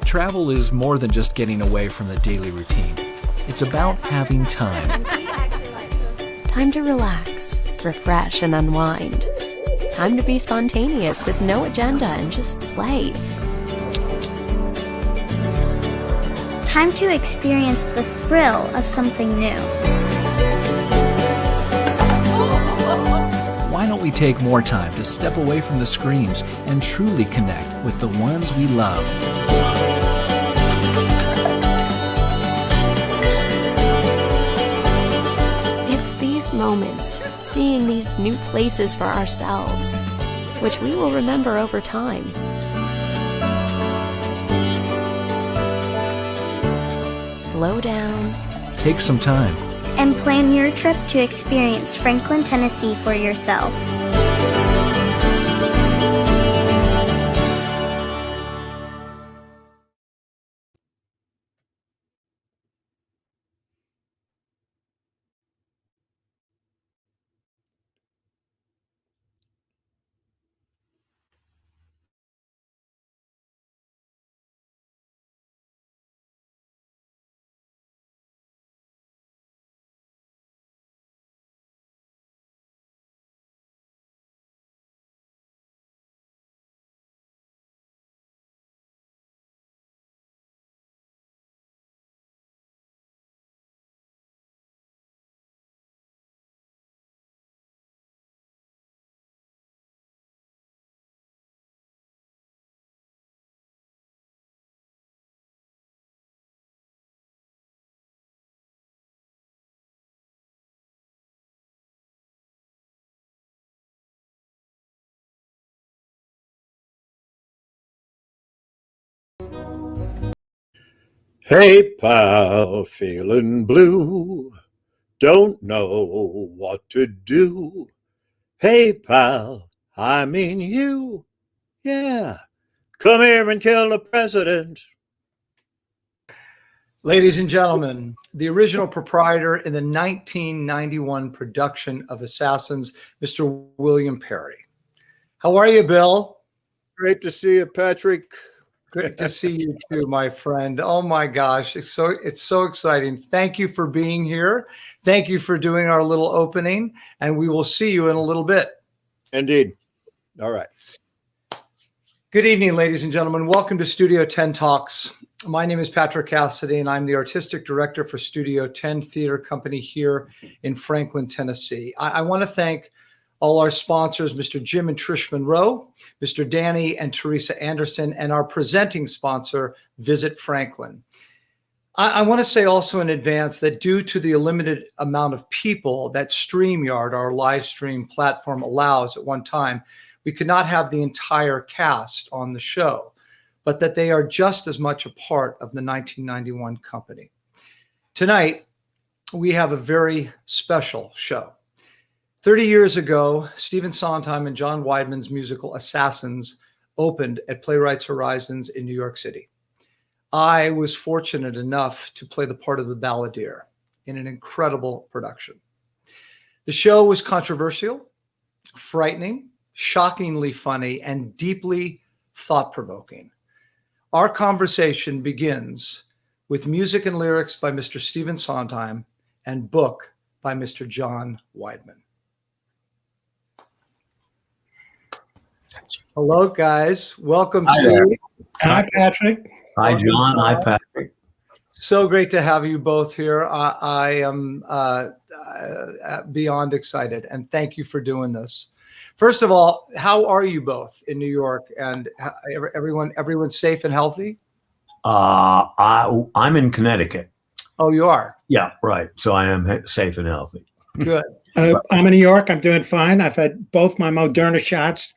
Travel is more than just getting away from the daily routine. It's about having time. Time to relax, refresh, and unwind. Time to be spontaneous with no agenda and just play. Time to experience the thrill of something new. Why don't we take more time to step away from the screens and truly connect with the ones we love? It's these moments, seeing these new places for ourselves, which we will remember over time. Slow down. Take some time. And plan your trip to experience Franklin, Tennessee for yourself. Hey, pal, feeling blue, don't know what to do. Hey, pal, I mean you, yeah, come here and kill the president. Ladies and gentlemen, the original proprietor in the 1991 production of Assassins, Mr. William Parry. How are you, Bill? Great to see you, Patrick. Good to see you too, my friend. Oh my gosh, it's so exciting. Thank you for being here. Thank you for doing our little opening, and we will see you in a little bit. Indeed. All right. Good evening, ladies and gentlemen. Welcome to Studio Tenn Talks. My name is Patrick Cassidy, and I'm the artistic director for Studio Tenn Theater Company here in Franklin, Tennessee. I want to thank all our sponsors, Mr. Jim and Trish Monroe, Mr. Danny and Teresa Anderson, and our presenting sponsor, Visit Franklin. I want to say also in advance that due to the limited amount of people that StreamYard, our live stream platform, allows at one time, we could not have the entire cast on the show, but that they are just as much a part of the 1991 company. Tonight, we have a very special show. 30 years ago, Stephen Sondheim and John Weidman's musical Assassins opened at Playwrights Horizons in New York City. I was fortunate enough to play the part of the balladeer in an incredible production. The show was controversial, frightening, shockingly funny, and deeply thought-provoking. Our conversation begins with music and lyrics by Mr. Stephen Sondheim and book by Mr. John Weidman. Hello, guys. Welcome, Steve. Hi, Patrick. Hi, John. Hi, Patrick. So great to have you both here. I am beyond excited, and thank you for doing this. First of all, how are you both in New York? And everyone's safe and healthy? I'm in Connecticut. Oh, you are? Yeah, right. So I am safe and healthy. Good. I'm in New York. I'm doing fine. I've had both my Moderna shots,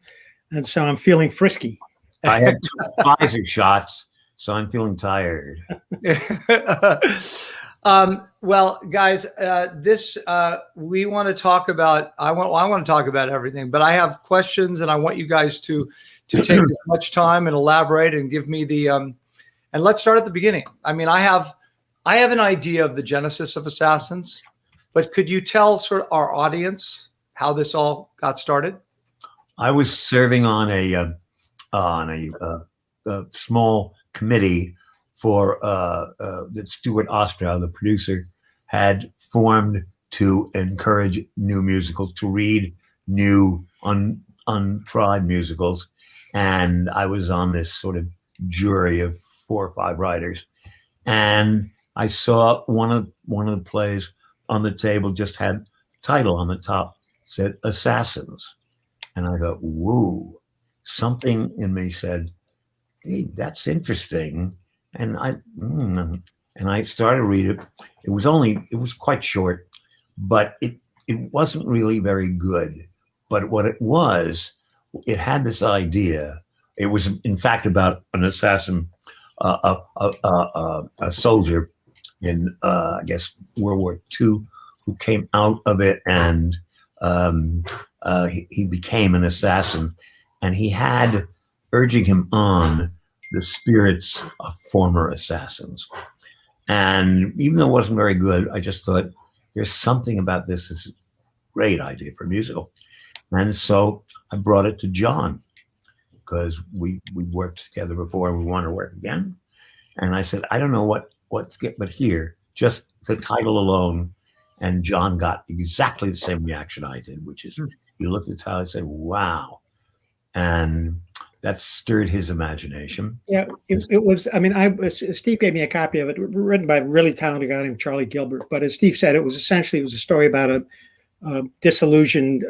and so I'm feeling frisky. I had 2 Pfizer shots, so I'm feeling tired. Well, guys, this we want to talk about. I want to talk about everything, but I have questions, and I want you guys to take as much time and elaborate and give me the. And let's start at the beginning. I mean, I have an idea of the genesis of Assassins, but could you tell sort of our audience how this all got started? I was serving on a small committee for that Stuart Ostrow, the producer, had formed to encourage new musicals, to read new untried musicals. And I was on this sort of jury of 4 or 5 writers. And I saw one of the plays on the table just had a title on the top, said Assassins. And I thought, whoa, something in me said, hey, that's interesting. And I started to read it. It was quite short, but it wasn't really very good. But what it had this idea. It was in fact about an assassin, a soldier in I guess World War II, who came out of it and he became an assassin, and he had urging him on the spirits of former assassins. And even though it wasn't very good, I just thought there's something about this that's a great idea for a musical. And so I brought it to John, because we worked together before and we want to work again. And I said, I don't know what's get, but here, just the title alone. And John got exactly the same reaction I did, which is he looked at the title and said, wow. And that stirred his imagination. Yeah, it was. I mean, Steve gave me a copy of it, written by a really talented guy named Charlie Gilbert. But as Steve said, it was a story about a disillusioned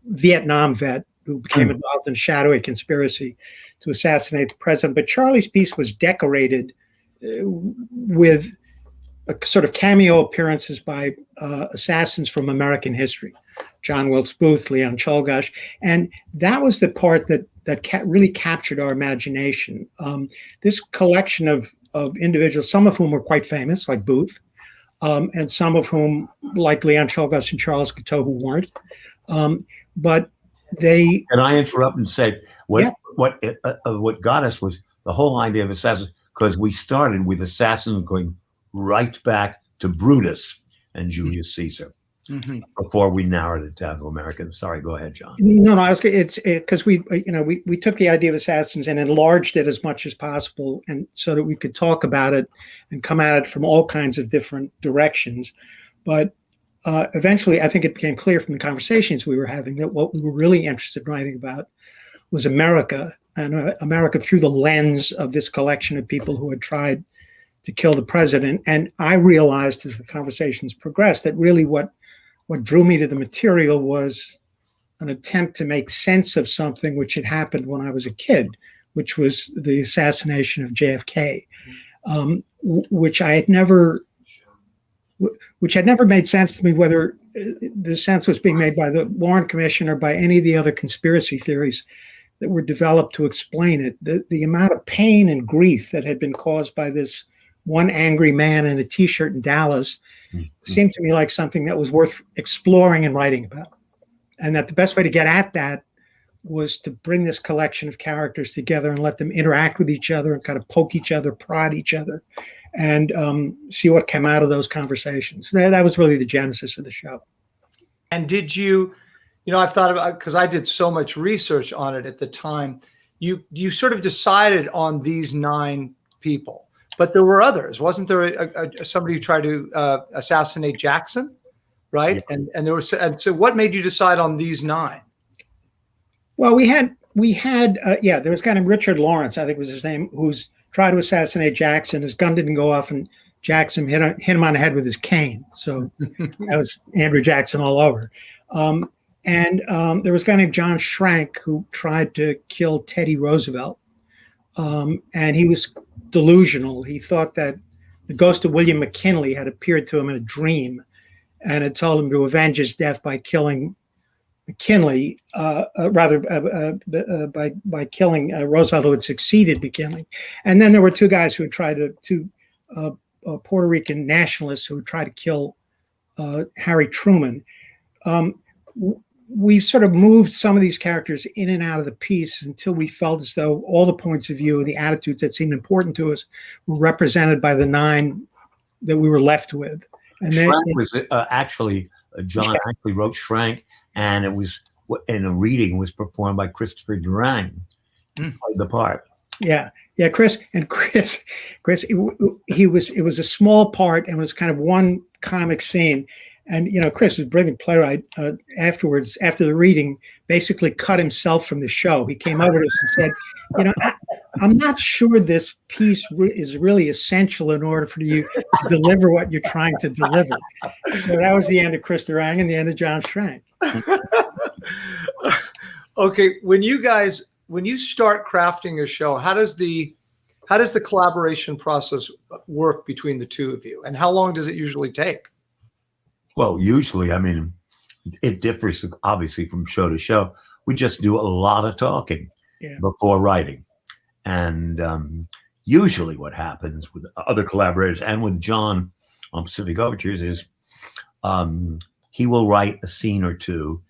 Vietnam vet who became involved in a shadowy conspiracy to assassinate the president. But Charlie's piece was decorated with a sort of cameo appearances by assassins from American history, John Wilkes Booth, Leon Czolgosz, and that was the part that really captured our imagination. This collection of individuals, some of whom were quite famous, like Booth, and some of whom, like Leon Czolgosz and Charles Guiteau, who weren't. But they. And I interrupt and say, what got us was the whole idea of assassins, because we started with assassins going right back to Brutus and Julius Caesar before we narrowed it down to Americans. Sorry, go ahead, John. No, it's because we took the idea of assassins and enlarged it as much as possible, and so that we could talk about it and come at it from all kinds of different directions. But eventually, I think it became clear from the conversations we were having that what we were really interested in writing about was America, and America through the lens of this collection of people who had tried to kill the president. And I realized as the conversations progressed that really what drew me to the material was an attempt to make sense of something which had happened when I was a kid, which was the assassination of JFK, which had never made sense to me, whether the sense was being made by the Warren Commission or by any of the other conspiracy theories that were developed to explain it. The amount of pain and grief that had been caused by this one angry man in a T-shirt in Dallas seemed to me like something that was worth exploring and writing about. And that the best way to get at that was to bring this collection of characters together and let them interact with each other and kind of poke each other, prod each other, and see what came out of those conversations. That was really the genesis of the show. And did you I've thought about, because I did so much research on it at the time, you sort of decided on these 9 people. But there were others, wasn't there? Somebody who tried to assassinate Jackson, right? Yeah. And there was, and so what made you decide on these 9? Well, we had there was a guy named Richard Lawrence, I think was his name, who's tried to assassinate Jackson. His gun didn't go off, and Jackson hit him on the head with his cane. So that was Andrew Jackson all over. And there was a guy named John Schrank who tried to kill Teddy Roosevelt, and he was delusional. He thought that the ghost of William McKinley had appeared to him in a dream and had told him to avenge his death by killing McKinley, by killing Roosevelt, who had succeeded McKinley. And then there were two guys who had tried two Puerto Rican nationalists who would try to kill Harry Truman. We sort of moved some of these characters in and out of the piece until we felt as though all the points of view and the attitudes that seemed important to us were represented by the 9 that we were left with. And then was actually, John actually wrote Shrank, and it was in a reading was performed by Christopher Durang, played the part. Yeah, Chris, it was a small part and was kind of one comic scene. And, Chris was a brilliant playwright. Afterwards, after the reading, basically cut himself from the show. He came over to us and said, I'm not sure this piece is really essential in order for you to deliver what you're trying to deliver. So that was the end of Chris Durang and the end of John Shrank. Okay, when you start crafting a show, how does the collaboration process work between the two of you, and how long does it usually take? Well, usually, it differs obviously from show to show. We just do a lot of talking before writing. And usually what happens with other collaborators and with John on Pacific Overtures is he will write a scene or two,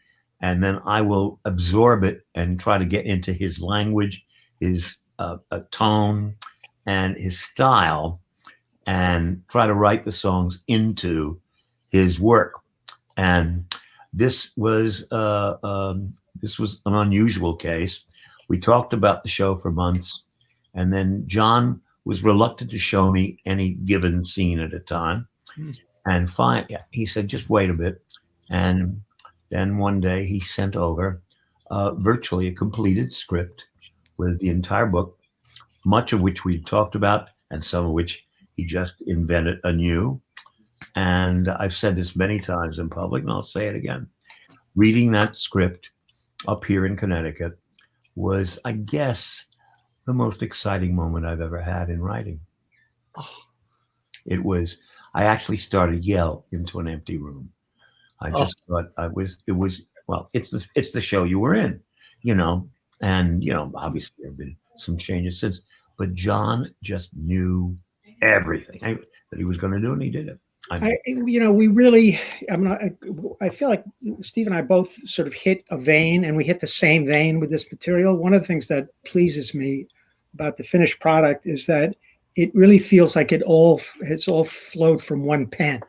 and then I will absorb it and try to get into his language, his tone, and his style, and try to write the songs into his work. And this was an unusual case. We talked about the show for months, and then John was reluctant to show me any given scene at a time. And he said, just wait a bit. And then one day he sent over virtually a completed script with the entire book, much of which we talked about and some of which he just invented anew. And I've said this many times in public, and I'll say it again. Reading that script up here in Connecticut was, I guess, the most exciting moment I've ever had in writing. It was, I actually started yell into an empty room. I just thought it's the show you were in, and, obviously there have been some changes since, but John just knew everything that he was going to do, and he did it. I feel like Steve and I both sort of hit a vein, and we hit the same vein with this material. One of the things that pleases me about the finished product is that it really feels like it's all flowed from one pen.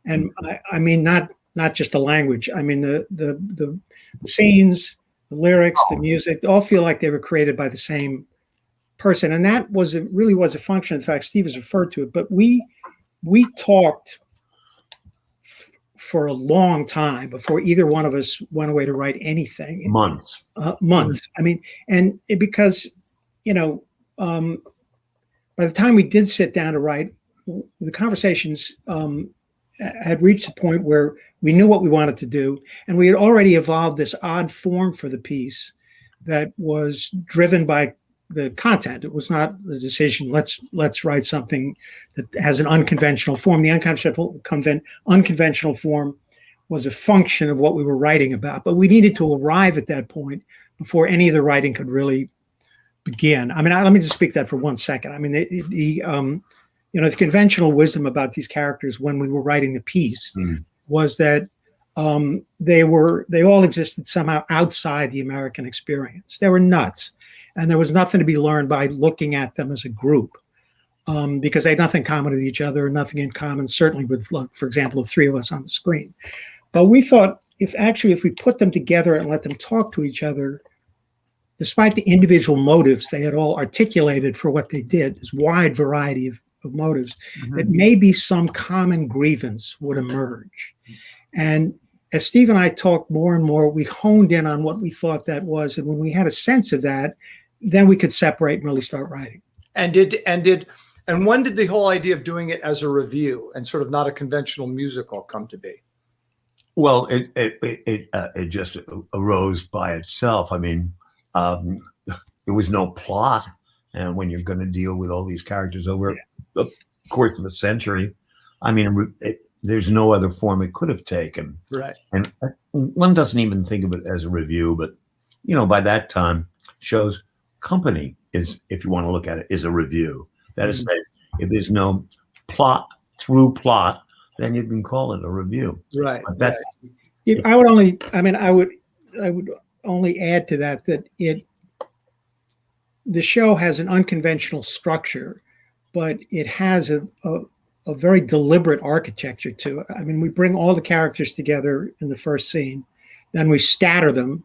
And I mean, not just the language. I mean, the scenes, the lyrics, the music, all feel like they were created by the same person. And that really was a function. In fact, Steve has referred to it, but we talked for a long time before either one of us went away to write anything. Months. I mean, and because, by the time we did sit down to write, the conversations had reached a point where we knew what we wanted to do, and we had already evolved this odd form for the piece that was driven by the content. It was not the decision, let's write something that has an unconventional form. The unconventional form was a function of what we were writing about, but we needed to arrive at that point before any of the writing could really begin. I mean, let me just speak that for 1 second. I mean, the conventional wisdom about these characters when we were writing the piece was that they all existed somehow outside the American experience. They were nuts. And there was nothing to be learned by looking at them as a group, because they had nothing common with each other, nothing in common, certainly with, for example, the three of us on the screen. But we thought if we put them together and let them talk to each other, despite the individual motives they had all articulated for what they did, this wide variety of motives, that maybe some common grievance would emerge. And as Steve and I talked more and more, we honed in on what we thought that was. And when we had a sense of that, then we could separate and really start writing. And when did the whole idea of doing it as a review and sort of not a conventional musical come to be? Well, it just arose by itself. I mean, there was no plot, and when you're going to deal with all these characters over the course of a century, I mean, there's no other form it could have taken. Right. And one doesn't even think of it as a review, but by that time, shows company is, if you want to look at it, is a review. That is, if there's no plot, then you can call it a review. Right. But that's, I would only add to that the show has an unconventional structure, but it has a very deliberate architecture to it. I mean, we bring all the characters together in the first scene, then we scatter them,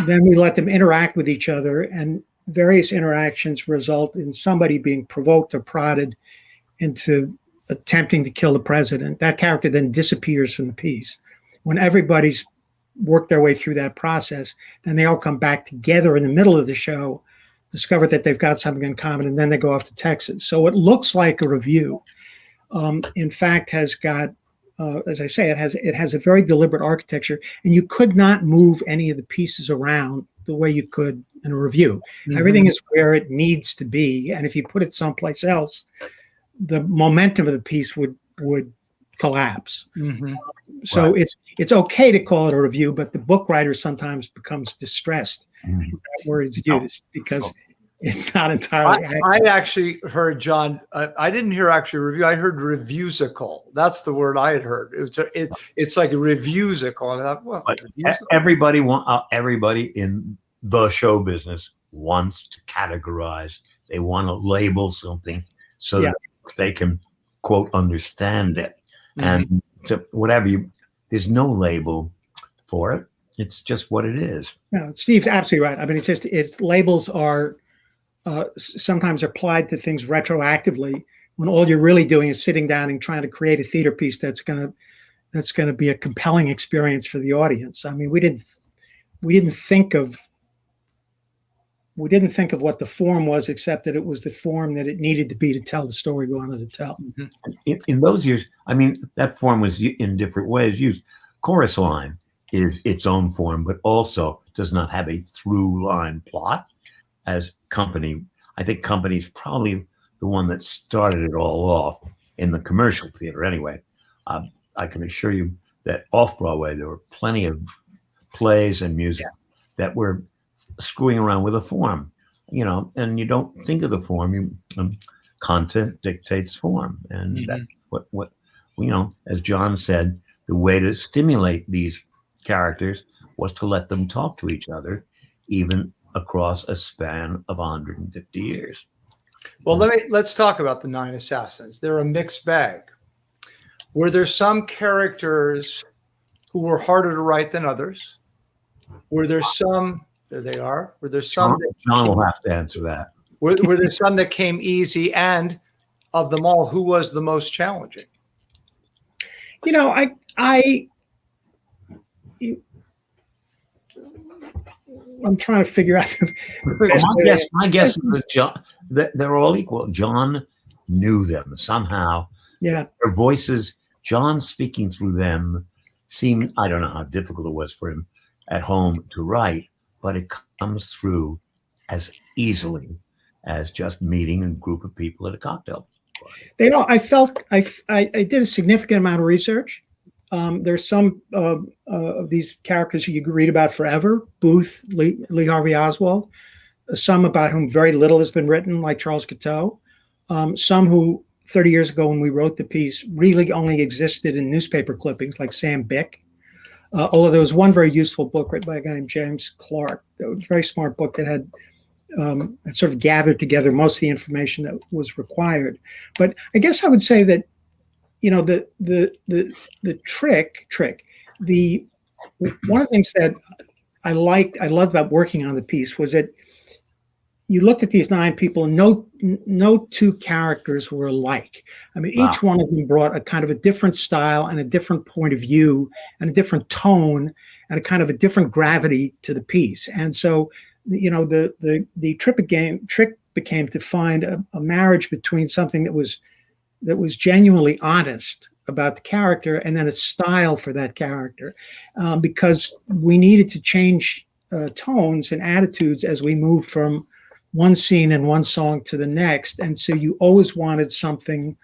then we let them interact with each other, and various interactions result in somebody being provoked or prodded into attempting to kill the president. That character then disappears from the piece. When everybody's worked their way through that process, then they all come back together in the middle of the show, discover that they've got something in common, and then they go off to Texas. So it looks like a review. In fact, has got, as I say, it has a very deliberate architecture, and you could not move any of the pieces around the way you could in a review. Everything is where it needs to be, and if you put it someplace else, the momentum of the piece would collapse. So Right. it's okay to call it a review, but the book writer sometimes becomes distressed when that word is used because it's not entirely accurate. I actually heard, John, I didn't hear actually review. I heard reviewsical. That's the word I had heard. It's like a reviewsical. And I thought, well, but reviewsical. everybody in the show business wants to categorize. They want to label something so that they can, quote, understand it. And so there's no label for it. It's just what it is. No, Steve's absolutely right. I mean, it's labels are sometimes applied to things retroactively when all you're really doing is sitting down and trying to create a theater piece that's going to be a compelling experience for the audience. I mean, we didn't think of what the form was, except that it was the form that it needed to be to tell the story we wanted to tell. In those years, I mean, that form was in different ways used. Chorus line is its own form, but also does not have a through line plot. As company, I think company's probably the one that started it all off in the commercial theater. Anyway, I can assure you that off Broadway there were plenty of plays and music that were screwing around with a form, and you don't think of the form. Content dictates form, and that's what as John said, the way to stimulate these characters was to let them talk to each other, even across a span of 150 years. Well, let's talk about the 9 Assassins. They're a mixed bag. Were there some characters who were harder to write than others? Were there some? There they are. Were there some? John will have to answer that. Were there some that came easy? And of them all, who was the most challenging? I'm trying to figure out. My guess is that they're all equal. John knew them somehow. Yeah. Their voices, John speaking through them seemed, I don't know how difficult it was for him at home to write, but it comes through as easily as just meeting a group of people at a cocktail party. I did a significant amount of research. There's some of these characters you could read about forever. Booth, Lee Harvey Oswald. Some about whom very little has been written, like Charles Guiteau. Some who 30 years ago when we wrote the piece really only existed in newspaper clippings, like Sam Bick. Although there was one very useful book written by a guy named James Clark. It was a very smart book that had sort of gathered together most of the information that was required. But I guess I would say that the trick, one of the things that I loved about working on the piece was that you looked at these 9 people and no two characters were alike. I mean, each one of them brought a kind of a different style and a different point of view and a different tone and a kind of a different gravity to the piece. And so, the trick became to find a marriage between something that was genuinely honest about the character and then a style for that character, because we needed to change tones and attitudes as we moved from one scene and one song to the next. And so you always wanted something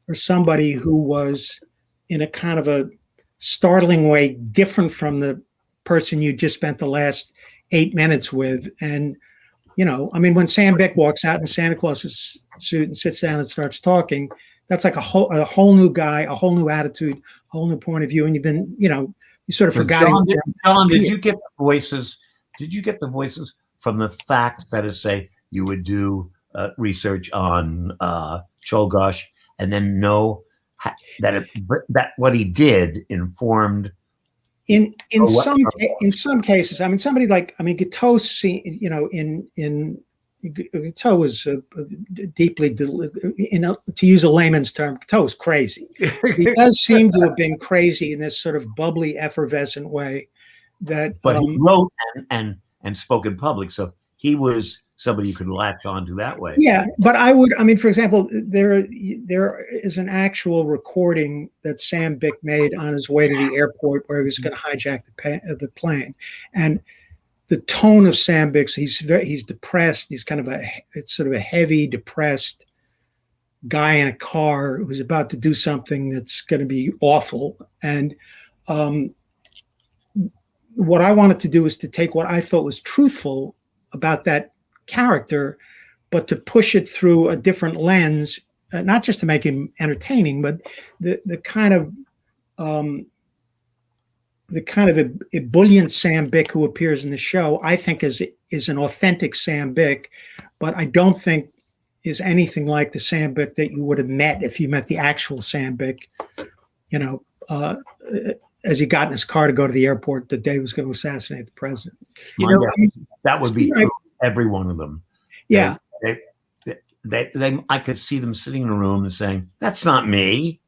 or somebody who was in a kind of a startling way different from the person you just spent the last 8 minutes with. And, I mean, when Sam Bick walks out in Santa Claus's suit and sits down and starts talking, that's like a whole new guy, a whole new attitude, a whole new point of view. And you've been, you sort of forgot. John, did you get the voices? Did you get the voices from the fact that is, say, you would do research on Czolgosz and then know that what he did informed in some cases. I mean, somebody like Guiteau, Guiteau was deeply, to use a layman's term, Guiteau was crazy. He does seem to have been crazy in this sort of bubbly, effervescent way. But he wrote and spoke in public, so he was somebody you could latch on to that way. Yeah, but for example, there is an actual recording that Sam Bick made on his way to the airport where he was going to hijack the plane, and the tone of Sam Bick, he's depressed. He's kind of it's sort of a heavy, depressed guy in a car who's about to do something that's going to be awful. And what I wanted to do is to take what I thought was truthful about that character, but to push it through a different lens, not just to make him entertaining, but the kind of ebullient Sam Bick who appears in the show, I think is an authentic Sam Bick, but I don't think is anything like the Sam Bick that you would have met if you met the actual Sam Bick, as he got in his car to go to the airport the day he was going to assassinate the president. That would be true. Every one of them. Yeah. They I could see them sitting in a room and saying, "That's not me,"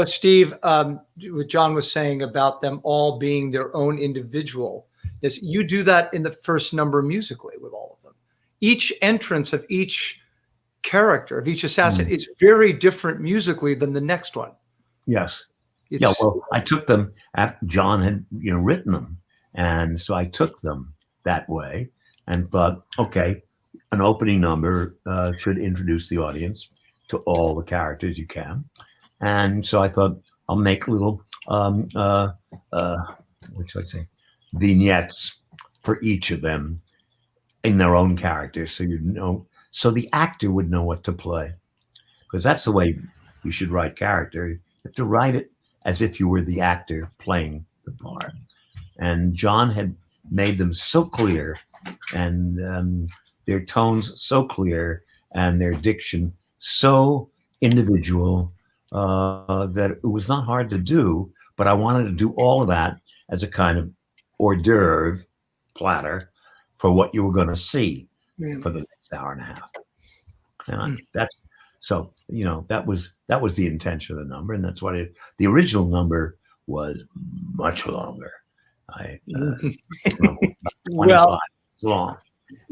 Steve, what John was saying about them all being their own individual is you do that in the first number musically with all of them. Each entrance of each character, of each assassin, is very different musically than the next one. Yes. I took them after John had written them, and so I took them that way and thought, okay, an opening number should introduce the audience to all the characters you can. And so I thought I'll make little, what should I say, vignettes for each of them in their own characters. So the actor would know what to play, because that's the way you should write character. You have to write it as if you were the actor playing the part. And John had made them so clear, and their tones so clear, and their diction so individual, that it was not hard to do, but I wanted to do all of that as a kind of hors d'oeuvre platter for what you were going to see for the next hour and a half. And that was the intention of the number, and that's what the original number was much longer. Long,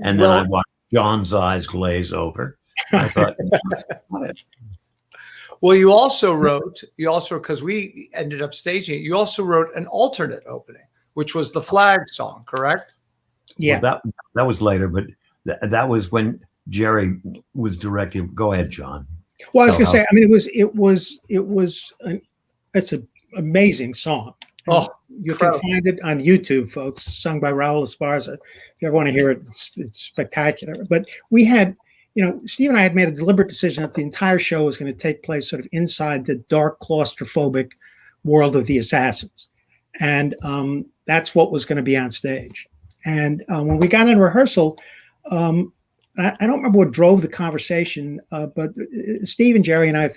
and then I watched John's eyes glaze over. I thought, well, you also because we ended up staging it, you also wrote an alternate opening, which was the flag song, correct? Yeah. Well, that was later, but that was when Jerry was directing. Go ahead, John. Well, I was going to say, I mean, it's an amazing song. Oh, you can find it on YouTube, folks, sung by Raul Esparza. If you ever want to hear it, it's spectacular. But we had, Steve and I had made a deliberate decision that the entire show was going to take place sort of inside the dark, claustrophobic world of the assassins. And that's what was going to be on stage. And when we got in rehearsal, I don't remember what drove the conversation, but Steve and Jerry and I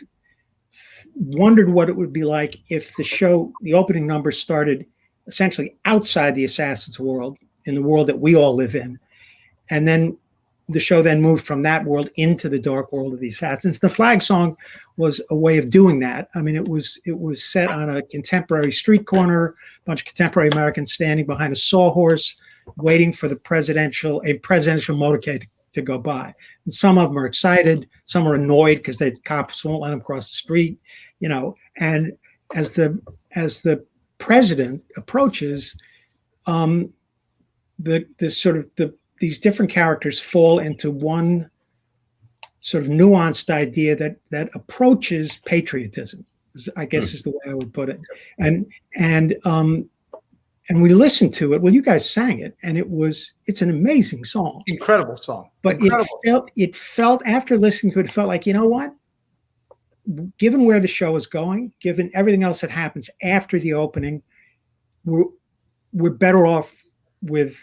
wondered what it would be like if the opening number started essentially outside the assassin's world, in the world that we all live in. And then the show then moved from that world into the dark world of the assassins. The flag song was a way of doing that. I mean, it was set on a contemporary street corner, a bunch of contemporary Americans standing behind a sawhorse, waiting for a presidential motorcade to go by. And some of them are excited, some are annoyed because the cops won't let them cross the street, and as the president approaches, these different characters fall into one sort of nuanced idea that approaches patriotism, I guess is the way I would put it. And we listened to it. Well, you guys sang it, and it's an amazing song. Incredible song. But it felt after listening to it, it felt like, you know what? Given where the show is going, given everything else that happens after the opening, we're better off with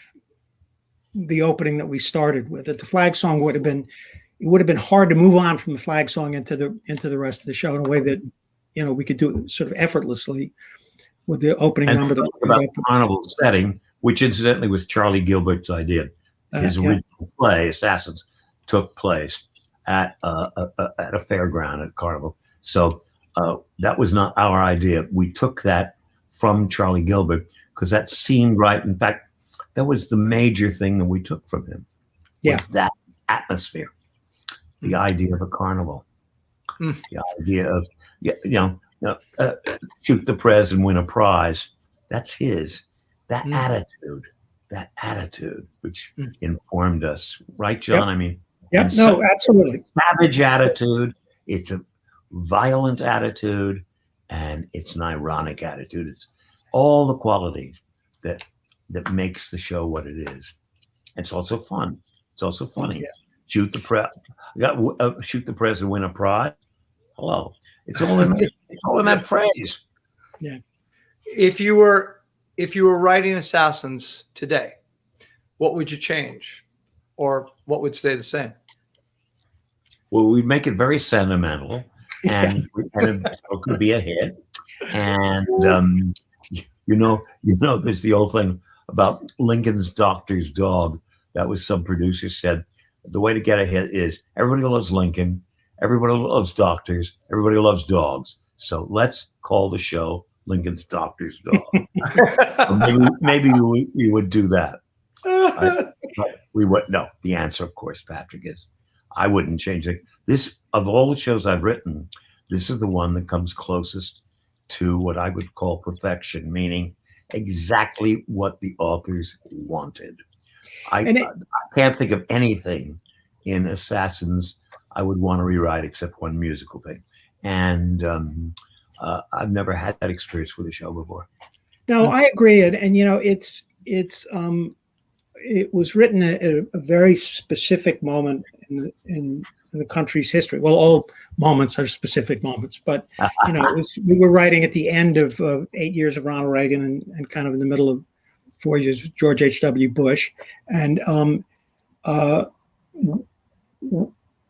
the opening that we started with. That the flag song would have been hard to move on from the flag song into the rest of the show in a way that, we could do it sort of effortlessly with the opening number. About the carnival setting, which incidentally was Charlie Gilbert's idea. His original play, Assassins, took place at a fairground at Carnival. So that was not our idea. We took that from Charlie Gilbert because that seemed right. In fact, that was the major thing that we took from him. Yeah, that atmosphere, the idea of a carnival, the idea of shoot the prez and win a prize. That's his. That attitude, which informed us, right, John? Yep. I mean, no, absolutely. Savage attitude. It's a violent attitude, and it's an ironic attitude. It's all the qualities that makes the show what it is. It's also fun. It's also funny. Yeah. Shoot the prez and win a prize. Hello. It's all in that phrase. Yeah. If you were writing Assassins today, what would you change, or what would stay the same? Well, we'd make it very sentimental, and it could be a hit. And there's the old thing about Lincoln's doctor's dog. That was some producer said the way to get a hit is everybody loves Lincoln, everybody loves doctors, everybody loves dogs. So let's call the show Lincoln's Doctor's Dog. maybe we would do that. We would. No, the answer, of course, Patrick, is I wouldn't change it. This, of all the shows I've written, this is the one that comes closest to what I would call perfection, meaning exactly what the authors wanted. I can't think of anything in Assassins I would want to rewrite except one musical thing. And I've never had that experience with a show before. No, I agree. And it was written at a very specific moment in the country's history. Well, all moments are specific moments, but we were writing at the end of 8 years of Ronald Reagan and kind of in the middle of 4 years of George H.W. Bush, and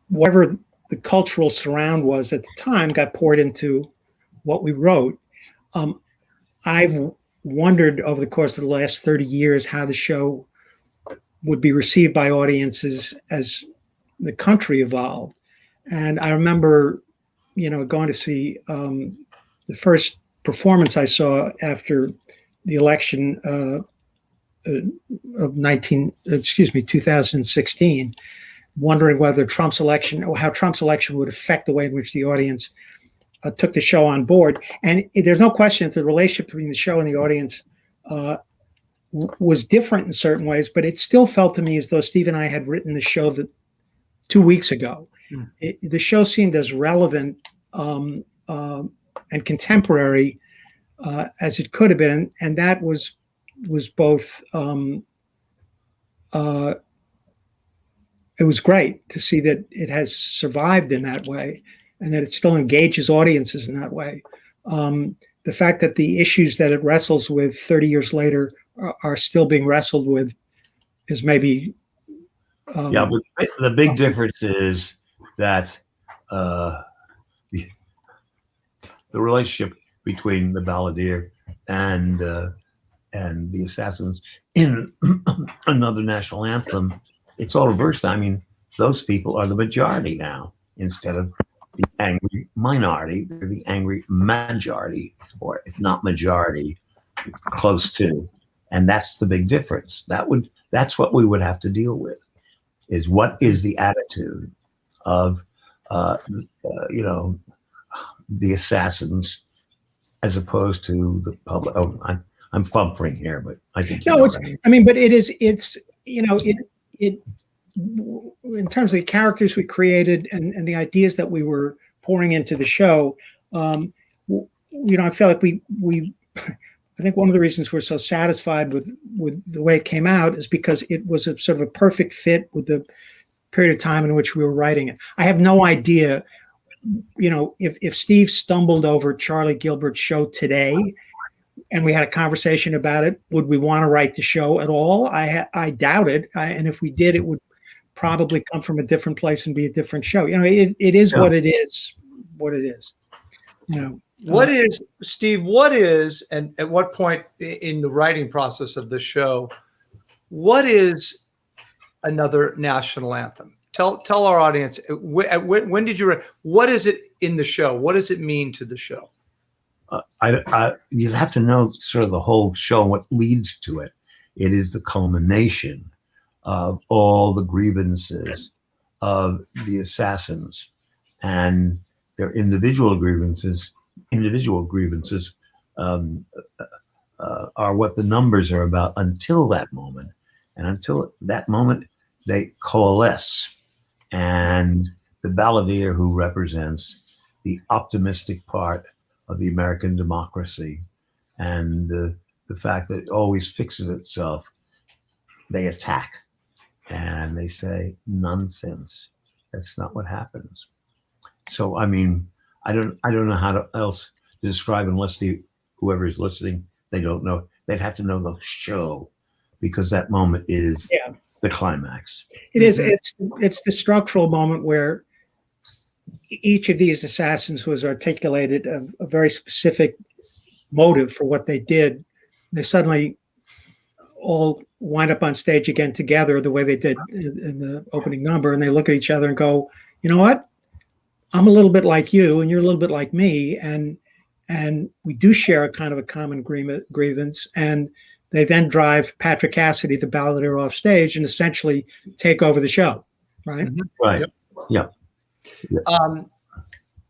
whatever the cultural surround was at the time got poured into what we wrote. I've wondered over the course of the last 30 years how the show would be received by audiences as the country evolved. And I remember, going to see the first performance I saw after the election of 2016, wondering whether Trump's election or how Trump's election would affect the way in which the audience took the show on board. And there's no question that the relationship between the show and the audience was different in certain ways, but it still felt to me as though Steve and I had written the show 2 weeks ago. The show seemed as relevant and contemporary as it could have been, and that was both. It was great to see that it has survived in that way, and that it still engages audiences in that way. The fact that the issues that it wrestles with 30 years later are still being wrestled with is maybe. But the big difference is that the relationship between the balladeer and the Assassins in another national anthem, it's all reversed. I mean, those people are the majority now instead of the angry minority. They're the angry majority, or if not majority, close to. And that's the big difference. That's what we would have to deal with, is what is the attitude of the Assassins as opposed to the public. Oh, I'm fumbling here, but I think but it is. It's it in terms of the characters we created and the ideas that we were pouring into the show, I felt like I think one of the reasons we're so satisfied with the way it came out is because it was a sort of a perfect fit with the period of time in which we were writing it. I have no idea, if Steve stumbled over Charlie Gilbert's show today and we had a conversation about it, would we want to write the show at all? I doubt it. And if we did, it would probably come from a different place and be a different show. It is what it is. What is, Steve, and at what point in the writing process of the show, what is another national anthem? Tell our audience, when did you write, what is it in the show? What does it mean to the show? You'd have to know sort of the whole show and what leads to it. It is the culmination of all the grievances of the assassins and their individual grievances. Are what the numbers are about until that moment. And until that moment, they coalesce. And the balladeer, who represents the optimistic part of the American democracy and the fact that it always fixes itself, they attack and they say, nonsense. That's not what happens. So, I mean, I don't know how else to describe, unless whoever is listening, they don't know. They'd have to know the show, because that moment is the climax. It is. It's the structural moment where each of these assassins was articulated a very specific motive for what they did. They suddenly all wind up on stage again together the way they did in the opening number, and they look at each other and go, you know what? I'm a little bit like you, and you're a little bit like me, and we do share a kind of a common grievance. And they then drive Patrick Cassidy, the balladeer, off stage and essentially take over the show, right? Right. Yep.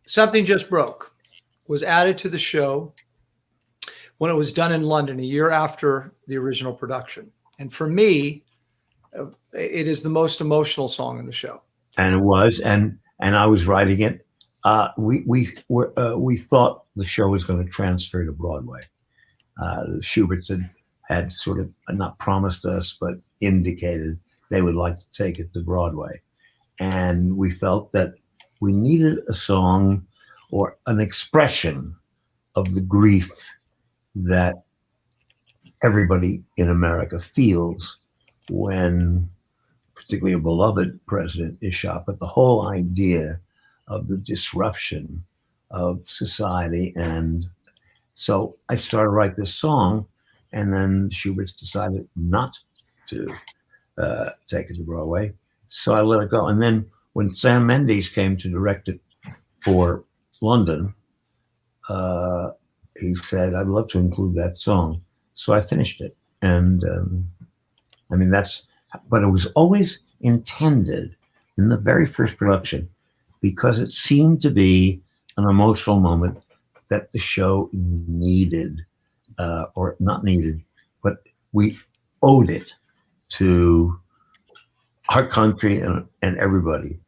Something Just Broke was added to the show when it was done in London a year after the original production, and for me, it is the most emotional song in the show. And it was, and I was writing it. We thought the show was going to transfer to Broadway. The Schuberts had sort of not promised us, but indicated they would like to take it to Broadway. And we felt that we needed a song or an expression of the grief that everybody in America feels when particularly a beloved president is shot, but the whole idea of the disruption of society. And so I started to write this song, and then Schubert's decided not to take it to Broadway. So I let it go. And then when Sam Mendes came to direct it for London, he said, I'd love to include that song. So I finished it. And I mean, but it was always intended in the very first production, because it seemed to be an emotional moment that the show needed, or not needed, but we owed it to our country and everybody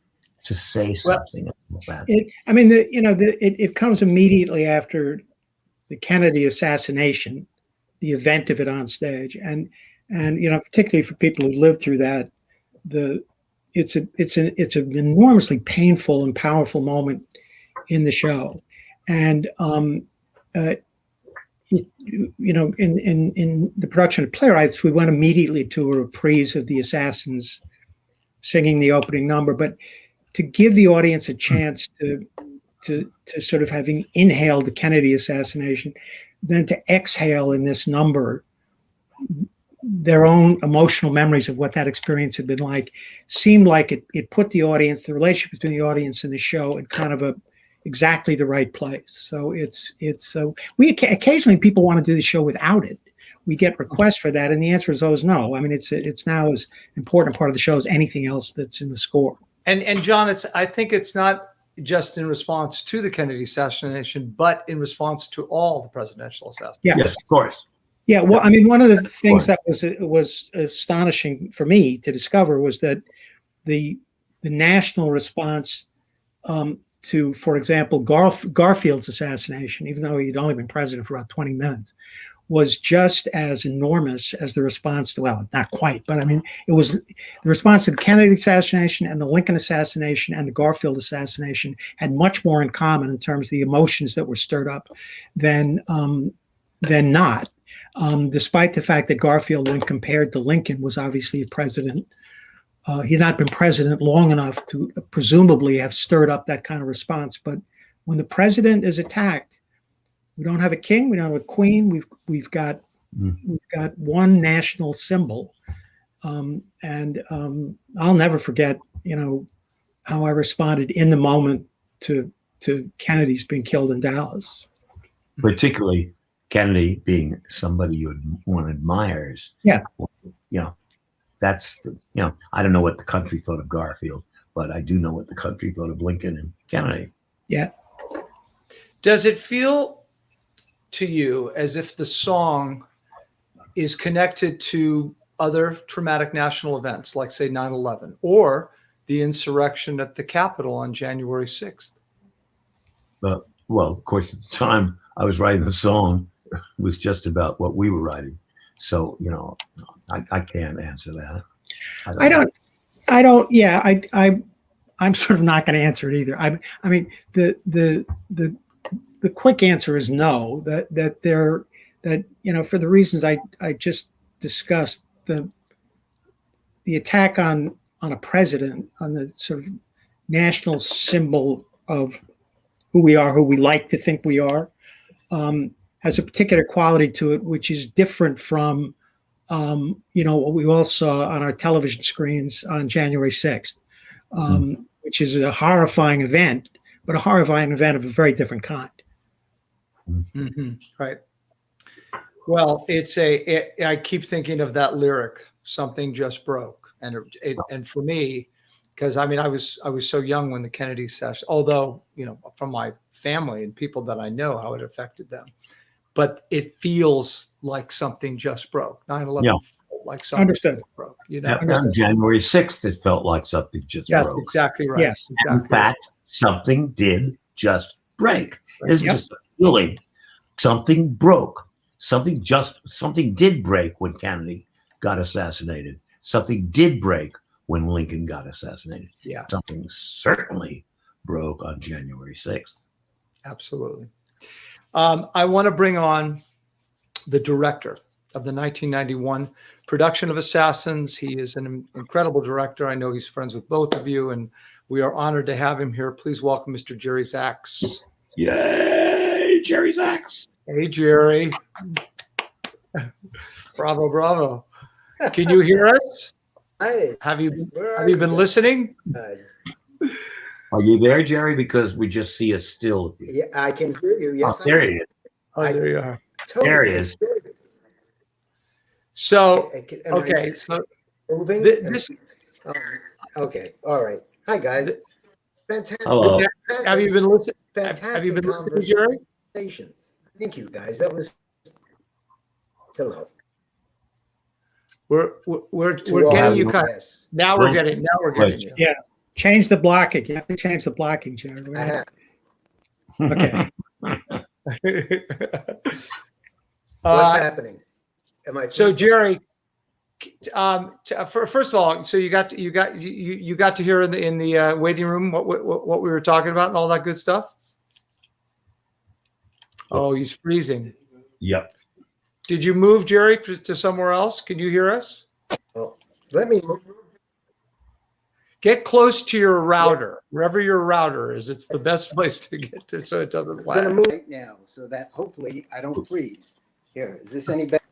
to say something about it. It comes immediately after the Kennedy assassination, the event of it on stage, and particularly for people who lived through that, it's an enormously painful and powerful moment in the show, and in the production of Playwrights, we went immediately to a reprise of the assassins singing the opening number, but to give the audience a chance to sort of having inhaled the Kennedy assassination, then to exhale in this number their own emotional memories of what that experience had been like, seemed like it put the relationship between the audience and the show in kind of exactly the right place. So we occasionally people want to do the show without it. We get requests for that, and the answer is always no. I mean, it's now as important a part of the show as anything else that's in the score. And John, I think it's not just in response to the Kennedy assassination, but in response to all the presidential assassinations. Yeah. Yes, of course. Yeah, well, I mean, one of the things that was astonishing for me to discover was that the national response to, for example, Garfield's assassination, even though he'd only been president for about 20 minutes, was just as enormous as the response to, well, not quite, but I mean, it was the response to the Kennedy assassination and the Lincoln assassination and the Garfield assassination had much more in common in terms of the emotions that were stirred up than not. Despite the fact that Garfield, when compared to Lincoln, was obviously a president. He had not been president long enough to presumably have stirred up that kind of response. But when the president is attacked, we don't have a king, we don't have a queen. We've got one national symbol, and I'll never forget, how I responded in the moment to Kennedy's being killed in Dallas. Particularly Kennedy being somebody one admires. Yeah. That's I don't know what the country thought of Garfield, but I do know what the country thought of Lincoln and Kennedy. Yeah. Does it feel to you as if the song is connected to other traumatic national events, like say 9/11 or the insurrection at the Capitol on January 6th? Well, of course, at the time I was writing the song, it was just about what we were writing. So, I can't answer that. I'm sort of not going to answer it either. I mean, the quick answer is no, for the reasons I just discussed, the attack on a president, on the sort of national symbol of who we are, who we like to think we are, has a particular quality to it, which is different from, what we all saw on our television screens on January 6th, which is a horrifying event, but a horrifying event of a very different kind. Mm-hmm. Right. Well, I keep thinking of that lyric, "Something just broke," and for me, because I was so young when the Kennedy assassination, although from my family and people that I know how it affected them, but it feels like something just broke. 9/11 felt like something just broke. On January 6th, it felt like something just broke. That's exactly right. Yes. Exactly In fact, something did just break. It's just a feeling. Something broke. Something did break when Kennedy got assassinated. Something did break when Lincoln got assassinated. Yeah. Something certainly broke on January 6th. Absolutely. I want to bring on the director of the 1991 production of Assassins. He is an incredible director. I know he's friends with both of you, and we are honored to have him here. Please welcome Mr. Jerry Zaks. Yay, Jerry Zaks. Hey, Jerry. Bravo, bravo. Can you hear us? Hi. Have you been listening? Guys. Are you there, Jerry? Because we just see a still. Yeah, I can hear you. Yes, there he is. Oh, there you are. Totally There he is. So, Am I okay. So moving. this. Okay. All right. Hi, guys. Fantastic. Hello. Have you been listening? Fantastic. Have you been listening, Jerry? Conversation. Thank you, guys. That was. Hello. We're To all getting you you, cut. yes. Now we're getting you. Yeah. Change the blocking. You have to change the blocking, Jerry. I have. Okay. What's happening? Am I? So Jerry, first of all, so you got to hear in the waiting room what we were talking about and all that good stuff. Oh, he's freezing. Yep. Did you move, Jerry, to somewhere else? Can you hear us? Well, let me. Get close to your router, wherever your router is. It's the best place to get to, so it doesn't I'm going to lag. move right now so that hopefully I don't freeze. Here, is this any better?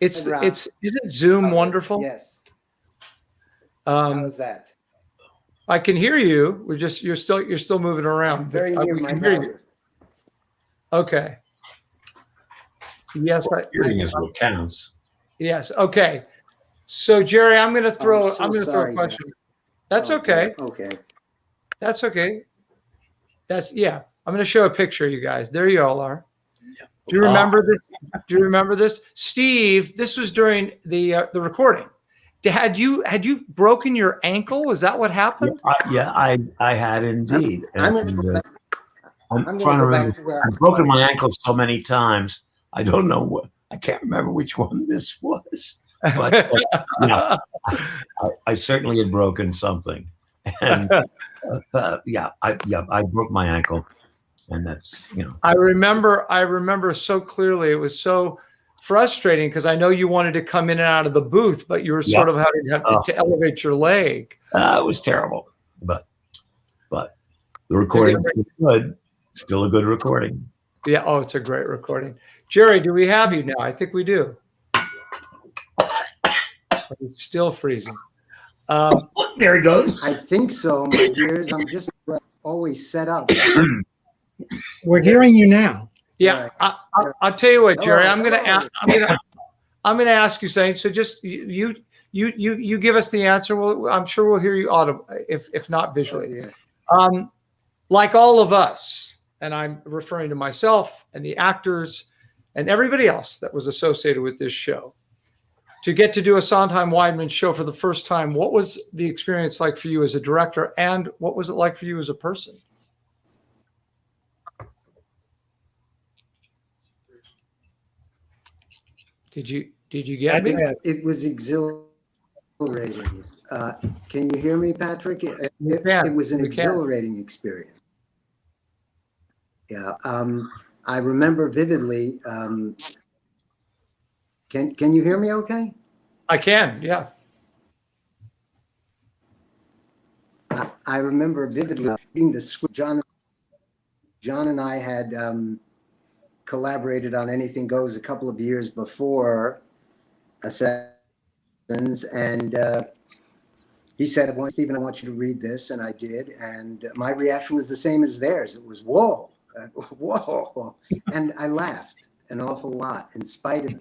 Isn't Zoom wonderful? Yes. Um, How's that? I can hear you. You're still moving around. Very near We my can hear you. router. Okay. Yes, Hearing is what counts. yes. Okay. So Jerry, I'm going to throw I'm so throw a sorry. question. That's okay. Okay. That's okay. I'm going to show a picture, you guys. There you all are. Do you remember this? Do you remember this, Steve? This was during the recording. Had you broken your ankle? Is that what happened? I had indeed. I'm And, going I'm to trying to go back remember. to where I I've broken my ankle so many times. I don't know what. I can't remember which one this was. But yeah, I certainly had broken something, and I broke my ankle, and that's I remember so clearly. It was so frustrating because I know you wanted to come in and out of the booth, but you were sort of having to elevate your leg. It was terrible, but the recording is good. Still a good recording. Yeah. Oh, it's a great recording. Jerry, do we have you now? I think we do. It's still freezing. There he goes. I think so, my dears. I'm just always set up. We're hearing you now. Yeah, I'll tell you what, Jerry. I'm gonna ask you something. So just you give us the answer. I'm sure we'll hear you audible, if not visually. Like all of us, and I'm referring to myself and the actors and everybody else that was associated with this show, to get to do a Sondheim Weidman show for the first time, what was the experience like for you as a director, and what was it like for you as a person? Did you get me? It was exhilarating. Can you hear me, Patrick? It was an exhilarating experience. Yeah, I remember vividly. Can you hear me okay? I can, yeah. I remember vividly reading the script. John and I had collaborated on Anything Goes a couple of years before Assassins, and he said, "Well, Stephen, I want you to read this," and I did, and my reaction was the same as theirs. It was, whoa, whoa, and I laughed an awful lot in spite of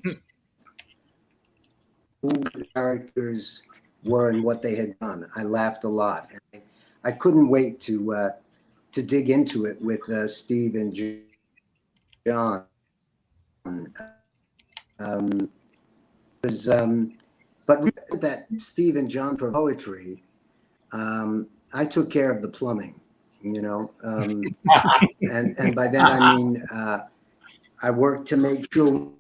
who the characters were and what they had done. I laughed a lot. And I couldn't wait to dig into it with Steve and John. But that Steve and John for poetry, I took care of the plumbing, and by that I mean I worked to make sure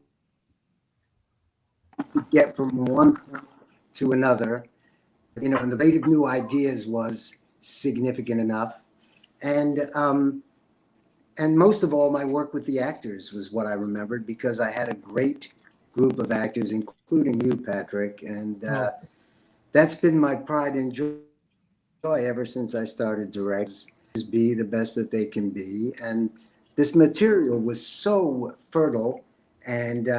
we could get from one point to another, and the rate of new ideas was significant enough, and most of all, my work with the actors was what I remembered, because I had a great group of actors, including you, Patrick, and that's been my pride and joy ever since I started directing, is be the best that they can be. And this material was so fertile, and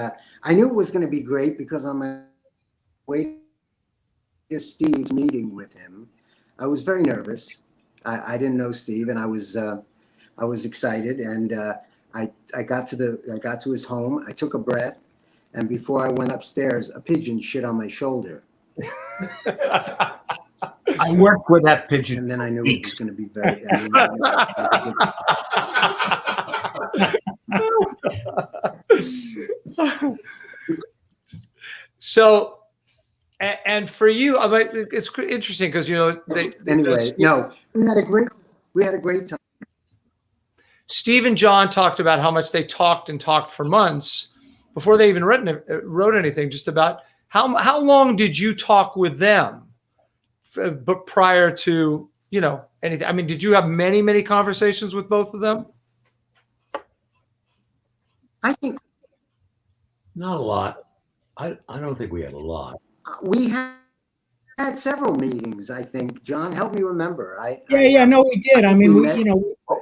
I knew it was going to be great because on my way to Steve's meeting with him, I was very nervous. I didn't know Steve, and I was excited, and I got to his home. I took a breath, and before I went upstairs, a pigeon shit on my shoulder. I worked with that pigeon, and then I knew it was going to be very. So, and for you, I mean, it's interesting because anyway, no, we had a great time. Steve and John talked about how much they talked for months before they even wrote anything. Just about how long did you talk with them, but prior to anything? I mean, did you have many conversations with both of them? I think not a lot. I don't think we had a lot. We had several meetings. I think, John, help me remember. No, we did. I mean,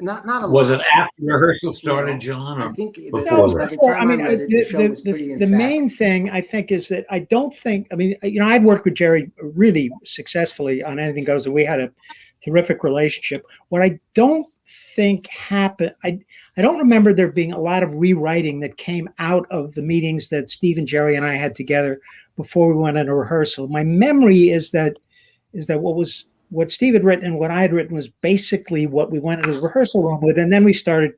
not a lot. Was it after rehearsal started, John? I think before. I mean, the main thing I think is that I don't think. I mean, I'd worked with Jerry really successfully on Anything Goes, and we had a terrific relationship. What I don't think happened, I don't remember there being a lot of rewriting that came out of the meetings that Steve and Jerry and I had together before we went into rehearsal. My memory is that what Steve had written and what I had written was basically what we went into the rehearsal room with, and then we started,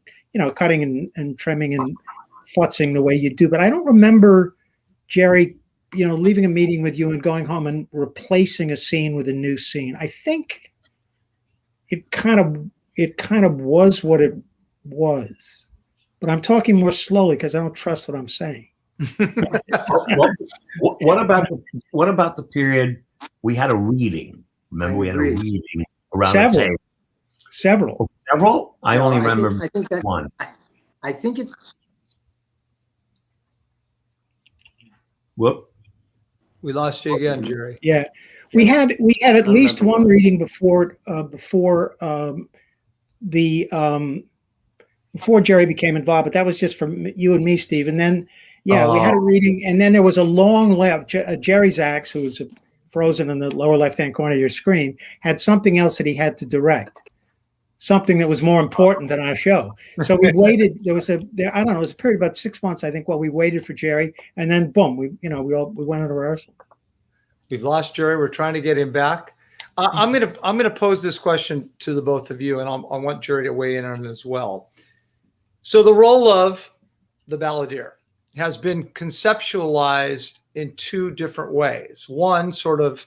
cutting and trimming and futzing the way you do. But I don't remember, Jerry, leaving a meeting with you and going home and replacing a scene with a new scene. I think it kind of was what it was. But I'm talking more slowly because I don't trust what I'm saying. What about the period we had a reading? Remember, we had a reading around the table. Several. Several? I only remember I think that one. I think it's. Whoop. We lost you again, Jerry. Yeah, we had at least one reading before Jerry became involved, but that was just for you and me, Steve. And then, we had a reading, and then there was a long left. Jerry Zaks, who was frozen in the lower left-hand corner of your screen, had something else that he had to direct, something that was more important than our show. So we waited. It was a period of about 6 months, I think, while we waited for Jerry, and then boom, we went into rehearsal. We've lost Jerry. We're trying to get him back. I'm gonna pose this question to the both of you, and I want Jerry to weigh in on it as well. So the role of the balladeer has been conceptualized in two different ways. One, sort of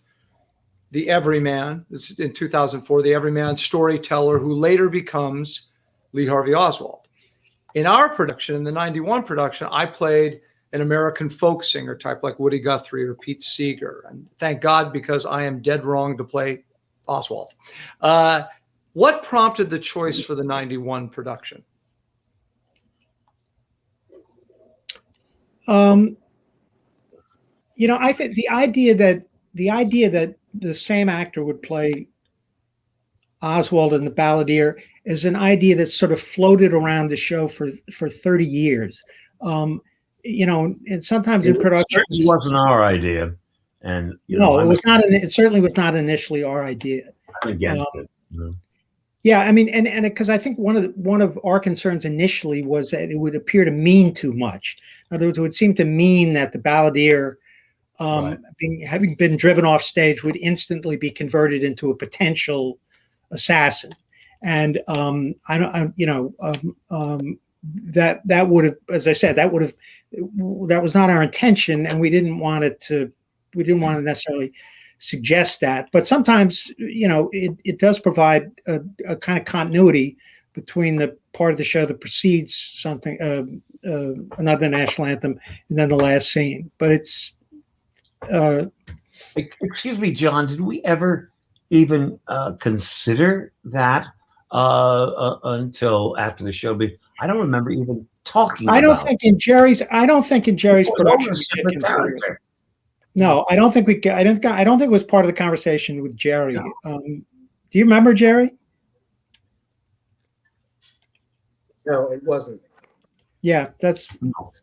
the everyman, this is in 2004, the everyman storyteller who later becomes Lee Harvey Oswald. In our production, in the 91 production, I played an American folk singer type like Woody Guthrie or Pete Seeger. And thank God, because I am dead wrong to play Oswald. What prompted the choice for the 91 production? I think the idea that the same actor would play Oswald in the balladeer is an idea that's sort of floated around the show for 30 years. And sometimes in production, it wasn't our idea, and it was not. It certainly was not initially our idea. I'm against it. Yeah, I mean, and because I think one of our concerns initially was that it would appear to mean too much. In other words, it would seem to mean that the balladeer, having been driven off stage, would instantly be converted into a potential assassin, and that would have, as I said, that was not our intention, and we didn't want to necessarily suggest that. But sometimes, it does provide a kind of continuity between the part of the show that precedes something, another national anthem, and then the last scene. But it's excuse me, John, did we ever even consider that until after the show? I don't remember even talking about it. I don't think in Jerry's production we did consider it. No, I don't think it was part of the conversation with Jerry. No. Do you remember, Jerry? No, it wasn't. Yeah, that's no.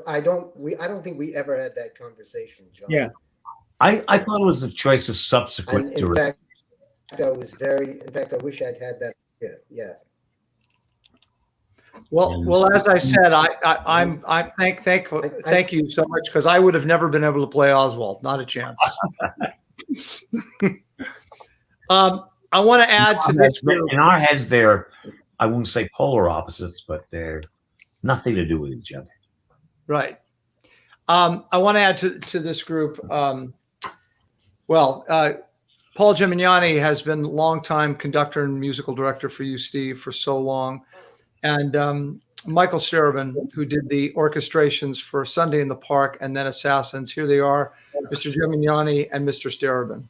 I don't think we ever had that conversation, John. Yeah, I thought it was a choice of subsequent. In fact, I wish I'd had that. Yeah. Well, as I said, I thank you so much, because I would have never been able to play Oswald, not a chance. I want to add to this. In our heads, they're, I wouldn't say polar opposites, but they're nothing to do with each other. Right. I want to add to this group. Paul Gemignani has been longtime conductor and musical director for you, Steve, for so long. And Michael Starobin, who did the orchestrations for Sunday in the Park and then Assassins. Here they are, Mr. Gemignani and Mr. Starobin.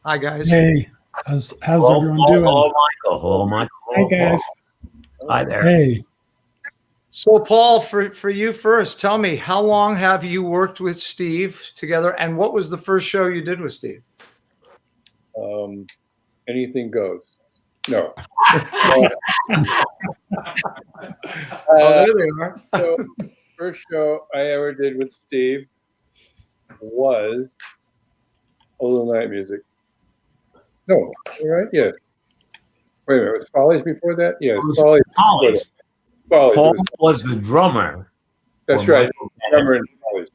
Hi, guys. Hey, how's everyone doing? Hello, Michael. Hi, guys. Hi there. Hey. So, Paul, for you first, tell me, how long have you worked with Steve together, and what was the first show you did with Steve? Anything goes. No. There they are. So, first show I ever did with Steve was A Little Night Music. No, all right, yes. Wait a minute, was Follies before that? Yeah, Follies. Paul was the drummer. That's right. Drummer in Follies.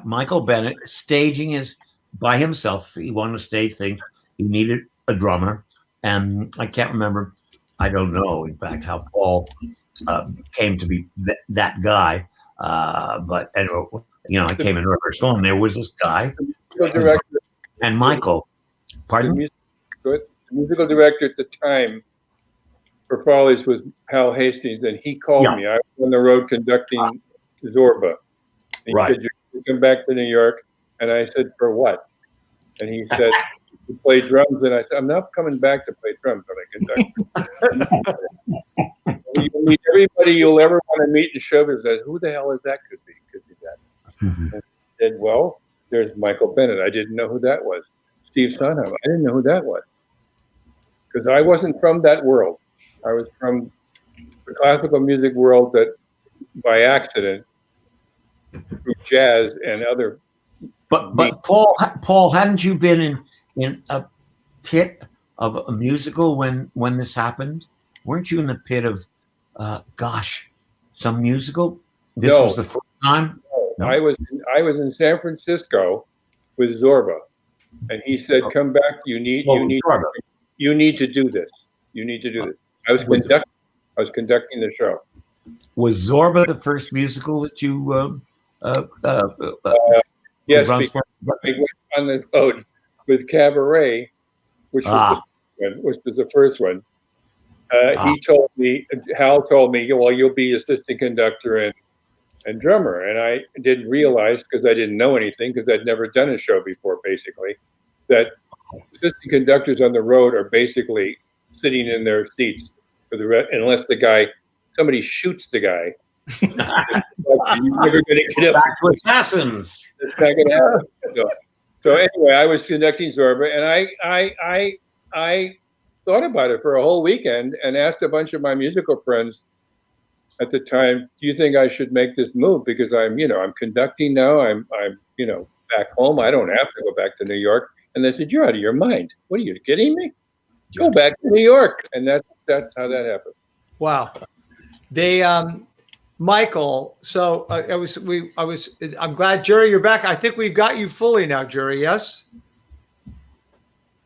Michael Bennett staging is by himself. He wanted to stage things. He needed a drummer. And I can't remember, I don't know, in fact, how Paul came to be that guy. But anyway, I came in rehearsal, and there was this guy, and Michael. Pardon? The musical director at the time for Follies was Hal Hastings, and he called me. I was on the road conducting Zorba. And he said, "You come back to New York," and I said, "For what?" And he said, "To play drums." And I said, "I'm not coming back to play drums when I conduct." You meet everybody you'll ever want to meet in show business. Who the hell is that? Could be that. And I said, "Well, there's Michael Bennett." I didn't know who that was. Steve Sondheim. I didn't know who that was because I wasn't from that world. I was from the classical music world that, by accident, through jazz and other. But Paul, hadn't you been in a pit of a musical when this happened? Weren't you in the pit of, some musical? This was the first time. No. I was in San Francisco with Zorba, and he said, "Come back. You need to do this. You need to do this." I was conducting the show. Was Zorba the first musical that you? Yes, because I went on the road with Cabaret, which was the first one. Hal told me, "Well, you'll be assistant conductor and drummer," and I didn't realize, because I didn't know anything, because I'd never done a show before, basically, that assistant conductors on the road are basically sitting in their seats for the rest, unless somebody shoots the guy. You're never going to get up. Back to Assassins. It's not going to happen. So anyway, I was conducting Zorba, and I thought about it for a whole weekend and asked a bunch of my musical friends at the time, "Do you think I should make this move? Because I'm conducting now. I'm back home. I don't have to go back to New York." And they said, "You're out of your mind. What are you kidding me? Go back to New York." And that's how that happened. Wow. They Michael, so I'm glad, Jerry, you're back. I think we've got you fully now, Jerry. Yes?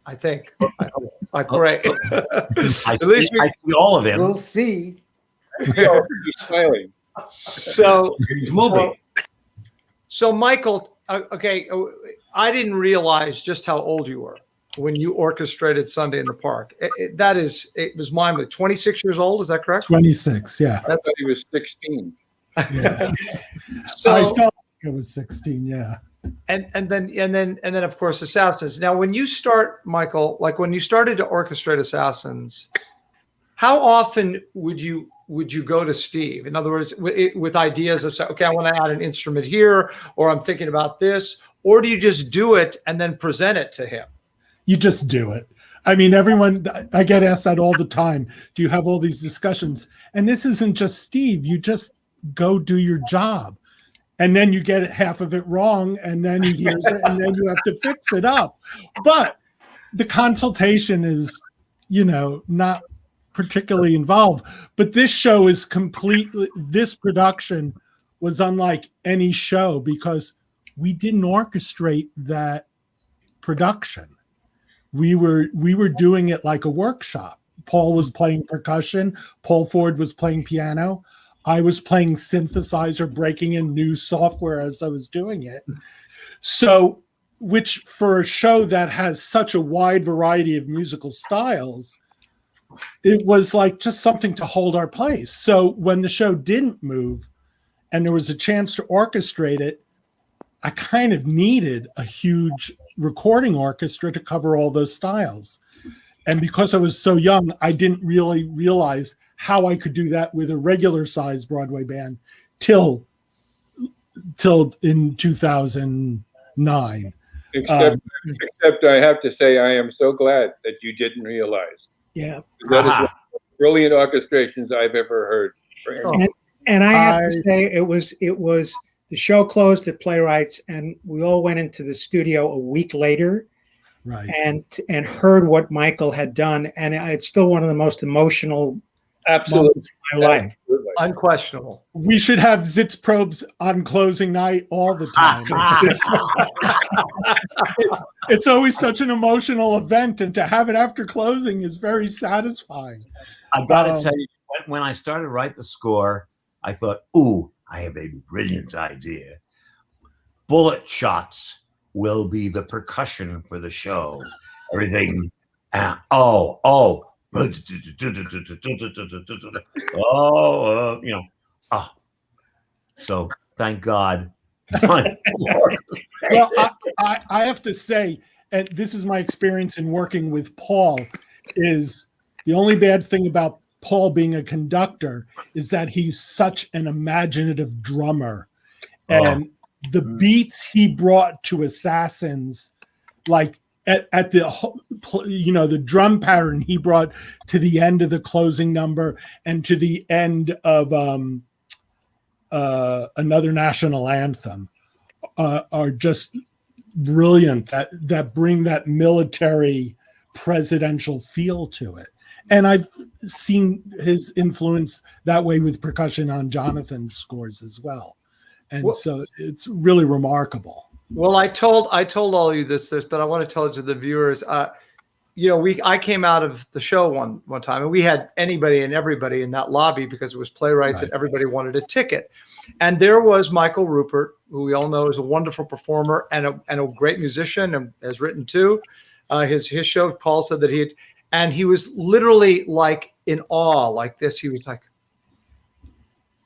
I think. I pray. I see all of him. We'll see. He's smiling. So he's moving. So Michael, okay, I didn't realize just how old you were when you orchestrated Sunday in the Park. It was mine, but 26 years old, is that correct? 26, yeah. I thought he was 16. Yeah. So I felt like it was 16, yeah. And then of course Assassins. Now, when you start, Michael, like when you started to orchestrate Assassins, how often would you go to Steve? In other words, with ideas of, okay, I want to add an instrument here, or I'm thinking about this, or do you just do it and then present it to him? You just do it. I mean, I get asked that all the time. Do you have all these discussions? And this isn't just Steve. You just go do your job. And then you get half of it wrong, and then he hears it, and then you have to fix it up. But the consultation is, not particularly involved. But this show is this production was unlike any show because we didn't orchestrate that production. We were doing it like a workshop. Paul was playing percussion. Paul Ford was playing piano. I was playing synthesizer, breaking in new software as I was doing it. So, which for a show that has such a wide variety of musical styles, it was like just something to hold our place. So when the show didn't move and there was a chance to orchestrate it, I kind of needed a huge recording orchestra to cover all those styles. And because I was so young, I didn't really realize how I could do that with a regular sized Broadway band till in 2009. Except I have to say, I am so glad that you didn't realize. Yeah. That is one of the brilliant orchestrations I've ever heard. And I have to say, it was the show closed at Playwrights, and we all went into the studio a week later. Right. And heard what Michael had done, and it's still one of the most emotional moments in my life. Absolutely. Unquestionable. We should have Zitz probes on closing night all the time. It's always such an emotional event, and to have it after closing is very satisfying. I gotta tell you, when I started to write the score, I thought, ooh, I have a brilliant idea. Bullet shots will be the percussion for the show. Everything. Oh. So thank God. Well, I have to say, and this is my experience in working with Paul, is the only bad thing about Paul being a conductor is that he's such an imaginative drummer. And the beats he brought to Assassins, like at the, the drum pattern he brought to the end of the closing number and to the end of Another National Anthem, are just brilliant, that bring that military presidential feel to it. And I've seen his influence that way with percussion on Jonathan's scores as well. And so it's really remarkable. Well, I told all of you this, but I want to tell it to the viewers. I came out of the show one time, and we had anybody and everybody in that lobby because it was playwrights, right, and everybody wanted a ticket. And there was Michael Rupert, who we all know is a wonderful performer and a great musician and has written too. His show, Paul said that he was literally like in awe, like this. He was like,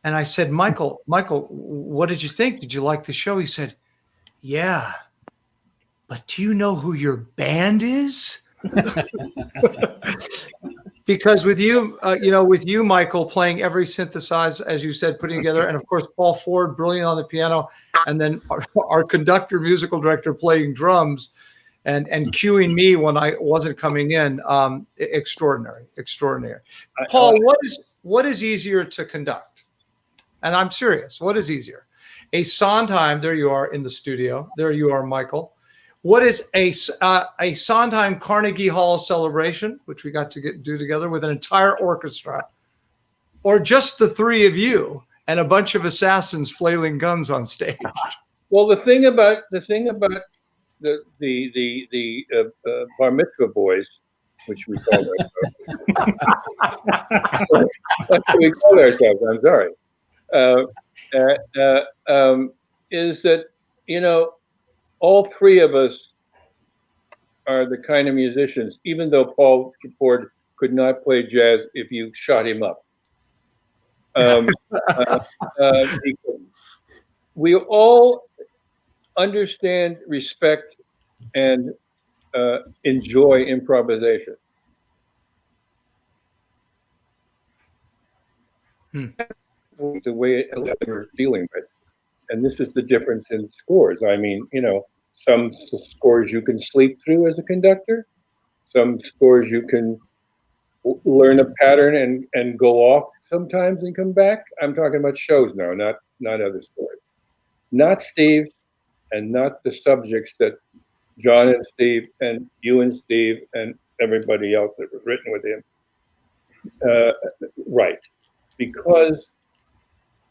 and I said, Michael, what did you think? Did you like the show? He said, yeah, but do you know who your band is? Because with you, Michael, playing every synthesizer, as you said, putting together, and of course, Paul Ford, brilliant on the piano, and then our conductor, musical director playing drums and cueing me when I wasn't coming in. Extraordinary. Paul, what is easier to conduct? And I'm serious. What is easier? A Sondheim, there you are in the studio. There you are, Michael. What is a Sondheim Carnegie Hall celebration, which we got to do together with an entire orchestra, or just the three of you and a bunch of assassins flailing guns on stage? Well, the thing about the bar mitzvah boys, which we call ourselves, that's what we call ourselves. I'm sorry. Is that, all three of us are the kind of musicians, even though Paul Ford could not play jazz if you shot him up. We all understand, respect, and enjoy improvisation. The way we're dealing with. And this is the difference in scores. I mean, some scores you can sleep through as a conductor. Some scores you can learn a pattern and go off sometimes and come back. I'm talking about shows now, not other scores. Not Steve, and not the subjects that John and Steve and you and Steve and everybody else that was written with him. Right. Because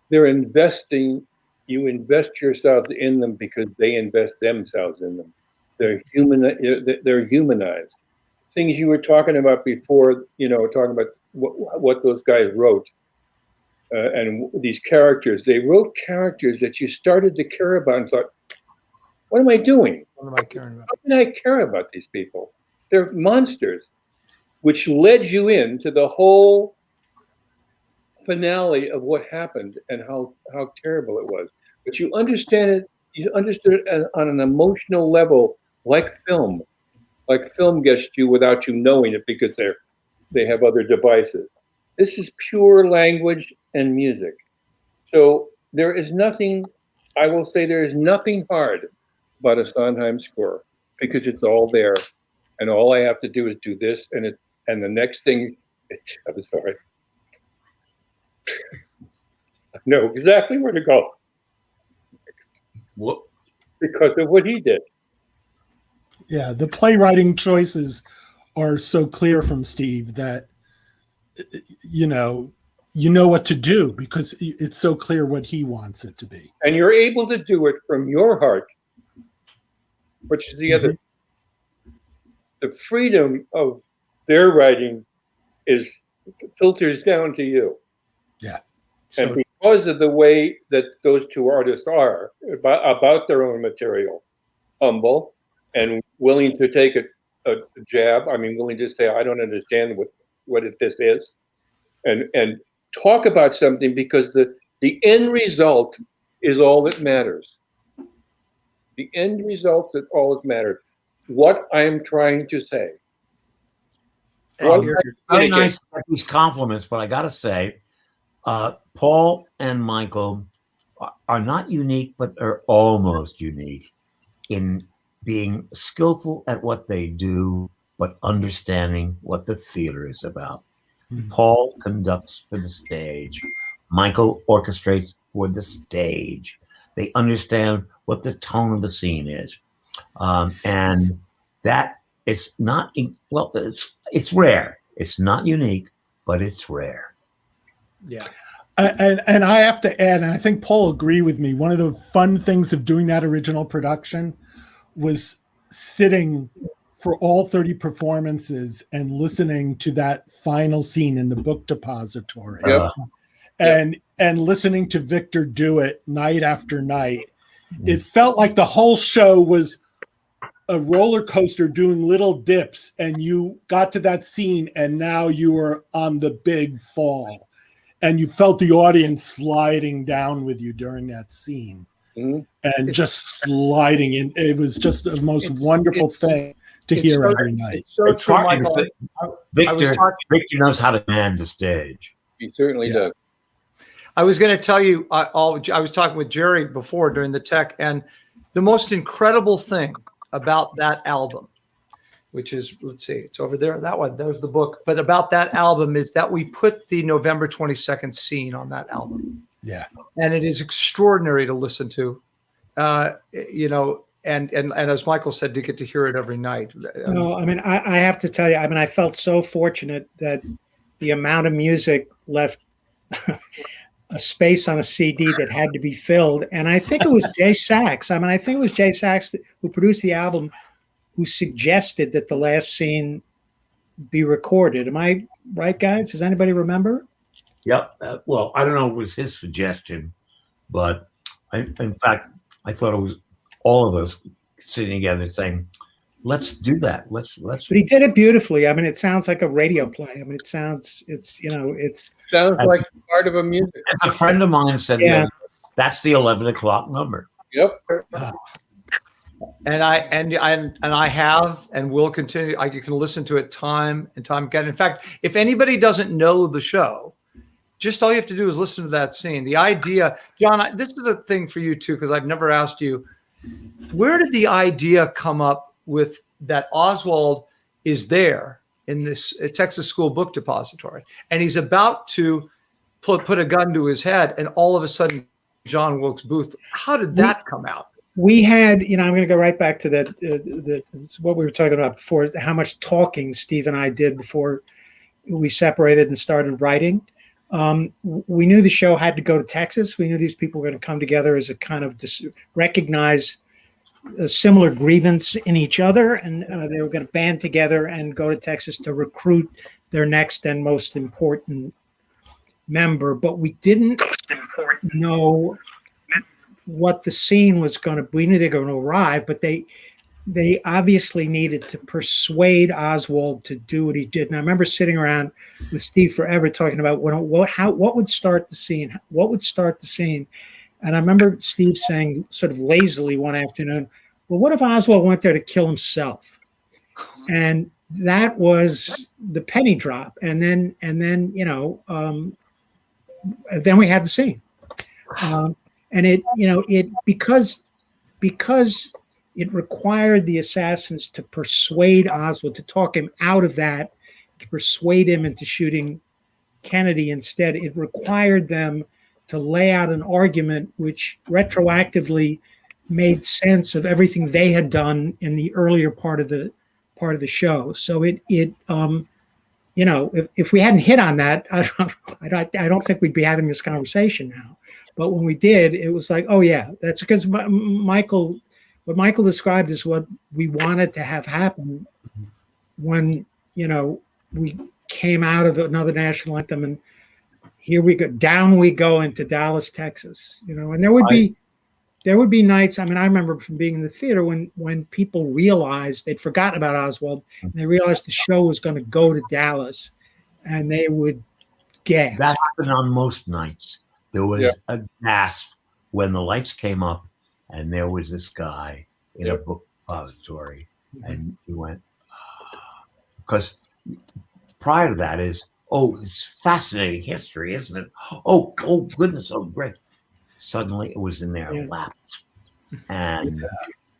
they're investing. You invest yourselves in them because they invest themselves in them. They're humanized. Things you were talking about before, talking about what those guys wrote, and these characters. They wrote characters that you started to care about and thought, what am I doing? What am I caring about? How can I care about these people? They're monsters, which led you into the whole finale of what happened and how terrible it was. But you understood it on an emotional level, like film gets you without you knowing it because they have other devices. This is pure language and music. So there is nothing hard about a Sondheim score because it's all there, and all I have to do is do this, and the next thing. I'm sorry. I know exactly where to go. What? Because of what he did. Yeah, the playwriting choices are so clear from Steve that you know what to do because it's so clear what he wants it to be. And you're able to do it from your heart, which is the other. The freedom of their writing is filters down to you. Yeah. And So- because of the way that those two artists are about their own material, humble and willing to take a jab. I mean, willing to say, I don't understand what this is, and talk about something, because the end result is all that matters. The end result is all that matters. What I'm trying to say. Very nice to get these compliments, but I got to say, Paul and Michael are not unique, but are almost unique in being skillful at what they do, but understanding what the theater is about. Paul conducts for the stage. Michael orchestrates for the stage. They understand what the tone of the scene is. And that it's not, well, it's rare. It's not unique, but it's rare. Yeah. And I have to add, and I think Paul agree with me, one of the fun things of doing that original production was sitting for all 30 performances and listening to that final scene in the book depository. And listening to Victor do it night after night. It felt like the whole show was a roller coaster doing little dips, and you got to that scene and now you were on the big fall. And you felt the audience sliding down with you during that scene, and just sliding in. It was just the most wonderful thing to hear every night. It's so true, Michael. Victor knows how to command the stage. He certainly does. I was going to tell you, I was talking with Jerry before during the tech, and the most incredible thing about that album, which is, let's see, it's over there, that one, there's the book. But about that album is that we put the November 22nd scene on that album. Yeah. And it is extraordinary to listen to, you know, and as Michael said, to get to hear it every night. No, I mean, I have to tell you, I mean, I felt so fortunate that the amount of music left a space on a CD that had to be filled. And I think it was Jay Zaks. I mean, I think it was Jay Zaks who produced the album, who suggested that the last scene be recorded. Am I right, guys? Does anybody remember? Yep. Well, I don't know if it was his suggestion, but in fact, I thought it was all of us sitting together saying, let's do that. Let's. But he did it beautifully. I mean, it sounds like a radio play. I mean, it sounds like part of a music. As a friend of mine said, yeah, that's the 11 o'clock number. Yep. And I have and will continue. You can listen to it time and time again. In fact, if anybody doesn't know the show, just all you have to do is listen to that scene. The idea, John, this is a thing for you too, because I've never asked you, where did the idea come up with that Oswald is there in this Texas School Book Depository, and he's about to put a gun to his head, and all of a sudden, John Wilkes Booth. How did that come out? We had, you know, I'm going to go right back to what we were talking about before, how much talking Steve and I did before we separated and started writing. We knew the show had to go to Texas. We knew these people were going to come together as a kind of recognize a similar grievance in each other, and they were going to band together and go to Texas to recruit their next and most important member. But we didn't know what the scene was going to be. We knew they were going to arrive, but they obviously needed to persuade Oswald to do what he did. And I remember sitting around with Steve forever talking about what would start the scene, what would start the scene. And I remember Steve saying sort of lazily one afternoon, well, what if Oswald went there to kill himself? And that was the penny drop. And then you know, then we had the scene. And it, you know, because it required the assassins to persuade Oswald, to talk him out of that, to persuade him into shooting Kennedy instead. It required them to lay out an argument which retroactively made sense of everything they had done in the earlier part of the show. So it you know, if we hadn't hit on that, I don't think we'd be having this conversation now. But when we did, it was like, oh yeah, that's because what Michael described is what we wanted to have happen when, you know, we came out of another national anthem, and here we go, down we go into Dallas, Texas. And there would be nights. I mean, I remember from being in the theater when people realized they'd forgotten about Oswald, and they realized the show was going to go to Dallas, and they would gasp. That happened on most nights. There was a gasp when the lights came up, and there was this guy in a book repository, and he went, because prior to that is, it's fascinating history, isn't it? Oh goodness, oh great. Suddenly it was in their laps. And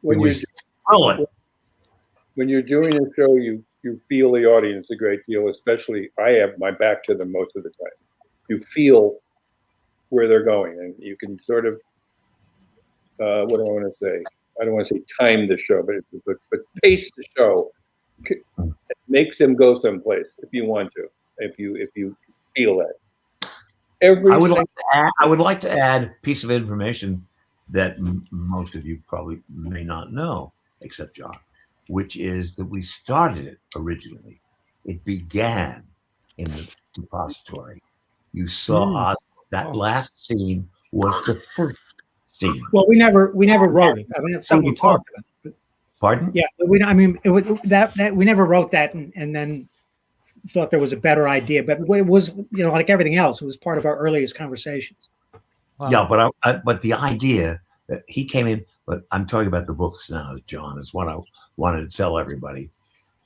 when you're doing a show, you feel the audience a great deal, especially I have my back to them most of the time. You feel where they're going, and you can sort of, what do I want to say? I don't want to say time the show, but pace the show. It makes them go someplace if you want to, if you feel that. I would like to add a piece of information that most of you probably may not know, except John, which is that we started it originally. It began in the depository. You saw that last scene was the first scene. Well, we never wrote it. I mean, it's something we talked about. Pardon? Yeah, we never wrote that and then thought there was a better idea, but it was, like everything else, it was part of our earliest conversations. Wow. Yeah, but the idea that he came in, but I'm talking about the books now, John, is what I wanted to tell everybody.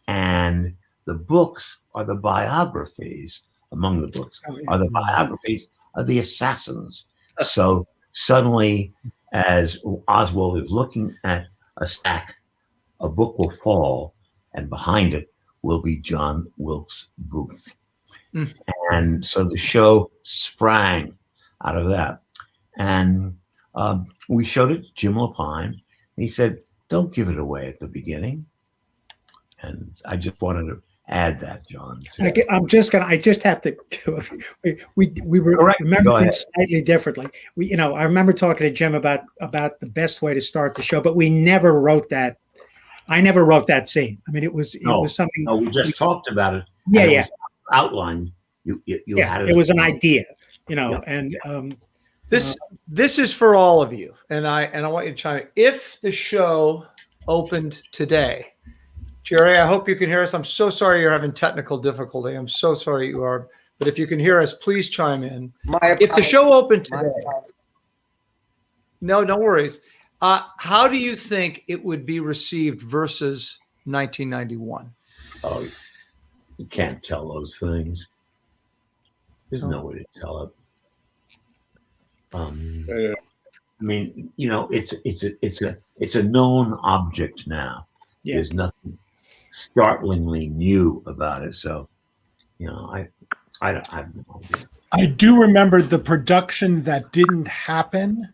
And the books are the biographies, among the books, are the biographies of the assassins. So suddenly, as Oswald is looking at a stack, a book will fall, and behind it will be John Wilkes Booth. And so the show sprang out of that. And we showed it to Jim Lapine. He said, don't give it away at the beginning. And I just wanted to add that, John. I just have to do it. We remember things slightly differently. I remember talking to Jim about the best way to start the show, but we never wrote that. I never wrote that scene. I mean, it was something. No, we just talked about it. Yeah, yeah. Outlined. You had it. It was an idea, and this is for all of you, and I want you to chime in. If the show opened today, Jerry, I hope you can hear us. I'm so sorry you're having technical difficulty. I'm so sorry you are, but if you can hear us, please chime in. If the show opened today, no worries. How do you think it would be received versus 1991? Oh, you can't tell those things. There's no way to tell it. I mean, it's a known object now. Yeah. There's nothing startlingly new about it. So, I have no idea. I do remember the production that didn't happen.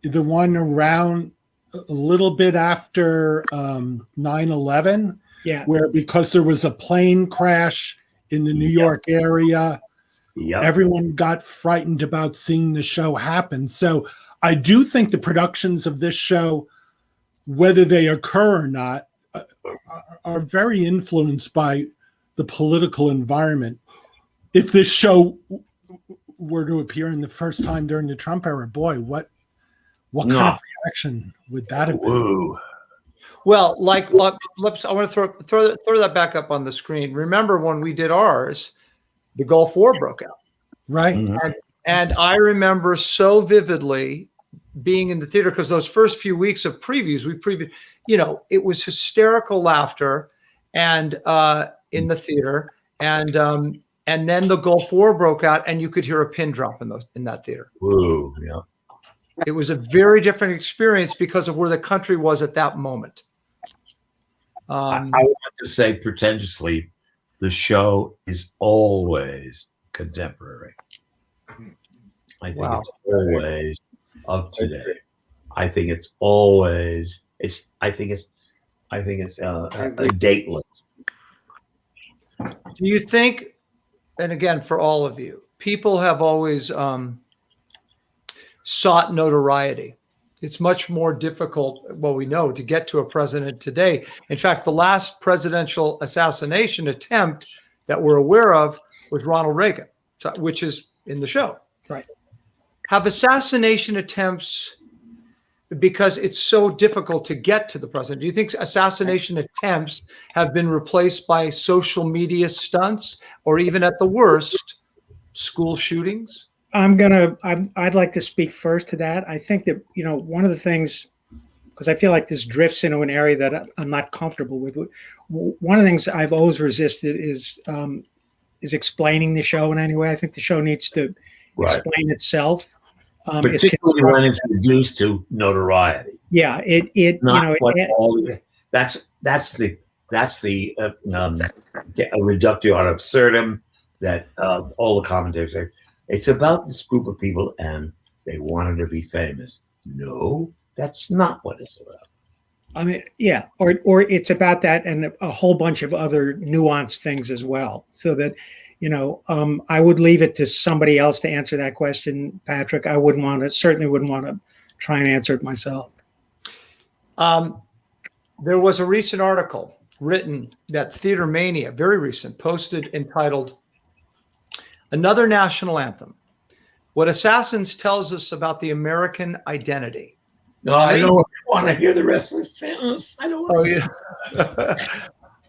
The one around a little bit after 9/11, where because there was a plane crash in the New York area, everyone got frightened about seeing the show happen. So I do think the productions of this show, whether they occur or not, are very influenced by the political environment. If this show were to appear in the first time during the Trump era, boy, what kind of reaction would that have been? Well, I want to throw that back up on the screen. Remember when we did ours, the Gulf War broke out. Right. Mm-hmm. And I remember so vividly being in the theater because those first few weeks of previews, it was hysterical laughter and in the theater. And then the Gulf War broke out and you could hear a pin drop in that theater. Whoa, yeah. It was a very different experience because of where the country was at that moment. I want to say pretentiously, the show is always contemporary. I think it's always of today. I think it's always dateless. Do you think, and again, for all of you, people have always sought notoriety. It's much more difficult, we know, to get to a president today. In fact, the last presidential assassination attempt that we're aware of was Ronald Reagan, which is in the show. Right. Have assassination attempts, because it's so difficult to get to the president, do you think assassination attempts have been replaced by social media stunts, or even at the worst, school shootings? I'd like to speak first to that. I think that, one of the things, because I feel like this drifts into an area that I'm not comfortable with. One of the things I've always resisted is explaining the show in any way. I think the show needs to explain itself. Particularly when it's reduced to notoriety. Yeah, that's the reductio ad absurdum that all the commentators say. It's about this group of people and they wanted to be famous. No, that's not what it's about. I mean, yeah, or it's about that and a whole bunch of other nuanced things as well. So that, I would leave it to somebody else to answer that question, Patrick. I certainly wouldn't want to try and answer it myself. There was a recent article written that Theater Mania, very recent, posted entitled, "Another National Anthem. What Assassins Tells Us About the American Identity." No, I don't want to hear the rest of the sentence. I don't want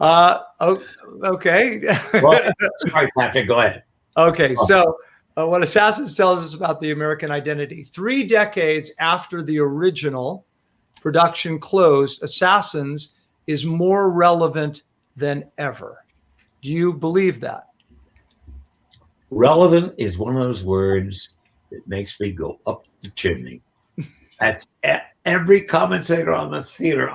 Okay. Well, sorry, Patrick, go ahead. Okay, so what Assassins tells us about the American identity. 3 decades after the original production closed, Assassins is more relevant than ever. Do you believe that? Relevant is one of those words that makes me go up the chimney. That's every commentator on the theater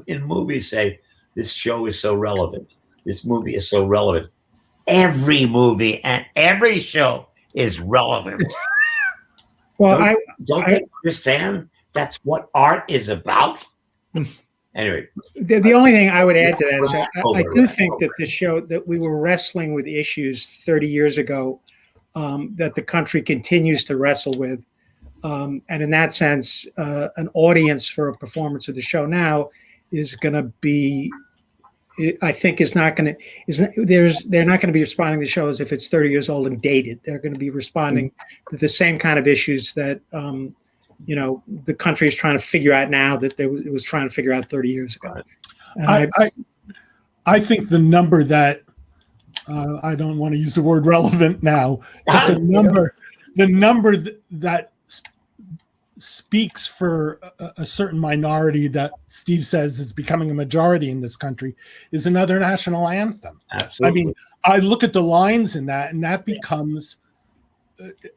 in movies say, this show is so relevant. This movie is so relevant. Every movie and every show is relevant. Well, don't they understand that's what art is about? Anyway. The only thing I would add to that is I do think that the show that we were wrestling with issues 30 years ago that the country continues to wrestle with. And in that sense, an audience for a performance of the show now is going to be, I think, they're not going to be responding to the show as if it's 30 years old and dated. They're going to be responding to the same kind of issues that, the country is trying to figure out now that it was trying to figure out 30 years ago. I think the number that, I don't want to use the word relevant now, but the number that speaks for a certain minority that Steve says is becoming a majority in this country is another national anthem. Absolutely. I mean, I look at the lines in that, and that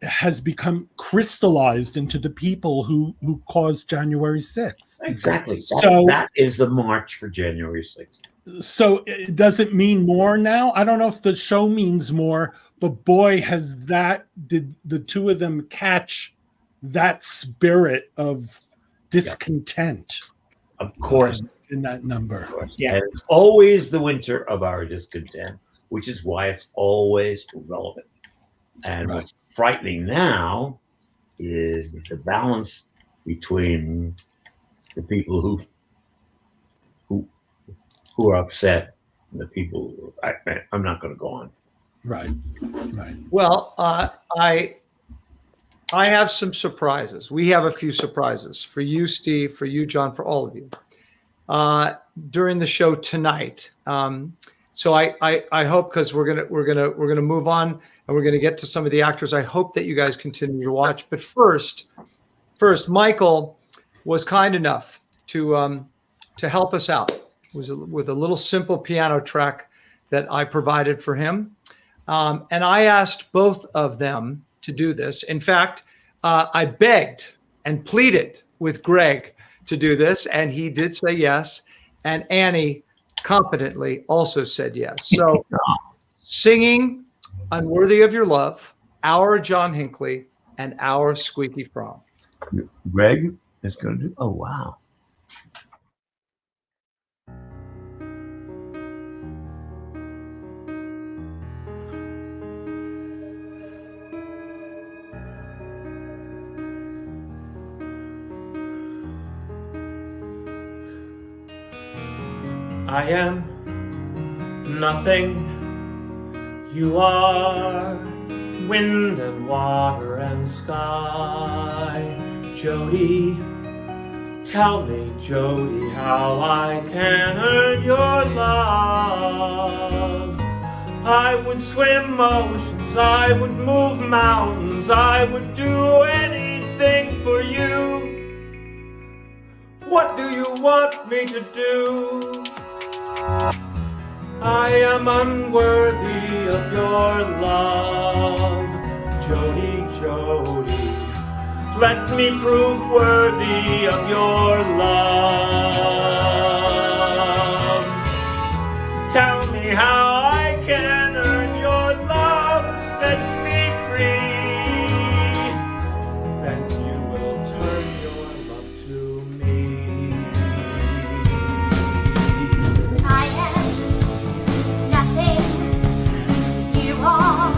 has become crystallized into the people who caused January 6th. Exactly. So that is the march for January 6th. So does it mean more now? I don't know if the show means more, but boy, did the two of them catch that spirit of discontent. Of course. In that number. Yeah. And it's always the winter of our discontent, which is why it's always relevant. And what's frightening now is that the balance between the people who are upset and the people who I'm not going to go on. Right. Well, I have some surprises. We have a few surprises for you, Steve, for you, John, for all of you during the show tonight. So I hope, because we're gonna move on and we're gonna get to some of the actors. I hope that you guys continue to watch. But first, Michael was kind enough to help us out with a little simple piano track that I provided for him, and I asked both of them to do this. In fact, I begged and pleaded with Greg to do this, and he did say yes. And Annie competently also said yes. So singing Unworthy of Your Love, our John Hinckley, and our Squeaky Fromm. Greg is going to do, oh, wow. I am nothing You are wind and water and sky. Jody, tell me, Jody, how I can earn your love. I would swim oceans, I would move mountains, I would do anything for you. What do you want me to do? I am unworthy of your love. Jody, Jody, let me prove worthy of your love. Tell me how I can earn your love, set me free. Then you will turn your love to me. I am nothing. You are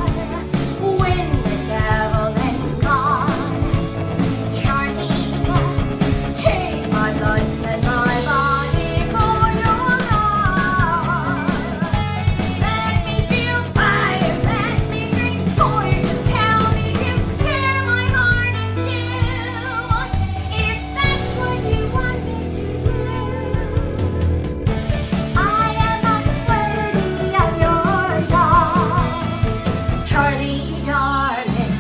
wind, devil, and God. Charlie, take my life and my body for your love. Let me feel fire, let me drink poison. Tell me to tear my heart in two. If that's what you want me to do. I am unworthy of your love, Charlie, darling.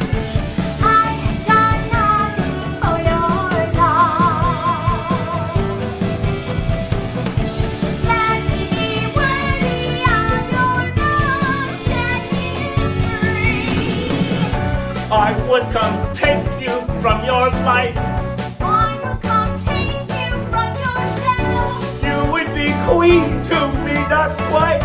I've done nothing for your love. Let me be worthy of your love, set me free. I would come take you from your life. I will come take you from yourself. You would be queen to me, not wife.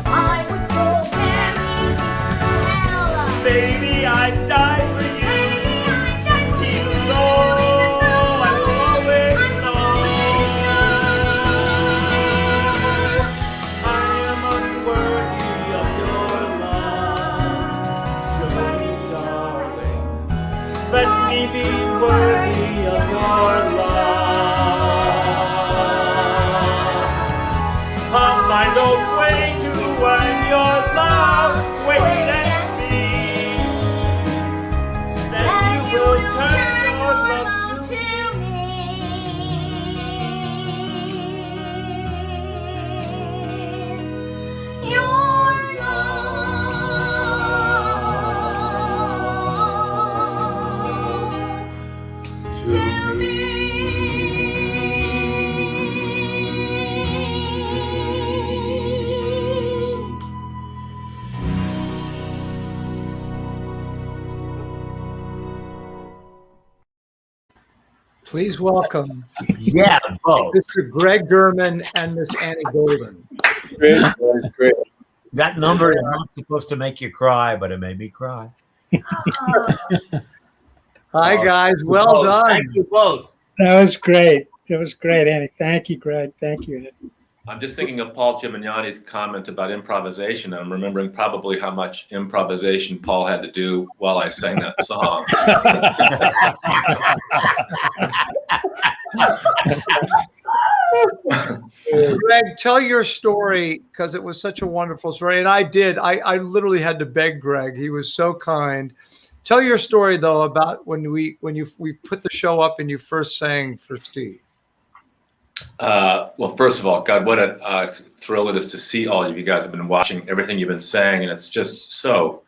I would go marry hell. Baby, I'd die for you. Baby, I die for you. Even though I will always know I am unworthy of your love. Jody, darling, let me be worthy of your love. I'll find a way to earn your love. Wait and see. Then you will turn your love to me. Your love to me. Please welcome Yeah, both. Mr. Greg Germann and Miss Annie Golden. Great, guys, great. That number is not supposed to make you cry, but it made me cry. Hi, guys. Well done. Thank you both. That was great. That was great, Annie. Thank you, Greg. Thank you, Annie. I'm just thinking of Paul Gemignani's comment about improvisation. I'm remembering probably how much improvisation Paul had to do while I sang that song. Greg, tell your story because it was such a wonderful story. And I did. I literally had to beg Greg. He was so kind. Tell your story though about when we put the show up and you first sang for Steve. Well, first of all, God, what a thrill it is to see all of you guys have been watching everything you've been saying, and it's just so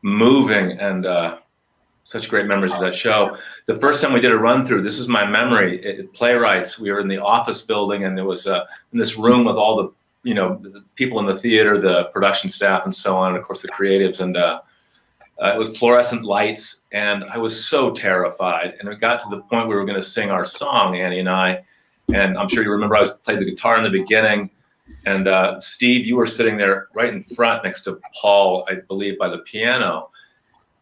moving and such great memories of that show. The first time we did a run through, this is my memory. Playwrights, we were in the office building, and there was in this room with all the the people in the theater, the production staff, and so on, and of course the creatives, and it was fluorescent lights, and I was so terrified. And it got to the point we were going to sing our song, Annie and I. And I'm sure you remember I played the guitar in the beginning. And Steve, you were sitting there right in front next to Paul, I believe, by the piano.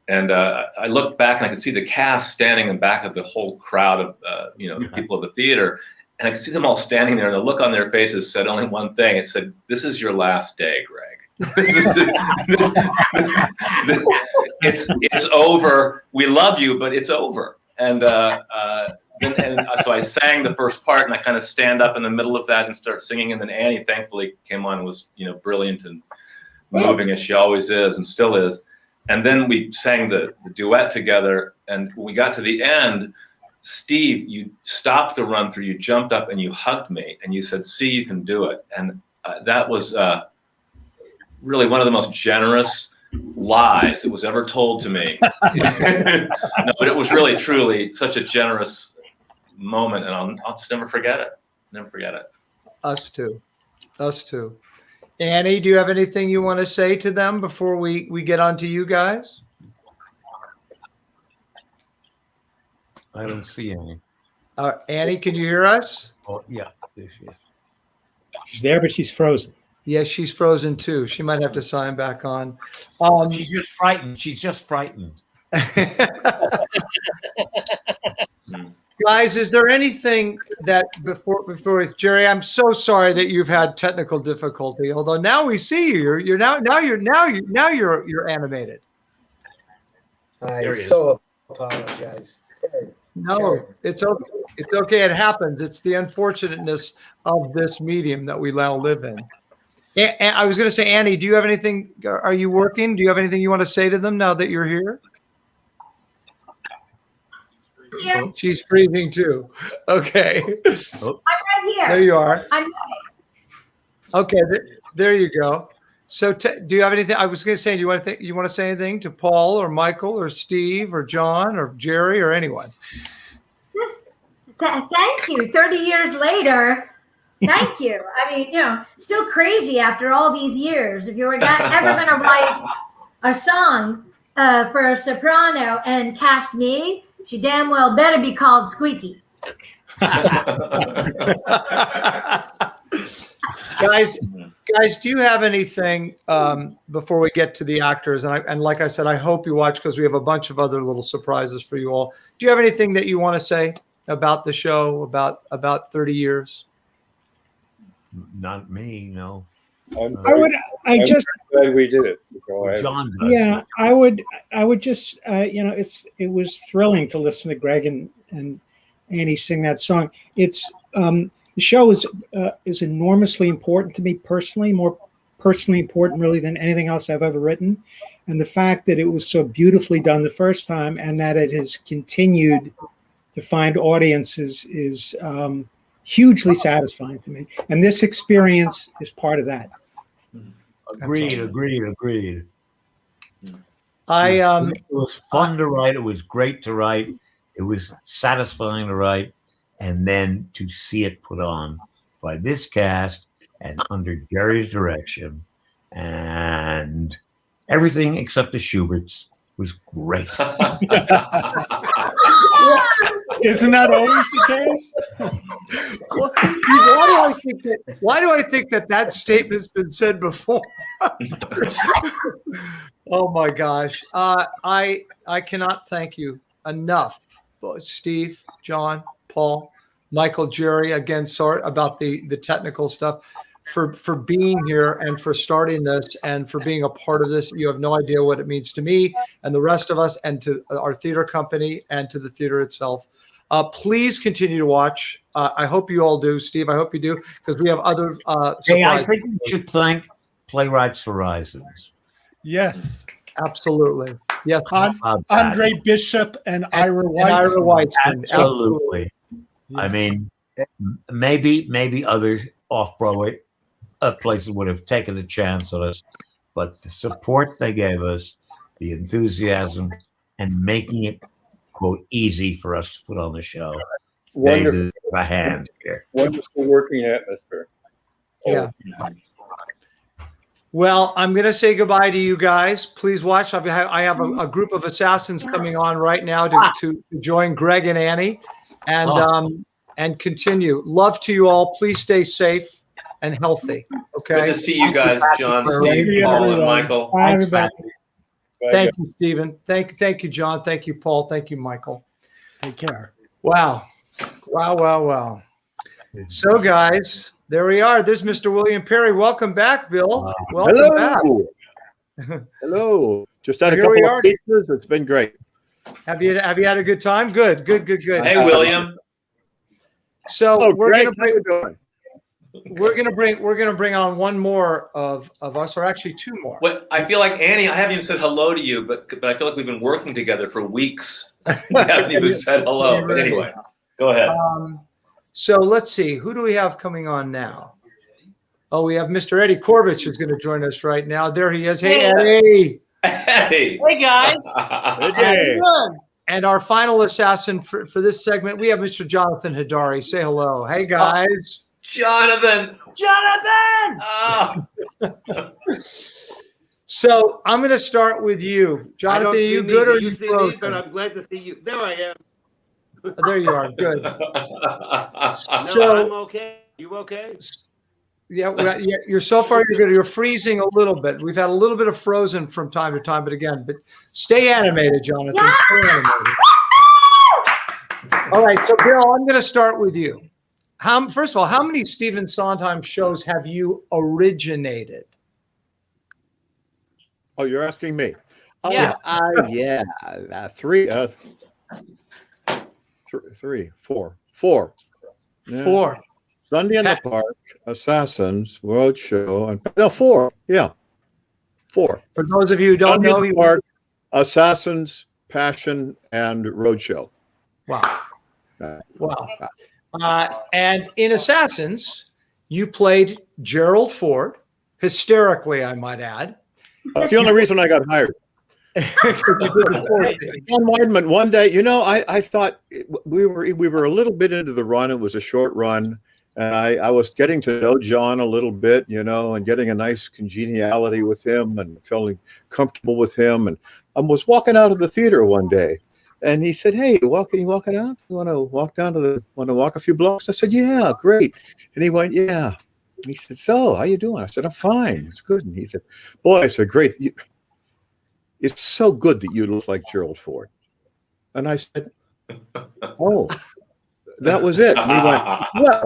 And I looked back and I could see the cast standing in back of the whole crowd of the people of the theater. And I could see them all standing there, and the look on their faces said only one thing. It said, "This is your last day, Greg. It's over. We love you, but it's over." And so I sang the first part, and I kind of stand up in the middle of that and start singing. And then Annie, thankfully, came on and was brilliant. And moving as she always is and still is. And then we sang the duet together. And when we got to the end, Steve, you stopped the run through, you jumped up and you hugged me and you said, "See, you can do it." And that was really one of the most generous lies that was ever told to me. No, but it was really, truly such a generous moment, and I'll just never forget it. Never forget it. Us too. Annie, do you have anything you want to say to them before we get on to you guys? I don't see any. Annie, can you hear us? Oh, yeah, there she is. She's there, but she's frozen. Yes, she's frozen too. She might have to sign back on. She's just frightened. She's just frightened. Guys, is there anything that before Jerry? I'm so sorry that you've had technical difficulty. Although now we see you, you're animated. I so apologize. No, it's okay. It's okay. It happens. It's the unfortunateness of this medium that we now live in. And I was going to say, Annie, do you have anything? Are you working? Do you have anything you want to say to them now that you're here? Here. She's freezing too. Okay. I'm right here. There you are. I'm Okay. There you go. So, do you have anything? I was going to say, do you want to say anything to Paul or Michael or Steve or John or Jerry or anyone? just thank you. 30 years later, thank you. I mean, still crazy after all these years. If you were ever going to write a song for a soprano and cast me, she damn well better be called Squeaky. Guys, do you have anything before we get to the actors? And like I said, I hope you watch because we have a bunch of other little surprises for you all. Do you have anything that you want to say about the show, about 30 years? Not me, no. I'm glad we did it. John does. Yeah, I would just, it was thrilling to listen to Greg and Annie sing that song. It's the show is enormously important to me personally, more personally important really than anything else I've ever written. And the fact that it was so beautifully done the first time and that it has continued to find audiences is hugely satisfying to me. And this experience is part of that. Agreed. It was fun to write. It was great to write. It was satisfying to write. And then to see it put on by this cast and under Jerry's direction, and everything except the Schuberts was great. Isn't that always the case? Why do I think that statement's been said before? Oh my gosh. I cannot thank you enough, Steve, John, Paul, Michael, Jerry, again, sorry about the technical stuff, for being here and for starting this and for being a part of this. You have no idea what it means to me and the rest of us and to our theater company and to the theater itself. Please continue to watch. I hope you all do. Steve, I hope you do, because we have other surprises. Hey, I think we should thank Playwrights Horizons. Yes. Absolutely. Yes. Andre Bishop and Ira Weitzman. Absolutely. Yes. I mean, maybe other off-Broadway places would have taken a chance on us, but the support they gave us, the enthusiasm, and making it, quote, easy for us to put on the show. They deserve a hand here. Wonderful working atmosphere. Yeah. Well, I'm going to say goodbye to you guys. Please watch. I have a group of assassins coming on right now to join Greg and Annie and continue. Love to you all. Please stay safe and healthy. Okay. Good to see you guys, John, Steve, Paul, and Michael. Bye, everybody. Thank you, Stephen. Thank you, John. Thank you, Paul. Thank you, Michael. Take care. Wow. So, guys, there we are. There's Mr. William Parry. Welcome back, Bill. Welcome back. Hello. Just had a Here couple we of are. pieces. It's been great. Have you had a good time? Good. Hey, William. So we're Greg, gonna how you doing? we're gonna bring on one more of us, or actually two more. What I feel like, Annie, I haven't even said hello to you, but I feel like we've been working together for weeks. We haven't even said hello. But anyway, go ahead. So let's see, who do we have coming on now? Oh, we have Mr. Eddie Korbich who's going to join us right now. There he is. Hey, Eddie. Hey. Hey, guys. Hey. And our final assassin for this segment, we have Mr. Jonathan Hadary. Say hello. Hey, guys. Jonathan. Oh. So I'm going to start with you. Jonathan, are you good or you frozen? But I'm glad to see you. There I am. There you are. Good. So I'm okay. You okay? Yeah, you're so far you're good. You're freezing a little bit. We've had a little bit of frozen from time to time, but stay animated, Jonathan. Yeah! Stay animated. All right, so Bill, I'm going to start with you. First of all, how many Stephen Sondheim shows have you originated? Oh, you're asking me? Yeah. Three, four. Yeah. Four. Sunday in the Park, Assassins, Roadshow, and no, four. Yeah, four. For those of you who don't Sunday know, in the Park, Assassins, Passion, and Roadshow. Wow. Wow. And in Assassins, you played Gerald Ford, hysterically, I might add. That's the only reason I got hired. John Weidman, one day, I thought we were a little bit into the run. It was a short run. And I was getting to know John a little bit, and getting a nice congeniality with him and feeling comfortable with him. And I was walking out of the theater one day, and he said, "Hey, you walking out? You want to walk want to walk a few blocks?" I said, "Yeah, great." And he went, "Yeah." He said, "So, how you doing?" I said, "I'm fine. It's good." And he said, "Boy," I said, "Great. It's so good that you look like Gerald Ford." And I said, "Oh." That was it. And he went,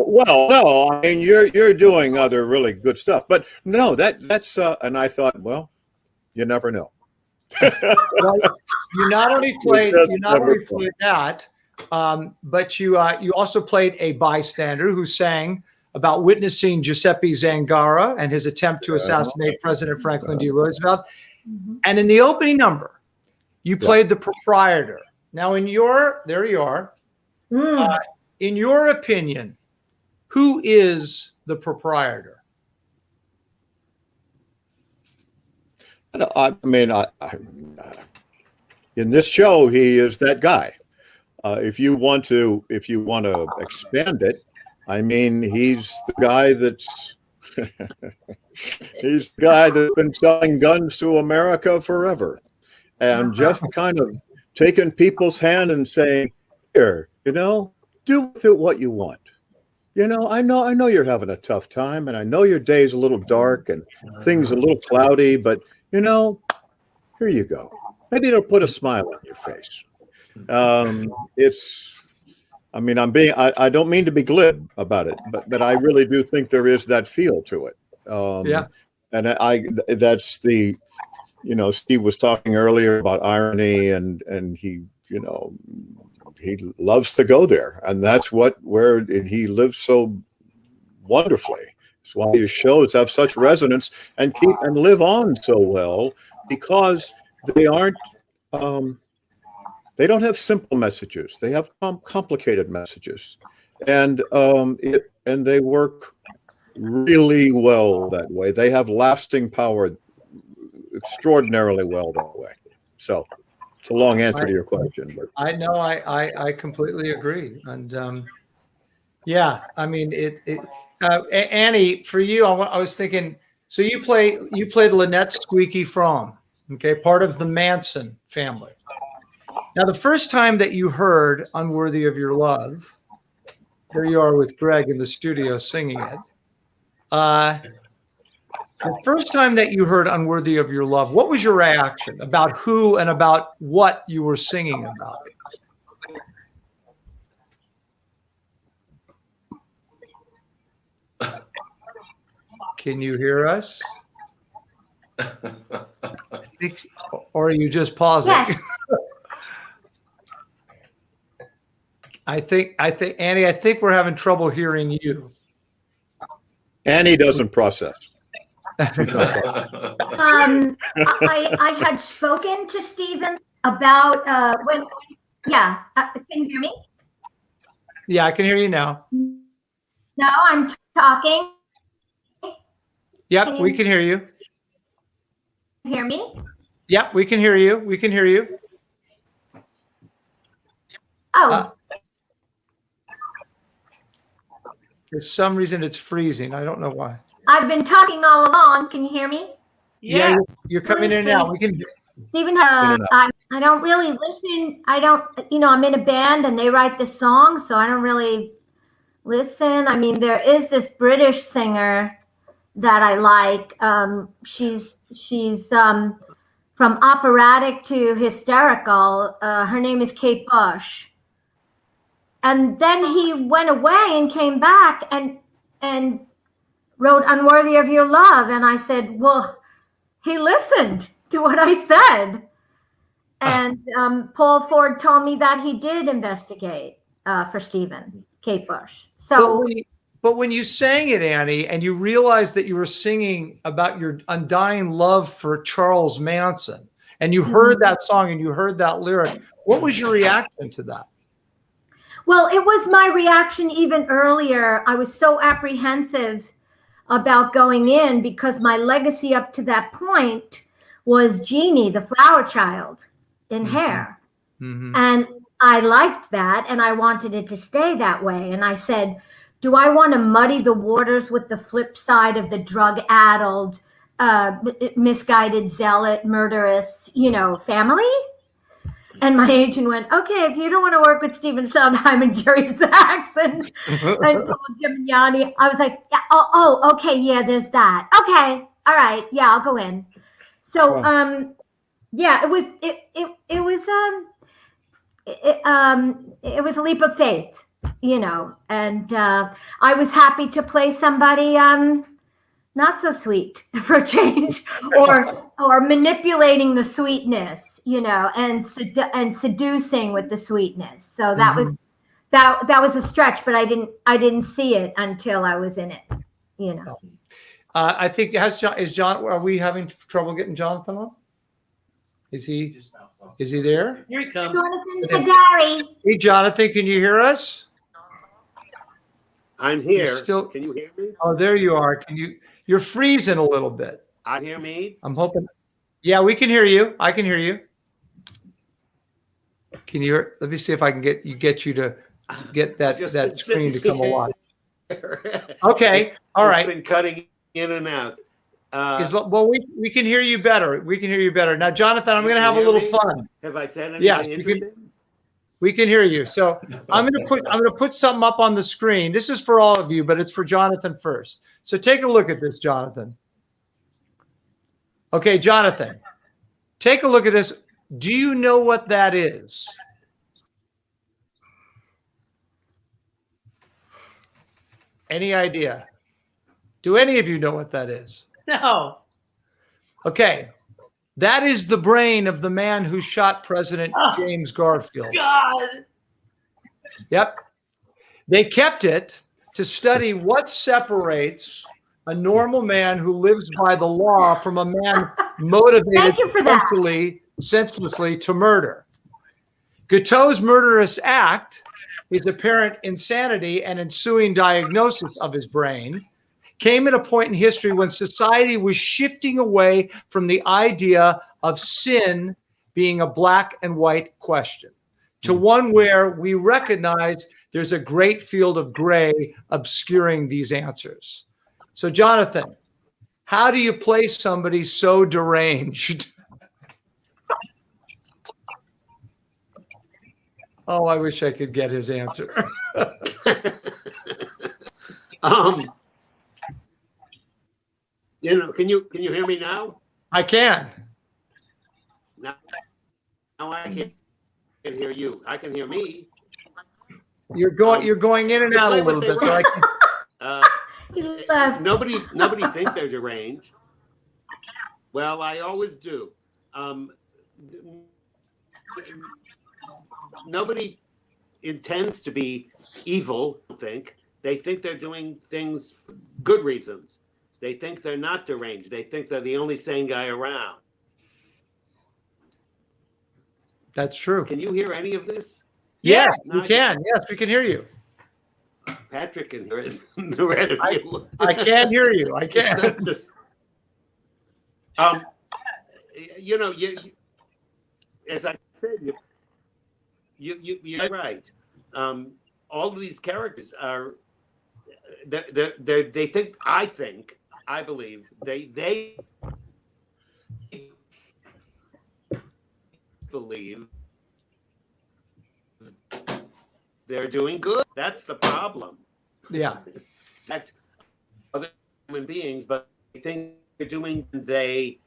well, no, I mean, you're doing other really good stuff, but no, that's and I thought, well, you never know. Well, you not only played that, but you also played a bystander who sang about witnessing Giuseppe Zangara and his attempt to assassinate President Franklin D. Roosevelt. And in the opening number, you played the proprietor. Now, there you are. In your opinion, who is the proprietor? I mean, in this show, he is that guy. If you want to expand it, I mean, he's the guy that's he's the guy that's been selling guns to America forever, and just kind of taking people's hand and saying, "Here, do with it what you want. I know you're having a tough time, and I know your day's a little dark and things a little cloudy, but here you go. Maybe it'll put a smile on your face." I don't mean to be glib about it, but I really do think there is that feel to it. And that's the, Steve was talking earlier about irony, and he, he loves to go there, and that's where he lives so wonderfully. It's why his shows have such resonance and live on so well, because they aren't they don't have simple messages. They have complicated messages, and they work really well that way. They have lasting power extraordinarily well that way. So it's a long answer to your question, but I know I completely agree. And I mean Annie, for you, I was thinking. So you played Lynette Squeaky Fromm, okay, part of the Manson family. Now, the first time that you heard "Unworthy of Your Love," there you are with Greg in the studio singing it. The first time that you heard "Unworthy of Your Love," what was your reaction about who and about what you were singing about? Can you hear us? Or are you just pausing? Yes. I think Annie, we're having trouble hearing you. Annie doesn't process. I had spoken to Stephen about when. Yeah, can you hear me? Yeah, I can hear you now. No, I'm talking. Yep, we can hear you. Hear me? Yep, we can hear you. We can hear you. Oh. For some reason, it's freezing. I don't know why. I've been talking all along. Can you hear me? Yeah, you're coming in and out. We can. Stephen, I don't really listen. I don't, I'm in a band and they write the songs, so I don't really listen. I mean, there is this British singer that I like. She's from operatic to hysterical. Her name is Kate Bush. And then he went away and came back and wrote Unworthy of Your Love. And I said, well, he listened to what I said. And Paul Ford told me that he did investigate for Stephen, Kate Bush. So, but when you sang it, Annie, and you realized that you were singing about your undying love for Charles Manson, and you heard that song and you heard that lyric, what was your reaction to that? Well, it was my reaction even earlier. I was so apprehensive about going in because my legacy up to that point was Jeannie, the flower child in Hair. And I liked that and I wanted it to stay that way. And I said, do I want to muddy the waters with the flip side of the drug-addled, misguided, zealot, murderous, family? And my agent went, okay, if you don't want to work with Stephen Sondheim and Jerry Zaks and Paul Gemignani, I was like, yeah, okay, yeah, there's that. Okay, all right, yeah, I'll go in. So, yeah, it was a leap of faith, and I was happy to play somebody not so sweet for a change, or manipulating the sweetness, and seducing with the sweetness. So that was that was a stretch, but I didn't see it until I was in it, I think are we having trouble getting Jonathan on? Is he there? Here he comes. Jonathan Hadary. Hey, Jonathan, can you hear us? I'm here. Can you hear me? Oh, there you are. You're freezing a little bit. I hear me. I'm hoping. Yeah, we can hear you. I can hear you. Can you hear? Let me see if I can get you to get that screen to come alive. Okay. All right. It's been cutting in and out. Well, we can hear you better. We can hear you better. Now, Jonathan, I'm going to have a little fun. Have I said anything yes, interesting? We can hear you. So I'm going to put something up on the screen. This is for all of you, but it's for Jonathan first. So take a look at this, Jonathan. Okay, Jonathan, take a look at this. Do you know what that is? Any idea? Do any of you know what that is? No. Okay. That is the brain of the man who shot President James Garfield. God. Yep. They kept it to study what separates a normal man who lives by the law from a man motivated senselessly to murder. Guiteau's murderous act, his apparent insanity and ensuing diagnosis of his brain, came at a point in history when society was shifting away from the idea of sin being a black and white question to one where we recognize there's a great field of gray obscuring these answers. So, Jonathan, how do you play somebody so deranged? Oh, I wish I could get his answer. Can you hear me now? I can. Now I can hear you. I can hear me. You're going in and out a little bit. Nobody thinks they're deranged. Well, I always do. Nobody intends to be evil, I think. They think they're doing things for good reasons. They think they're not deranged. They think they're the only sane guy around. That's true. Can you hear any of this? Yes, we can. Yes, we can hear you. Patrick can hear it. The rest of you. I can't hear you. I can't. You as I said, you're right. All of these characters are. They think. I believe they believe they're doing good. That's the problem. Yeah. That other human beings, but I think they're doing. They,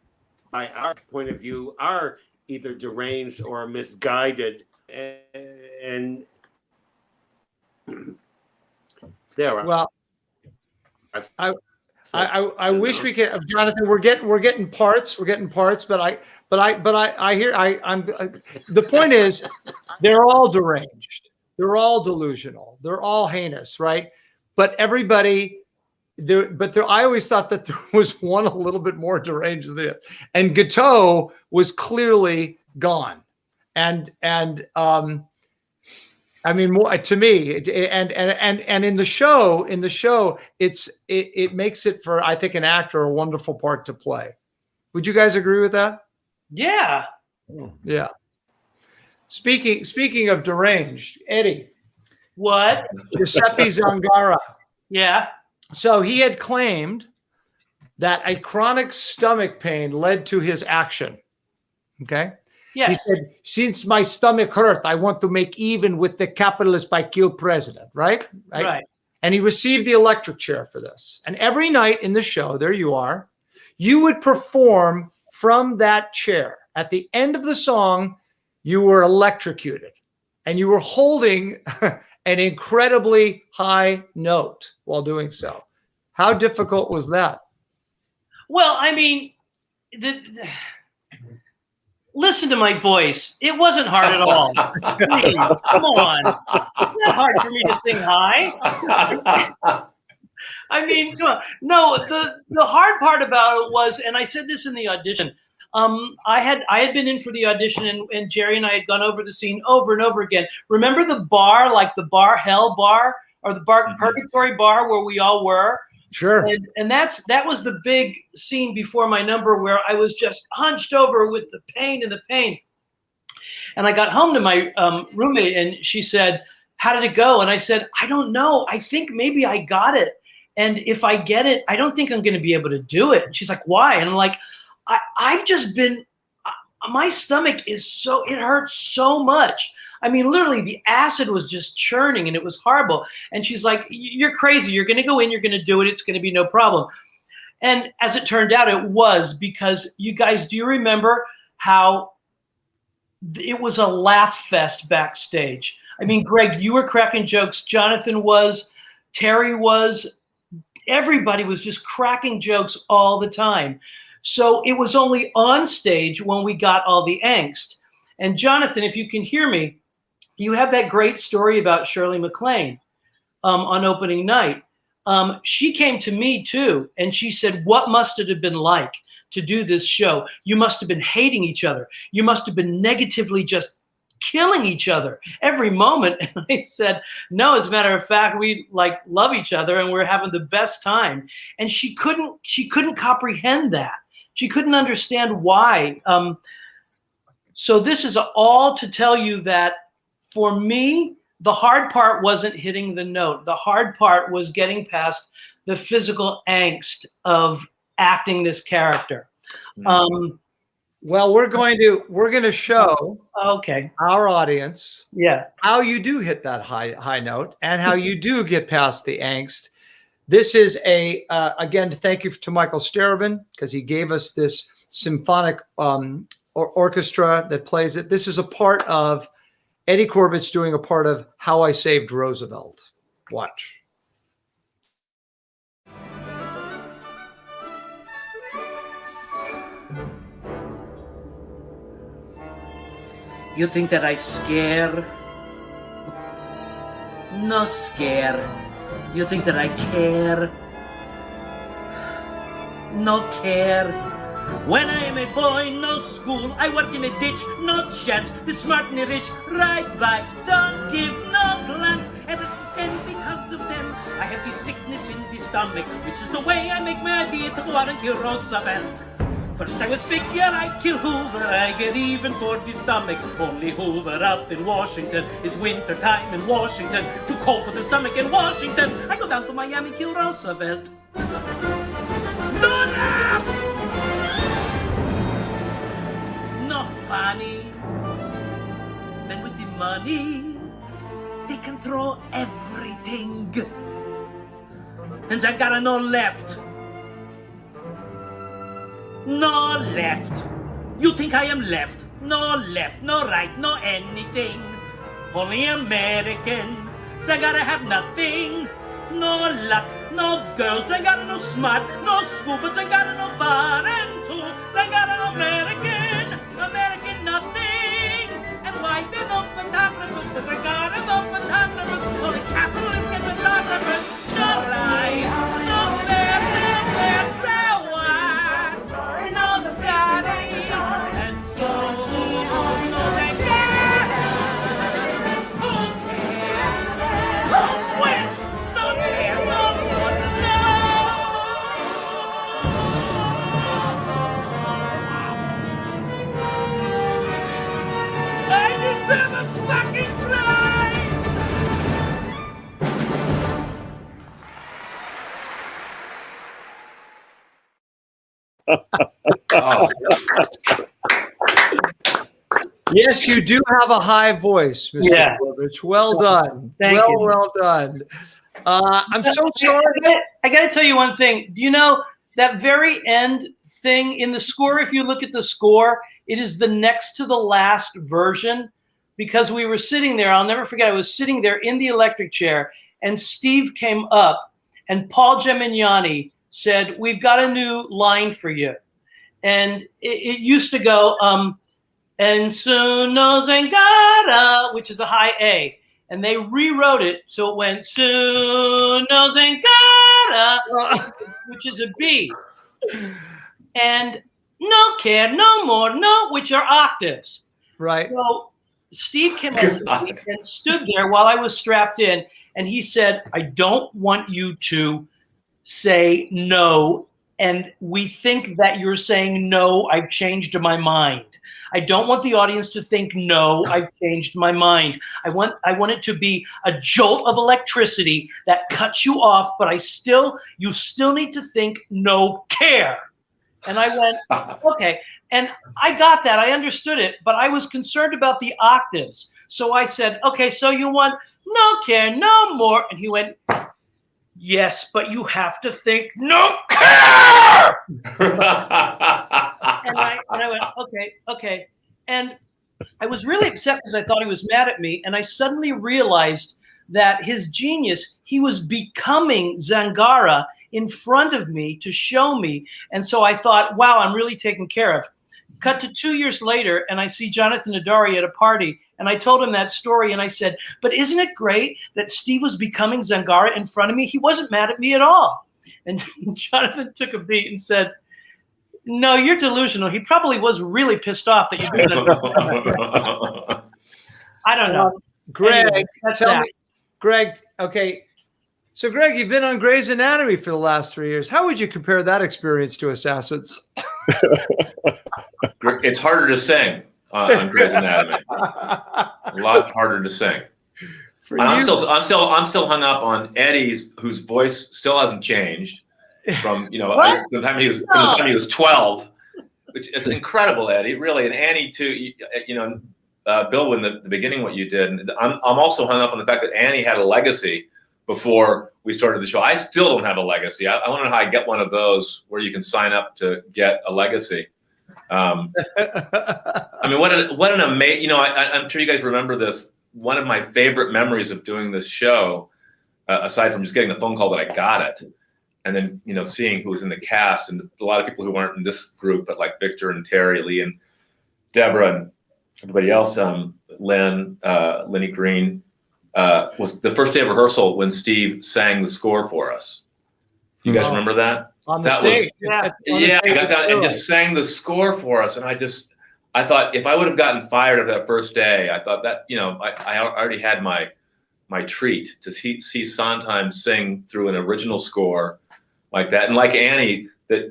by our point of view, are either deranged or misguided, and there are. Well, I wish we could, Jonathan. We're getting parts, but I hear I'm. The point is, they're all deranged. They're all delusional. They're all heinous, right? But everybody, I always thought that there was one a little bit more deranged than it, and Guiteau was clearly gone, and I mean, more to me, and in the show, it makes it for, I think, an actor a wonderful part to play. Would you guys agree with that? Yeah. Yeah. Speaking of deranged, Eddie. What? Giuseppe Zangara. Yeah. So he had claimed that a chronic stomach pain led to his action. Okay. Yes. He said, since my stomach hurt, I want to make even with the capitalist by kill president, right? Right. And he received the electric chair for this. And every night in the show, there you are, you would perform from that chair. At the end of the song, you were electrocuted and you were holding an incredibly high note while doing so. How difficult was that? Well, I mean, listen to my voice. It wasn't hard at all. Please, come on. It's not hard for me to sing high. I mean, come on. No, the hard part about it was, and I said this in the audition, I had been in for the audition, and Jerry and I had gone over the scene over and over again. Remember the bar, like the bar hell bar, or the bar purgatory bar where we all were? Sure. And that was the big scene before my number where I was just hunched over with the pain. And I got home to my roommate and she said, how did it go? And I said, I don't know. I think maybe I got it. And if I get it, I don't think I'm going to be able to do it. And she's like, why? And I'm like, I've just been, my stomach is so, it hurts so much. I mean, literally the acid was just churning and it was horrible. And she's like, you're crazy. You're going to go in, you're going to do it. It's going to be no problem. And as it turned out, it was, because you guys, do you remember how it was a laugh fest backstage? I mean, Greg, you were cracking jokes. Jonathan was, Terry was, everybody was just cracking jokes all the time. So it was only on stage when we got all the angst. And Jonathan, if you can hear me, you have that great story about Shirley MacLaine on opening night. She came to me too, and she said, what must it have been like to do this show? You must have been hating each other. You must have been negatively just killing each other every moment. And I said, no, as a matter of fact, we like love each other and we're having the best time. And she couldn't comprehend that. She couldn't understand why. So this is all to tell you that for me, the hard part wasn't hitting the note. The hard part was getting past the physical angst of acting this character. Well, we're going to show our audience how you do hit that high note and how you do get past the angst. This is again, thank you to Michael Starobin, because he gave us this symphonic orchestra that plays it. This is a part of Eddie Korbich doing a part of How I Saved Roosevelt. Watch. You think that I scare? No scare. You think that I care? No care. When I am a boy, no school. I work in a ditch, no chance. The smart and the rich ride by, don't give no glance. Ever since then, because of them, I have this sickness in the stomach, which is the way I make my idea to go out and kill Roosevelt. First I was figure I kill Hoover, I get even for the stomach. Only Hoover up in Washington, it's winter time in Washington. Too cold for the stomach in Washington. I go down to Miami, kill Roosevelt. No rap! No funny. Then with the money, they can throw everything. And Zangara no left. No left. You think I am left? No left, no right, no anything. Only American. I gotta have nothing. No luck, no girls. I gotta no smart, no school, but I gotta no foreign too. I gotta no American. American nothing. And why then no photographers? Cause I gotta no photographers. Only capitalists get photographers. No lie, no fair, no fair, so what? No Scotty, and so no thank God. Who cares? Who sweats? No care, no more, no. I deserve a fucking prize. Yes, you do have a high voice, Mr. Yeah. Korbich. Well done. Thank you. Well done. I'm so sorry. I got to tell you one thing. Do you know that very end thing in the score? If you look at the score, it is the next to the last version, because we were sitting there. I'll never forget. I was sitting there in the electric chair, and Steve came up, and Paul Gemignani said, "We've got a new line for you," and it used to go, "And soon no Zangara," which is a high A. And they rewrote it, so it went soon no Zangara, which is a B. And no care, no more, no, which are octaves. Right. So Steve came up and stood there while I was strapped in, and he said, "I don't want you to say no, and we think that you're saying no, I've changed my mind. I don't want the audience to think no, I've changed my mind. I want it to be a jolt of electricity that cuts you off, but you still need to think no care." And I went, okay. And I got that, I understood it, but I was concerned about the octaves. So I said, okay, so you want no care, no more. And he went, yes, but you have to think no care. And I went, okay. And I was really upset because I thought he was mad at me. And I suddenly realized that his genius, he was becoming Zangara in front of me to show me. And so I thought, wow, I'm really taken care of. Cut to 2 years later, and I see Jonathan Hadary at a party. And I told him that story, and I said, but isn't it great that Steve was becoming Zangara in front of me? He wasn't mad at me at all. And Jonathan took a beat and said, no, you're delusional. He probably was really pissed off that you did that. I don't know. Greg, Anyway, that's tell that. me, Greg, okay. So, Greg, you've been on Grey's Anatomy for the last 3 years. How would you compare that experience to Assassins? It's harder to sing on Grey's Anatomy. A lot harder to sing. I'm still hung up on Eddie's, whose voice still hasn't changed from from the time he was 12, which is incredible, Eddie. Really, and Annie too. Bill, in the beginning, what you did. I'm also hung up on the fact that Annie had a legacy before we started the show. I still don't have a legacy. I want to know how I get one of those where you can sign up to get a legacy. I mean, what an amazing, I'm sure you guys remember this. One of my favorite memories of doing this show, aside from just getting the phone call that I got it, and then, seeing who was in the cast, and a lot of people who weren't in this group, but like Victor and Terry, Lee and Debra and everybody else, Lyn Greene, was the first day of rehearsal when Steve sang the score for us. You guys remember that? On the That stage. I got that and just sang the score for us. And I thought if I would have gotten fired of that first day, I thought that, I already had my treat to see Sondheim sing through an original score like that. And like Annie, that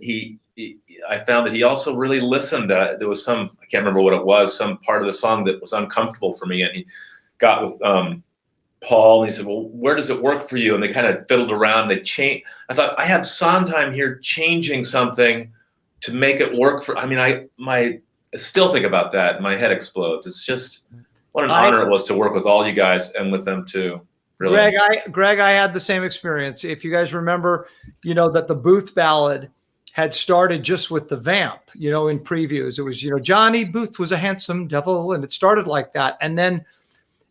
I found that he also really listened. There was I can't remember what it was, some part of the song that was uncomfortable for me. And he got with Paul and he said, well, where does it work for you? And they kind of fiddled around. They changed. I thought, I have Sondheim here changing something to make it work for, I still think about that. My head explodes. It's just what an honor it was to work with all you guys and with them too. Really. Greg, I had the same experience. If you guys remember, that the Booth ballad had started just with the vamp, in previews. It was, Johnny Booth was a handsome devil, and it started like that. And then,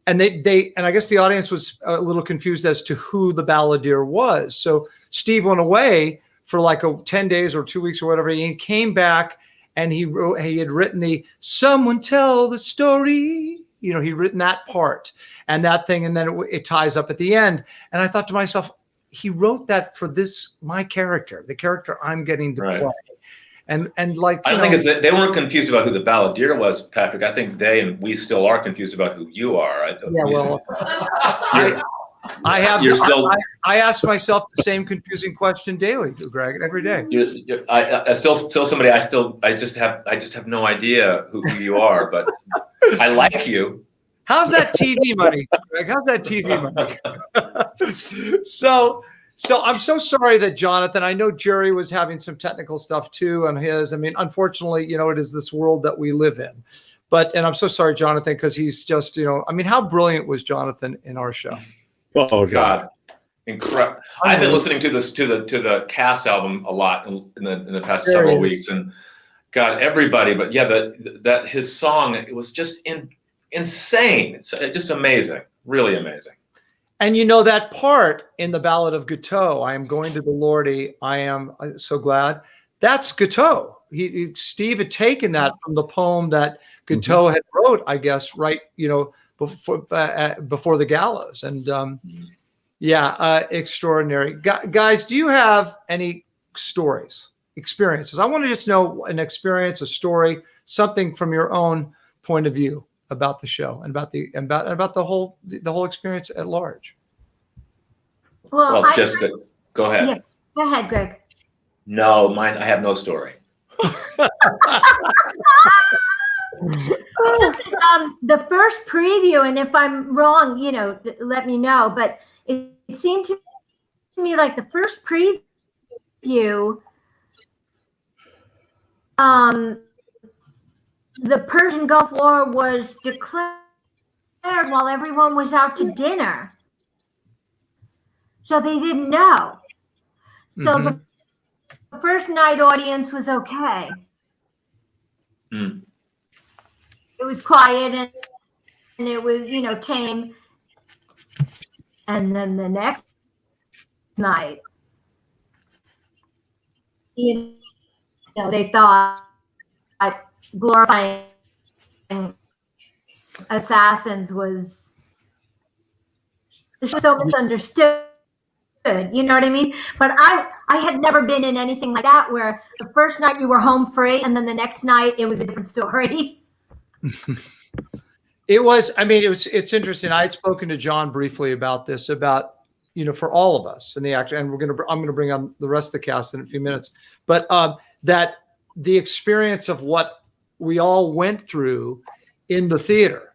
and I guess the audience was a little confused as to who the balladeer was. So Steve went away for like 10 days or 2 weeks or whatever. He came back and he had written the "Someone Tell the Story." He'd written that part and that thing, and then it ties up at the end. And I thought to myself, he wrote that for my character, the character I'm getting to play. And like, I don't think they weren't confused about who the balladeer was, Patrick. I think they and we still are confused about who you are. I ask myself the same confusing question daily, Greg, every day. I still somebody. I just have no idea who you are, but I like you. How's that TV money, Greg? How's that TV money? So I'm so sorry that Jonathan, I know Jerry was having some technical stuff too on his. Unfortunately, it is this world that we live in. And I'm so sorry, Jonathan, because he's just, how brilliant was Jonathan in our show? Oh God, incredible! I've been listening to the cast album a lot in the past several weeks, and God, everybody. But yeah, that his song, it was just insane. It's just amazing, really amazing. And that part in the Ballad of Guiteau, I am going to the Lordy, I am so glad. That's Guiteau. Steve had taken that from the poem that Guiteau had wrote, I guess, right, before the gallows. And extraordinary. Guys, do you have any experiences? I want to just know an experience, a story, something from your own point of view about the show and about the whole experience at large. Well, Jessica, go ahead. Yeah, go ahead, Greg. No, mine. I have no story. The first preview, and if I'm wrong, let me know. But it seemed to me like the first preview, the Persian Gulf War was declared while everyone was out to dinner. So they didn't know. So the first night audience was okay. Mm. It was quiet and it was, tame. And then the next night, they thought glorifying assassins was so misunderstood. You know what I mean? But I had never been in anything like that where the first night you were home free and then the next night it was a different story. It's interesting. I had spoken to John briefly about this, for all of us in the actor, and I'm going to bring on the rest of the cast in a few minutes, but that the experience of what we all went through in the theater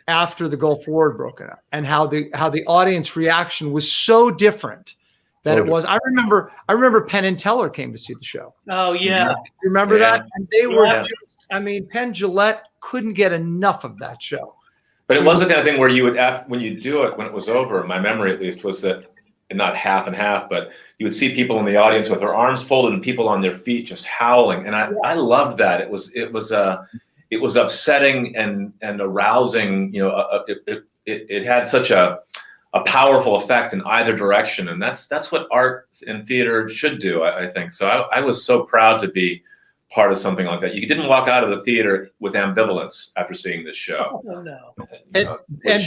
after the Gulf War had broken out, and how the audience reaction was so different than it was. I remember Penn and Teller came to see the show. Oh yeah, you remember that? And they were just, Penn Jillette couldn't get enough of that show. But it was the kind of thing where you would, when you do it, when it was over, my memory at least was that, not half and half, but you would see people in the audience with their arms folded and people on their feet just howling. And I loved that. It was upsetting and arousing. It had such a powerful effect in either direction, and that's what art and theater should do, I think. So I was so proud to be part of something like that. You didn't walk out of the theater with ambivalence after seeing this show. Oh no! And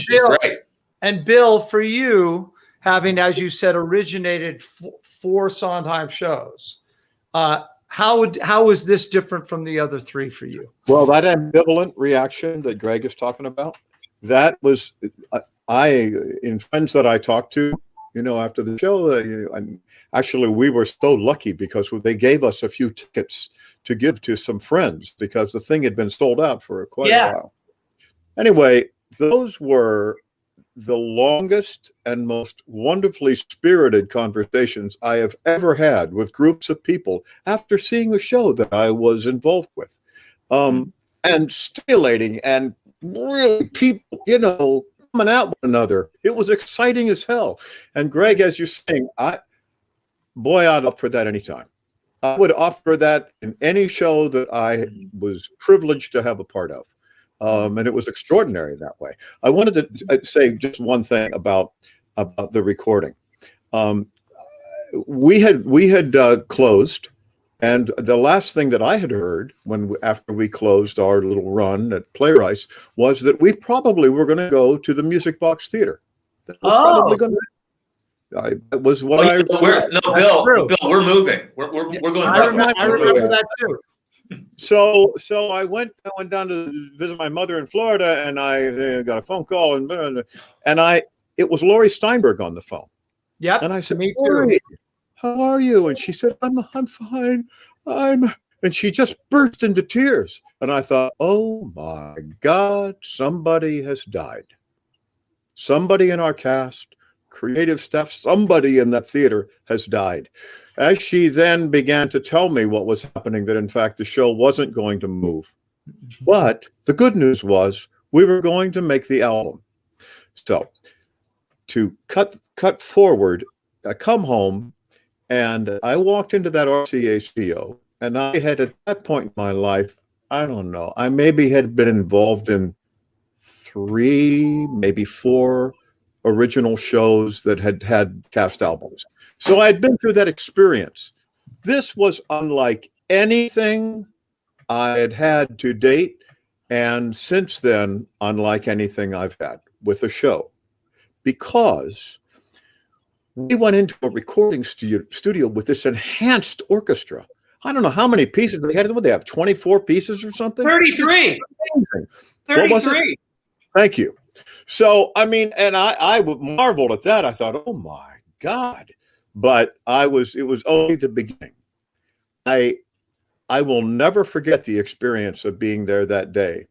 Bill, great. And Bill, for you, having, as you said, originated four Sondheim shows, how is this different from the other three for you? Well, that ambivalent reaction that Greg is talking about, that was, in friends that I talked to, after the show, actually, we were so lucky because they gave us a few tickets to give to some friends because the thing had been sold out for quite a while. Anyway, those were the longest and most wonderfully spirited conversations I have ever had with groups of people after seeing a show that I was involved with. And stimulating and really people, coming at one another. It was exciting as hell. And Greg, as you're saying, I'd opt for that anytime. I would opt for that in any show that I was privileged to have a part of. And it was extraordinary that way. I wanted to say just one thing about the recording. We had closed, and the last thing that I had heard after we closed our little run at Playwrights was that we probably were going to go to the Music Box Theater. That was probably going to. It was what I. Bill, we're moving. We're going. I remember that too. So I went down to visit my mother in Florida, and I got a phone call, and it was Laurie Steinberg on the phone. Yep. And I said, me too. too. How are you? And she said, I'm fine. And she just burst into tears. And I thought, oh my God, somebody has died. Somebody in our cast, creative staff, somebody in that theater has died. As she then began to tell me what was happening, that in fact the show wasn't going to move. But the good news was we were going to make the album. So to cut forward, I come home and I walked into that RCA and I had at that point in my life, I don't know, I maybe had been involved in 3, maybe 4 original shows that had cast albums. So I had been through that experience. This was unlike anything I had had to date, and since then, unlike anything I've had with a show, because we went into a recording studio with this enhanced orchestra. I don't know how many pieces they had. What they have, 24 pieces or something? 33. 33. What was it? Thank you. So, I mean, and I marveled at that. I thought, oh my God. But it was only the beginning. I will never forget the experience of being there that day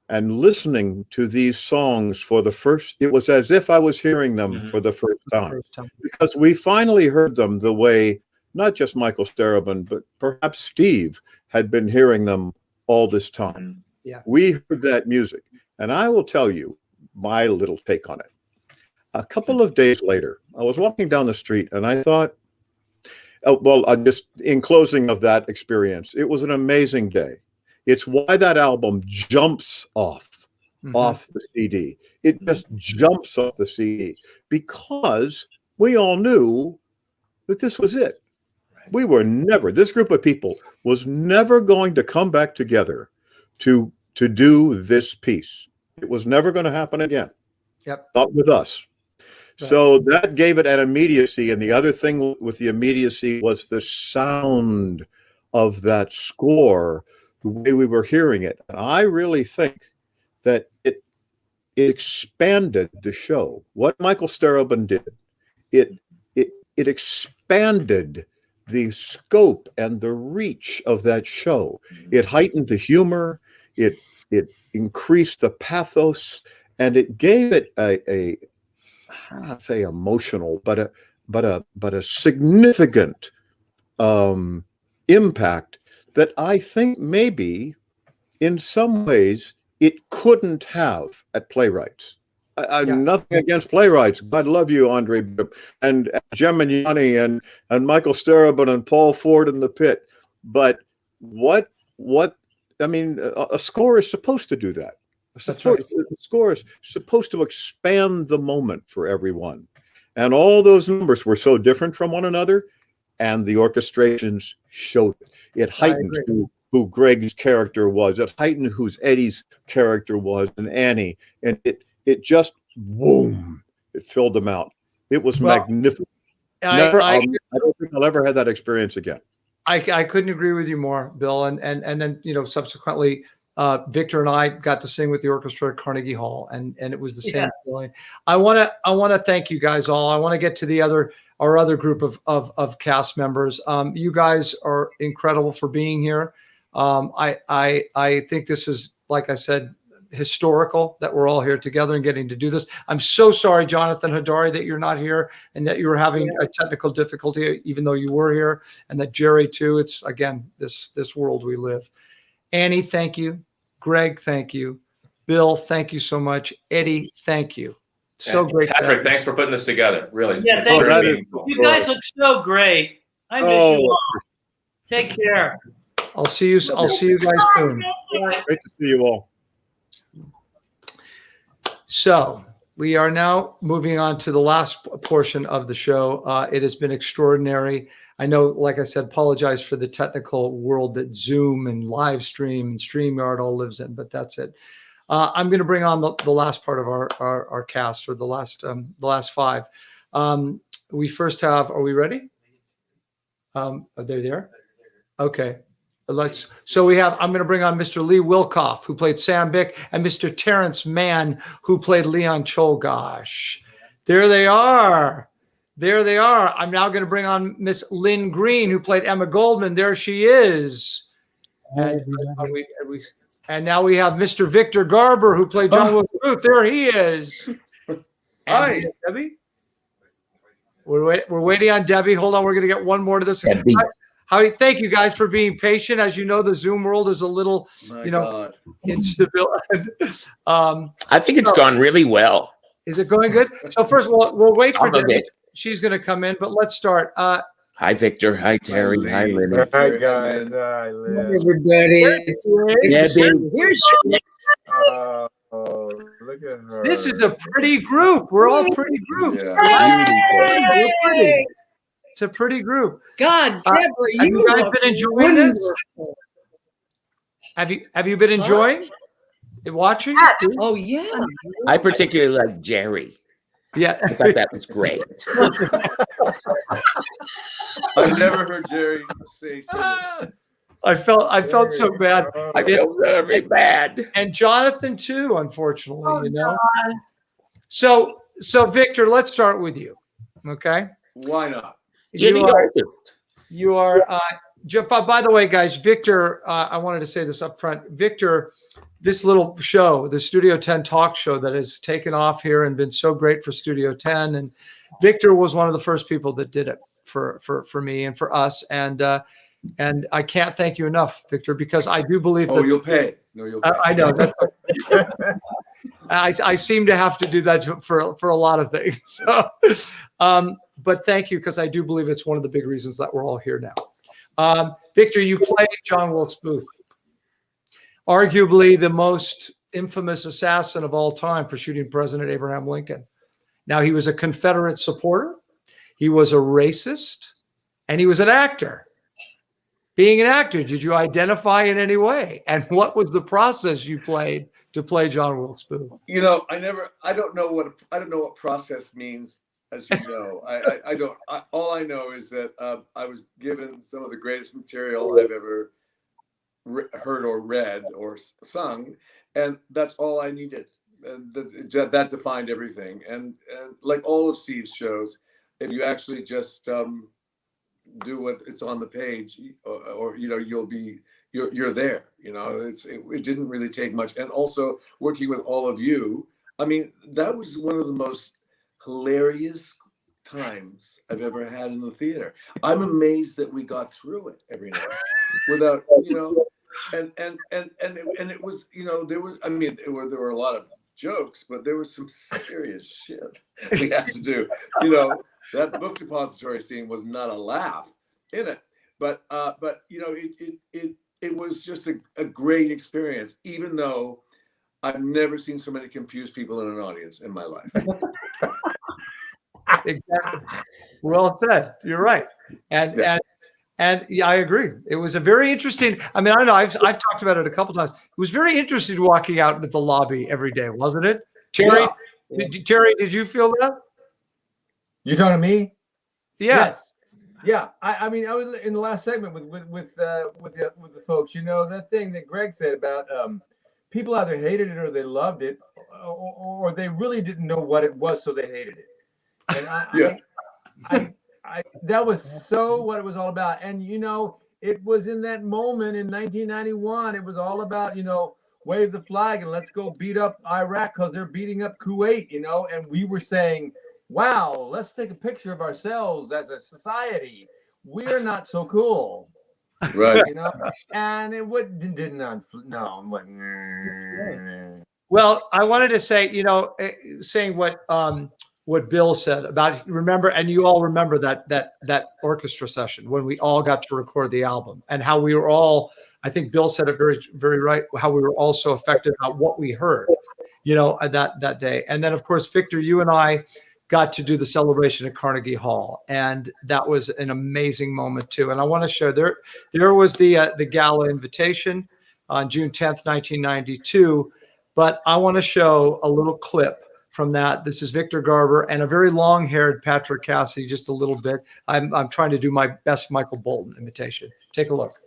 and listening to these songs it was as if I was hearing them for the first time. Because we finally heard them the way, not just Michael Starobin, but perhaps Steve had been hearing them all this time. Yeah. We heard that music. And I will tell you my little take on it. A couple of days later, I was walking down the street and I thought, just in closing of that experience, it was an amazing day. It's why that album jumps off the CD. It just jumps off the CD because we all knew that this was it. Right. This group of people was never going to come back together to do this piece. It was never going to happen again. Yep. Not with us. Right. So that gave it an immediacy. And the other thing with the immediacy was the sound of that score, the way we were hearing it. And I really think that it expanded the show. What Michael Starobin did, it expanded the scope and the reach of that show. It heightened the humor. It increased the pathos, and it gave it a I don't say emotional, but a significant impact that I think maybe in some ways it couldn't have at Playwrights. Nothing against Playwrights. God love you, Andre, and Gemignani and Michael Starobin and Paul Ford in the pit. But what I mean, a score is supposed to do that. That's right. The score is supposed to expand the moment for everyone. And all those numbers were so different from one another, and the orchestrations showed it. It heightened who Greg's character was. It heightened whose Eddie's character was, and Annie. And it just, boom, It filled them out. It was Well, magnificent. I don't think I'll ever have that experience again. I couldn't agree with you more, Bill. And then, you know, subsequently, Victor and I got to sing with the orchestra at Carnegie Hall, and it was the same feeling. I want to thank you guys all. I want to get to our other group of cast members. You guys are incredible for being here. I think this is, like I said, historical that we're all here together and getting to do this. I'm so sorry, Jonathan Hadary, that you're not here and that you were having a technical difficulty, even though you were here, and that Jerry too. It's, again, this world we live. Annie, thank you. Greg, thank you. Bill, thank you so much. Eddie, thank you. So And great. Patrick, thanks for putting this together. Really. Yeah, It's thank very you. meaningful. You guys look so great. I miss you all. Take care. I'll see you guys soon. Great to see you all. So we are now moving on to the last portion of the show. It has been extraordinary. I know, like I said, apologize for the technical world that Zoom and live stream and StreamYard all lives in, but that's it. I'm going to bring on the last part of our cast, or the last five. We first have, are we ready? Are they there? Okay. So we have, I'm going to bring on Mr. Lee Wilkof, who played Sam Bick, and Mr. Terrence Mann, who played Leon Czolgosz. There they are. There they are. I'm now going to bring on Miss Lyn Greene, who played Emma Goldman. There she is. And now we have Mr. Victor Garber, who played John Wilkes Booth. There he is. Hi, Debbie. We're waiting on Debbie. Hold on, we're going to get one more to this. Thank you guys for being patient. As you know, the Zoom world is a little, instable. I think it's gone really well. Is it going good? So first of all, we'll wait for Debbie. She's going to come in, but let's start. Hi, Victor. Hi, Terry. Hi, Lynn. Hi, guys. Hi, Lynn. Everybody. Here's look at her. This is a pretty group. We're all pretty groups. Yeah. We're pretty. It's a pretty group. God, Deborah, have you guys been enjoying this? Have you been enjoying it, watching? Oh yeah. I particularly like Jerry. Yeah, I thought that was great. I've never heard Jerry say something. I felt so bad. I felt very bad. And Jonathan too, unfortunately, So Victor, let's start with you. Okay. Why not? You are by the way, guys, Victor, I wanted to say this up front. Victor, this little show, the Studio 10 talk show that has taken off here and been so great for Studio 10. And Victor was one of the first people that did it for me and for us. And I can't thank you enough, Victor, because I do believe that you'll pay. No, you'll pay. I know that. I seem to have to do that for a lot of things. So, but thank you, because I do believe it's one of the big reasons that we're all here now. Victor, you played John Wilkes Booth, arguably the most infamous assassin of all time for shooting President Abraham Lincoln. Now, he was a Confederate supporter, he was a racist, and he was an actor. Being an actor, did you identify in any way? And what was the process you played to play John Wilkes Booth? You know, I don't know what process means, as you know. I don't. All I know is that I was given some of the greatest material I've ever heard or read or sung, and that's all I needed. And that defined everything. And like all of Steve's shows, if you actually just do what it's on the page, or you're there. You know, it didn't really take much. And also working with all of you, I mean, that was one of the most hilarious times I've ever had in the theater. I'm amazed that we got through it every night without, and it was, there were a lot of jokes, but there was some serious shit we had to do. That book depository scene was not a laugh in it, but it was just a great experience, even though I've never seen so many confused people in an audience in my life. Exactly. Well said. You're right. And I agree. It was a very interesting. I mean, I don't know. I've talked about it a couple times. It was very interesting walking out into the lobby every day, wasn't it, Terry? Yeah. Terry, did you feel that? You talking to me? Yes. Yeah. I mean, I was in the last segment with the folks. You know, that thing that Greg said about people either hated it or they loved it, or they really didn't know what it was, so they hated it. And I that was so what it was all about. And you know, it was in that moment in 1991. It was all about, you know, wave the flag and let's go beat up Iraq because they're beating up Kuwait. You know, and we were saying, wow, let's take a picture of ourselves as a society. We're not so cool. Right. You know, and it didn't. Well, I wanted to say, you know, saying what Bill said about, remember, and you all remember that orchestra session when we all got to record the album, and how we were all, I think Bill said it very right, how we were all so affected by what we heard, you know, that day. And then of course, Victor, you and I got to do the celebration at Carnegie Hall, and that was an amazing moment too. And I want to show there was the gala invitation on June 10th, 1992. But I want to show a little clip from that. This is Victor Garber and a very long-haired Patrick Cassidy, just a little bit. I'm trying to do my best Michael Bolton imitation. Take a look.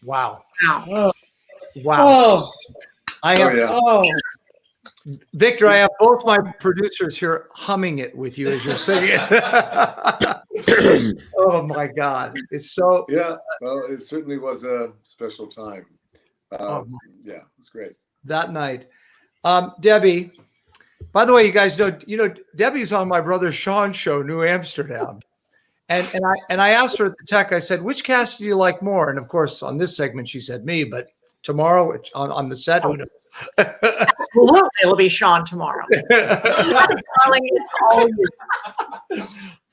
Wow. Wow. Wow. Oh. I have, Oh. Victor, I have both my producers here humming it with you as you're singing it. Oh my God. It's so. Yeah. Well, it certainly was a special time. Yeah, it's great. That night. Debbie, by the way, you guys know, Debbie's on my brother Sean's show, New Amsterdam. And I asked her at the tech, I said, which cast do you like more? And of course, on this segment, she said me, but tomorrow on the set, who knows? Absolutely, it'll be Sean tomorrow. Darling, it's all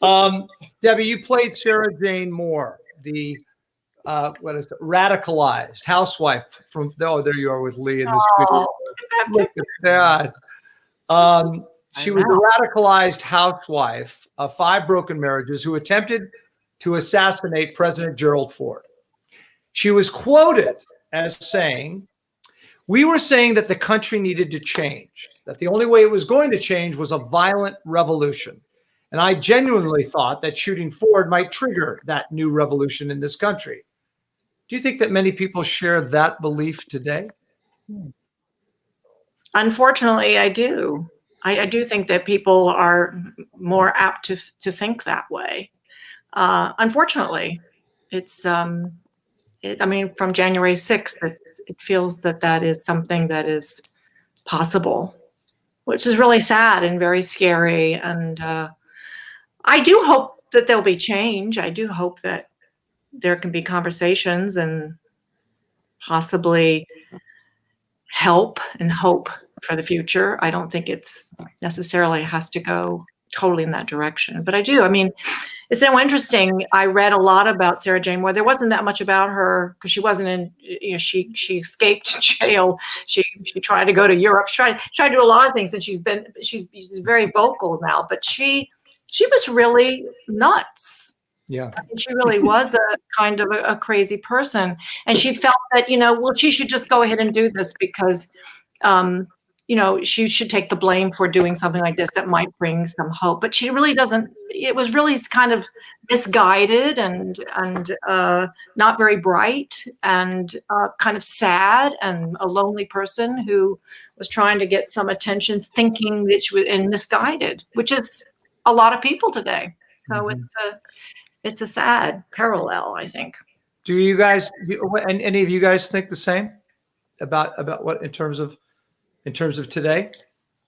you. Debbie, you played Sarah Jane Moore, the radicalized housewife from, oh, there you are with Lee in the studio. Look at that. She was a radicalized housewife of 5 broken marriages who attempted to assassinate President Gerald Ford. She was quoted as saying, "We were saying that the country needed to change, that the only way it was going to change was a violent revolution. And I genuinely thought that shooting Ford might trigger that new revolution in this country." Do you think that many people share that belief today? Unfortunately, I do. I do think that people are more apt to think that way. Unfortunately, it's, I mean, from January 6th, it feels that is something that is possible, which is really sad and very scary. And I do hope that there'll be change. I do hope that there can be conversations and possibly help and hope for the future. I don't think it's necessarily has to go totally in that direction, but I do. I mean, it's so interesting. I read a lot about Sarah Jane Moore. There wasn't that much about her because she wasn't in, she escaped jail. She tried to go to Europe. She tried to do a lot of things, and she's very vocal now, but she was really nuts. Yeah. She really was a kind of a crazy person. And she felt that, well, she should just go ahead and do this because she should take the blame for doing something like this that might bring some hope. But she really doesn't. It was really kind of misguided and not very bright and kind of sad and a lonely person who was trying to get some attention, thinking that she was and misguided, which is a lot of people today. So it's a sad parallel, I think. Do you guys, and any of you guys think the same about what in terms of today?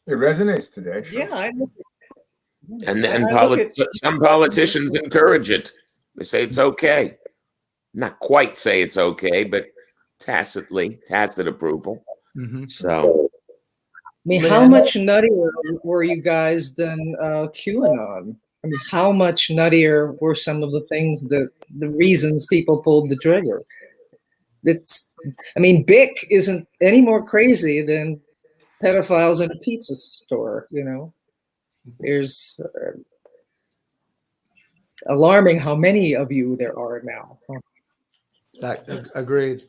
It resonates today. Sure. Yeah, and some politicians encourage it. They say it's okay. Not quite say it's okay, but tacit approval. Mm-hmm. So, I mean, how much nuttier were you guys than QAnon? I mean, how much nuttier were some of the things the reasons people pulled the trigger? Bic isn't any more crazy than pedophiles in a pizza store. There's alarming how many of you there are now. Agreed.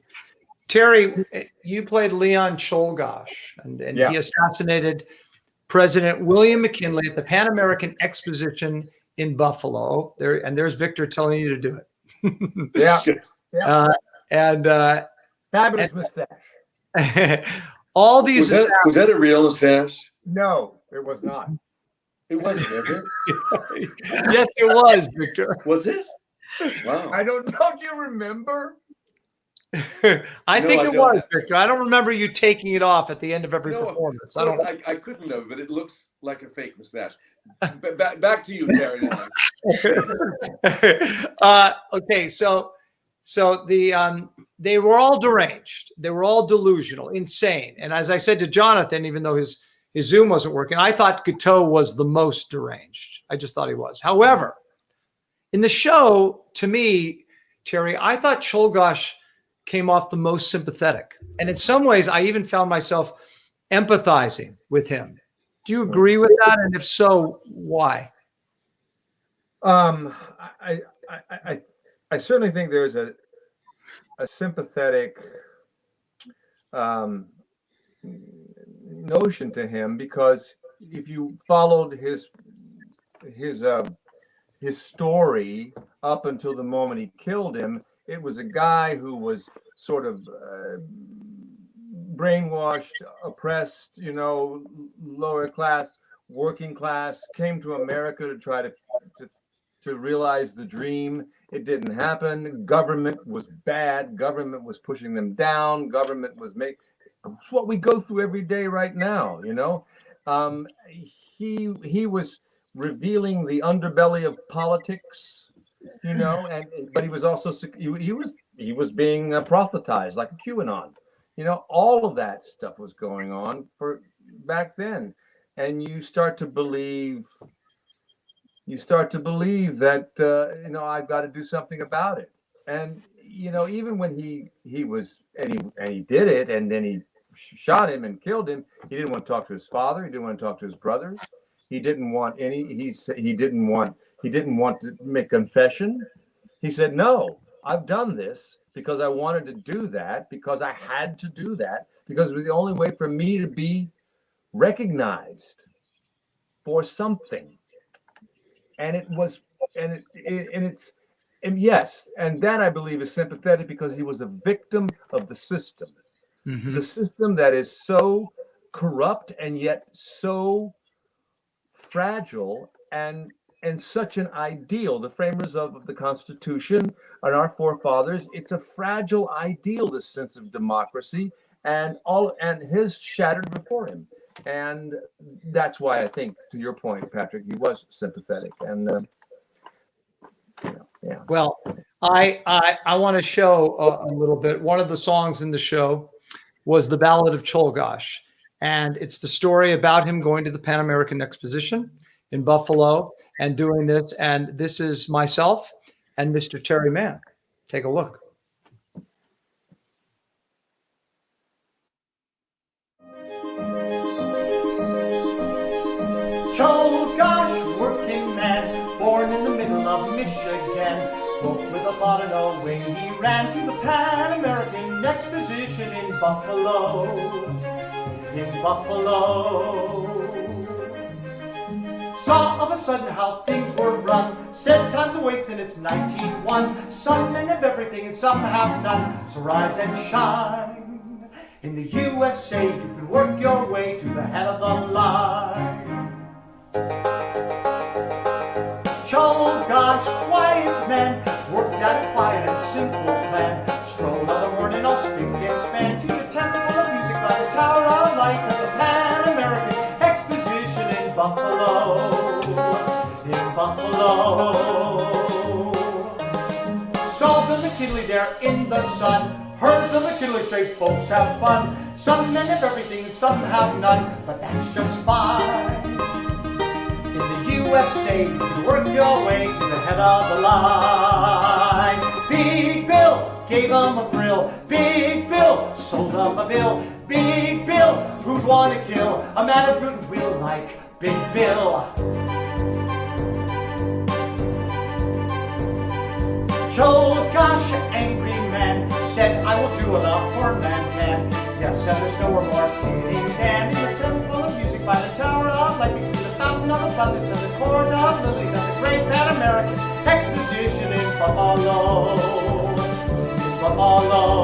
Terry, you played Leon Czolgosz, and he assassinated President William McKinley at the Pan American Exposition in Buffalo. There's Victor telling you to do it. Yeah. Fabulous mustache. All these was that a real mustache? No, it was not. It wasn't, was it? Yes, it was, Victor. Was it? Wow. I don't know. Do you remember? I think it was, Victor. I don't remember you taking it off at the end of every performance. I couldn't have, but it looks like a fake mustache. Back to you, Terry. Okay, so they were all deranged. They were all delusional, insane. And as I said to Jonathan, even though his Zoom wasn't working, I thought Guiteau was the most deranged. I just thought he was. However, in the show, to me, Terry, I thought Czolgosz came off the most sympathetic. And in some ways, I even found myself empathizing with him. Do you agree with that? And if so, why? I certainly think there's a sympathetic notion to him, because if you followed his story up until the moment he killed him, it was a guy who was sort of brainwashed, oppressed, lower class, working class, came to America to try to realize the dream. It didn't happen. Government was bad. Government was pushing them down. Government was it's what we go through every day right now, He was revealing the underbelly of politics, but he was also he was being prophetized like a QAnon. All of that stuff was going on for back then, and you start to believe that I've got to do something about it. And even when he was and he did it, and then he shot him and killed him, he didn't want to talk to his father. He didn't want to talk to his brothers. He didn't want he didn't want to make confession. He said, no, I've done this because I wanted to do that, because I had to do that, because it was the only way for me to be recognized for something. And it was, and yes, and that I believe is sympathetic, because he was a victim of the system. Mm-hmm. The system that is so corrupt and yet so fragile and such an ideal. The framers of the Constitution and our forefathers, it's a fragile ideal, this sense of democracy, and his shattered before him. And that's why I think, to your point, Patrick, he was sympathetic. And yeah. Well, I want to show a little bit. One of the songs in the show was the Ballad of Czolgosz, and it's the story about him going to the Pan American Exposition in Buffalo and doing this. And this is myself and Mr. Terry Mann. Take a look. Czolgosz, working man, born in the middle of Michigan, spoke with a lot of no way. He ran to the Pan American Exposition in Buffalo. in Buffalo. Saw of a sudden how things were run, said time's a waste and it's 1901. Some men have everything and some have none, so rise and shine. In the USA you can work your way to the head of the line. Oh gosh, quiet men, worked out a quiet and simple plan. Strolled on the morning all spick and span to the temple of music by the Tower of Light of the Pan American Exposition in Buffalo. In Buffalo. Saw Bill McKinley there in the sun. Heard Bill McKinley say folks have fun. Some men have everything and some have none, but that's just fine. In the USA, you can work your way to the head of the line. Big Bill gave them a thrill. Big Bill sold them a bill. Big Bill, who'd want to kill a man of goodwill like Big Bill? Oh gosh, angry man said, I will do what a poor man can. Yes, and there's nowhere more fitting than in the temple of music by the Tower of Light, between the fountain of abundance and the court of lilies and the great Pan American Exposition in Buffalo. In Buffalo.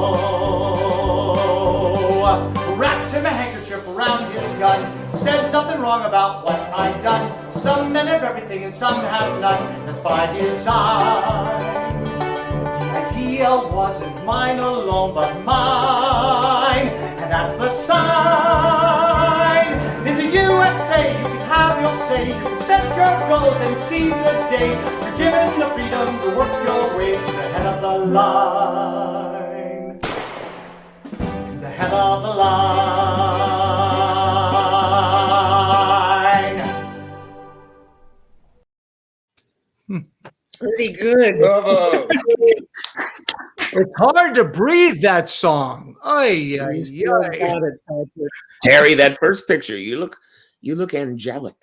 Wrapped him a handkerchief around his gun, said nothing wrong about what I'd done. Some men have everything and some have none, that's by design. The idea wasn't mine alone, but mine, and that's the sign. In the USA, you can have your say, you can set your goals and seize the day. You're given the freedom to work your way to the head of the line. To the head of the line. Pretty good. Bravo. It's hard to breathe, that song. Ay, ay, ay. Terry, that first picture, you look angelic.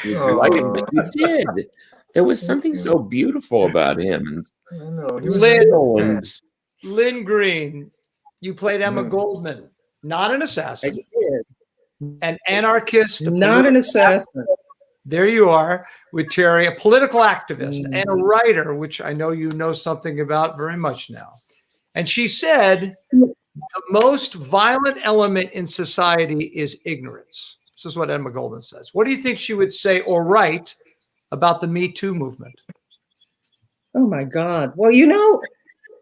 You're lighting, but you did. There was something so beautiful about him. I know. Lyn Greene, you played Emma Goldman, not an assassin. I did. An anarchist. Not an assassin. There you are with Terry, a political activist and a writer, which I know you know something about very much now. And she said, the most violent element in society is ignorance. This is what Emma Goldman says. What do you think she would say or write about the Me Too movement? Oh my God. Well, you know,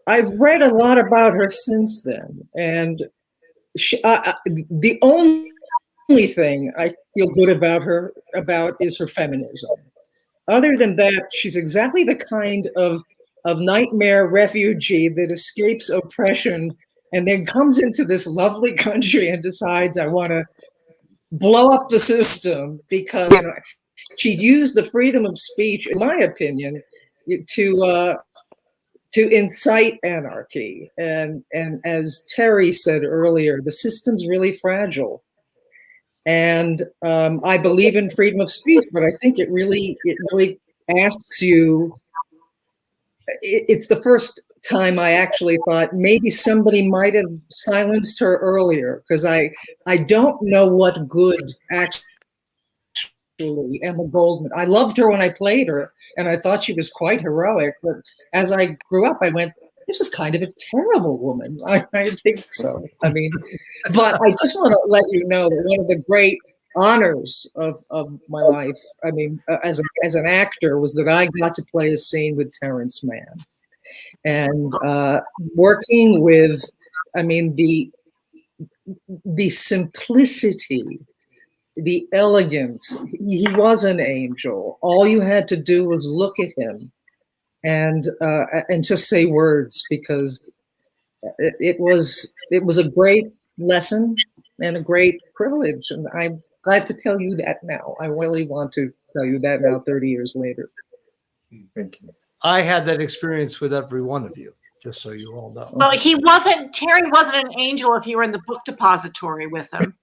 I've read a lot about her since then. And the only thing I feel good about her is her feminism. Other than that, she's exactly the kind of nightmare refugee that escapes oppression and then comes into this lovely country and decides, I want to blow up the system, because she used the freedom of speech, in my opinion, to incite anarchy. And as Terry said earlier, the system's really fragile. And I believe in freedom of speech, but I think it really asks you. It's the first time I actually thought maybe somebody might have silenced her earlier, because I don't know what good actually Emma Goldman. I loved her when I played her, and I thought she was quite heroic. But as I grew up, I went, this is kind of a terrible woman. I think so. I mean, but I just want to let you know that one of the great honors of my life, I mean, as an actor, was that I got to play a scene with Terrence Mann. And working with, I mean, the simplicity, the elegance. He was an angel. All you had to do was look at him and just say words, because it was a great lesson and a great privilege. And I'm glad to tell you that now. I really want to tell you that now, 30 years later. Thank you. I had that experience with every one of you, just so you all know. Well, Terry wasn't an angel if you were in the book depository with him.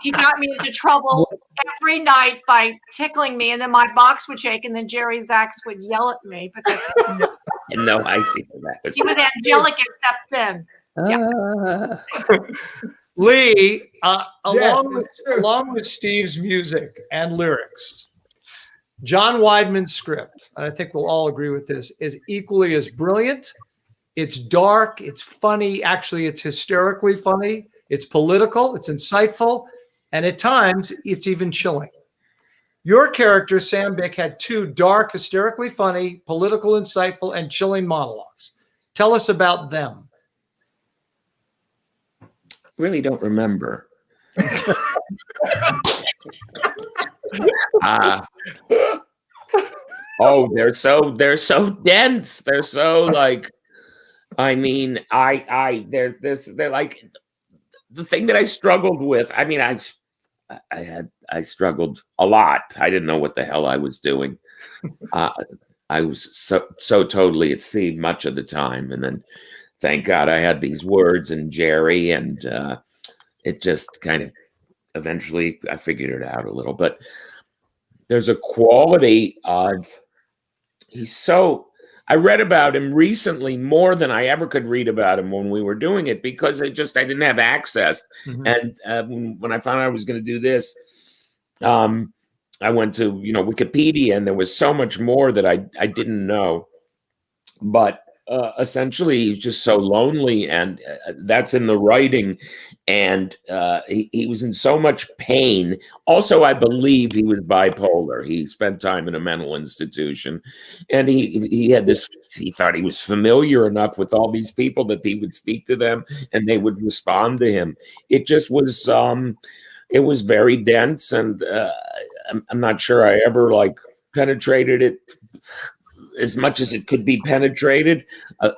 He got me into trouble every night by tickling me, and then my box would shake, and then Jerry Zaks would yell at me because No, I think that was. he was angelic except then. Lee, Yes, along with Steve's music and lyrics, John Weidman's script, and I think we'll all agree with this, is equally as brilliant. It's dark, it's funny. Actually, it's hysterically funny. It's political, it's insightful, and at times, it's even chilling. Your character, Sam Bick, had two dark, hysterically funny, political, insightful, and chilling monologues. Tell us about them. Really don't remember. Oh, they're so dense. They're so like, I mean, they're like the thing that I struggled with. I mean, I struggled a lot. I didn't know what the hell I was doing. I was so totally at sea much of the time, and then thank God I had these words and Jerry, and it just kind of eventually I figured it out a little. But there's a quality of I read about him recently more than I ever could read about him when we were doing it, because I didn't have access. And when I found out I was going to do this, I went to Wikipedia, and there was so much more that I didn't know. But essentially, he's just so lonely, and that's in the writing. And he was in so much pain. Also, I believe he was bipolar. He spent time in a mental institution, and he had this. He thought he was familiar enough with all these people that he would speak to them, and they would respond to him. It just was. It was very dense, and I'm not sure I ever penetrated it as much as it could be penetrated.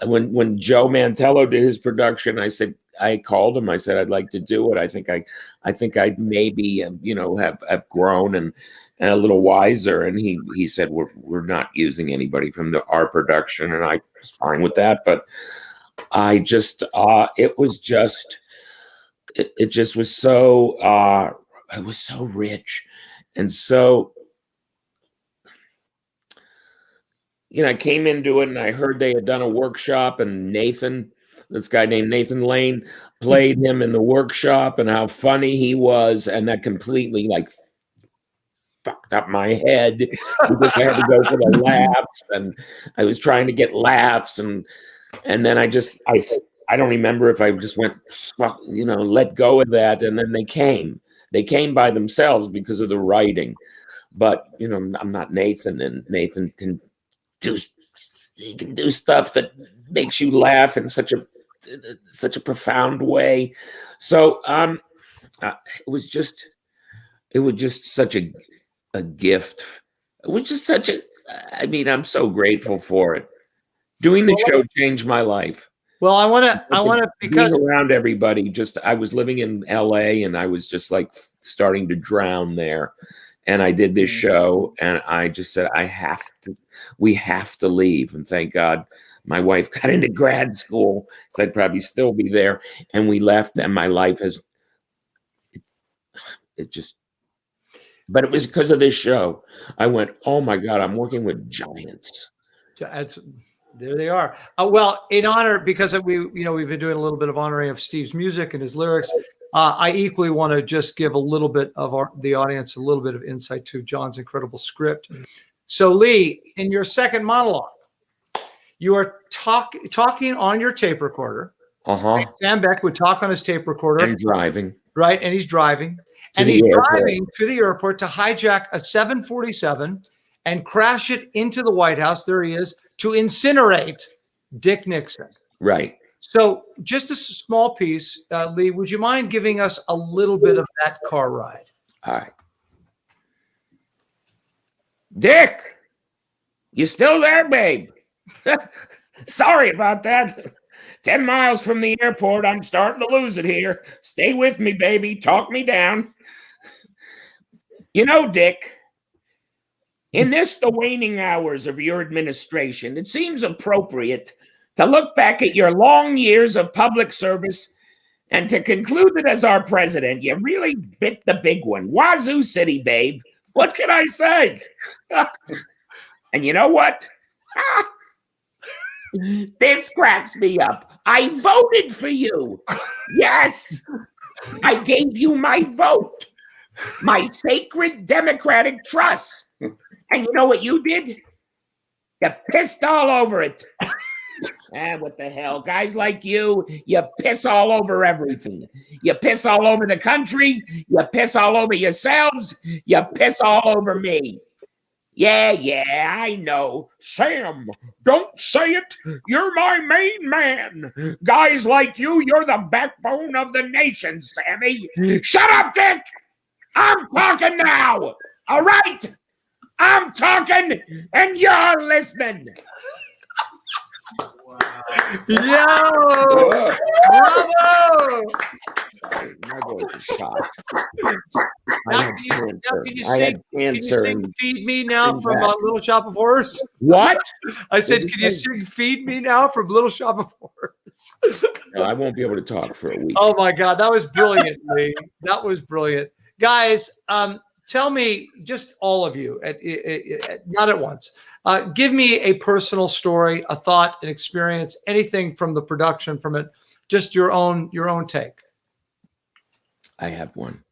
When Joe Mantello did his production, I called him. I said, I'd like to do it. I think I'd maybe, have grown and a little wiser. And he said, we're not using anybody from our production. And I was fine with that. But I just, it was so, it was so rich. And so, I came into it, and I heard they had done a workshop, and this guy named Nathan Lane, played him in the workshop, and how funny he was, and that completely fucked up my head because I had to go for the laughs, and I was trying to get laughs, and then I don't remember if I just went, let go of that, and then they came by themselves because of the writing. But I'm not Nathan, and Nathan can do stuff that makes you laugh in such a profound way. So it was just such a gift. It was just I'm so grateful for it. Doing the show changed my life. Well, I want to because being around everybody. I was living in LA, and I was just starting to drown there. And I did this show, and I just said, we have to leave. And thank God my wife got into grad school, so I'd probably still be there. And we left, and my life but it was because of this show. I went, oh my God, I'm working with giants. There they are. Well, in honor, because we've been doing a little bit of honoring of Steve's music and his lyrics. I equally want to just give a little bit of the audience a little bit of insight to John's incredible script. So, Lee, in your second monologue, you are talking on your tape recorder. Sam Beck would talk on his tape recorder. And driving. Right, and he's driving. And he's driving to the airport to hijack a 747 and crash it into the White House. There he is, to incinerate Dick Nixon. Right. So just a small piece, Lee, would you mind giving us a little bit of that car ride? All right. Dick, you still there, babe? Sorry about that. 10 miles from the airport. I'm starting to lose it here. Stay with me, baby. Talk me down. Dick, in the waning hours of your administration, it seems appropriate to look back at your long years of public service and to conclude that as our president, you really bit the big one. Wazoo City, babe. What can I say? And you know what? This cracks me up. I voted for you. Yes, I gave you my vote, my sacred democratic trust. And you know what you did? You pissed all over it. What the hell? Guys like you piss all over everything. You piss all over the country. You piss all over yourselves. You piss all over me. Yeah, I know. Sam, don't say it. You're my main man. Guys like you're the backbone of the nation, Sammy. Shut up, Dick. I'm talking now. All right? I'm talking and you're listening. Yo! Bravo! My voice is shot. Now can you sing Feed Me Now from Little Shop of Horrors? What? I said, can you sing Feed Me Now from Little Shop of Horrors? No, I won't be able to talk for a week. Oh my God, that was brilliant, Lee. That was brilliant. Guys, tell me, just all of you, not at once, give me a personal story, a thought, an experience, anything from the production, from it, just your own take. I have one.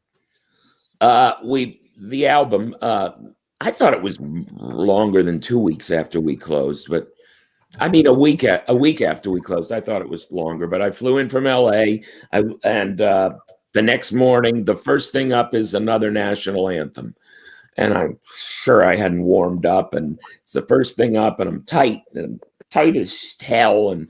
The album, I thought it was longer than 2 weeks after we closed, but I mean, a week after we closed, I thought it was longer, but I flew in from LA and the next morning, the first thing up is another national anthem. And I'm sure I hadn't warmed up, and it's the first thing up, and I'm tight as hell. And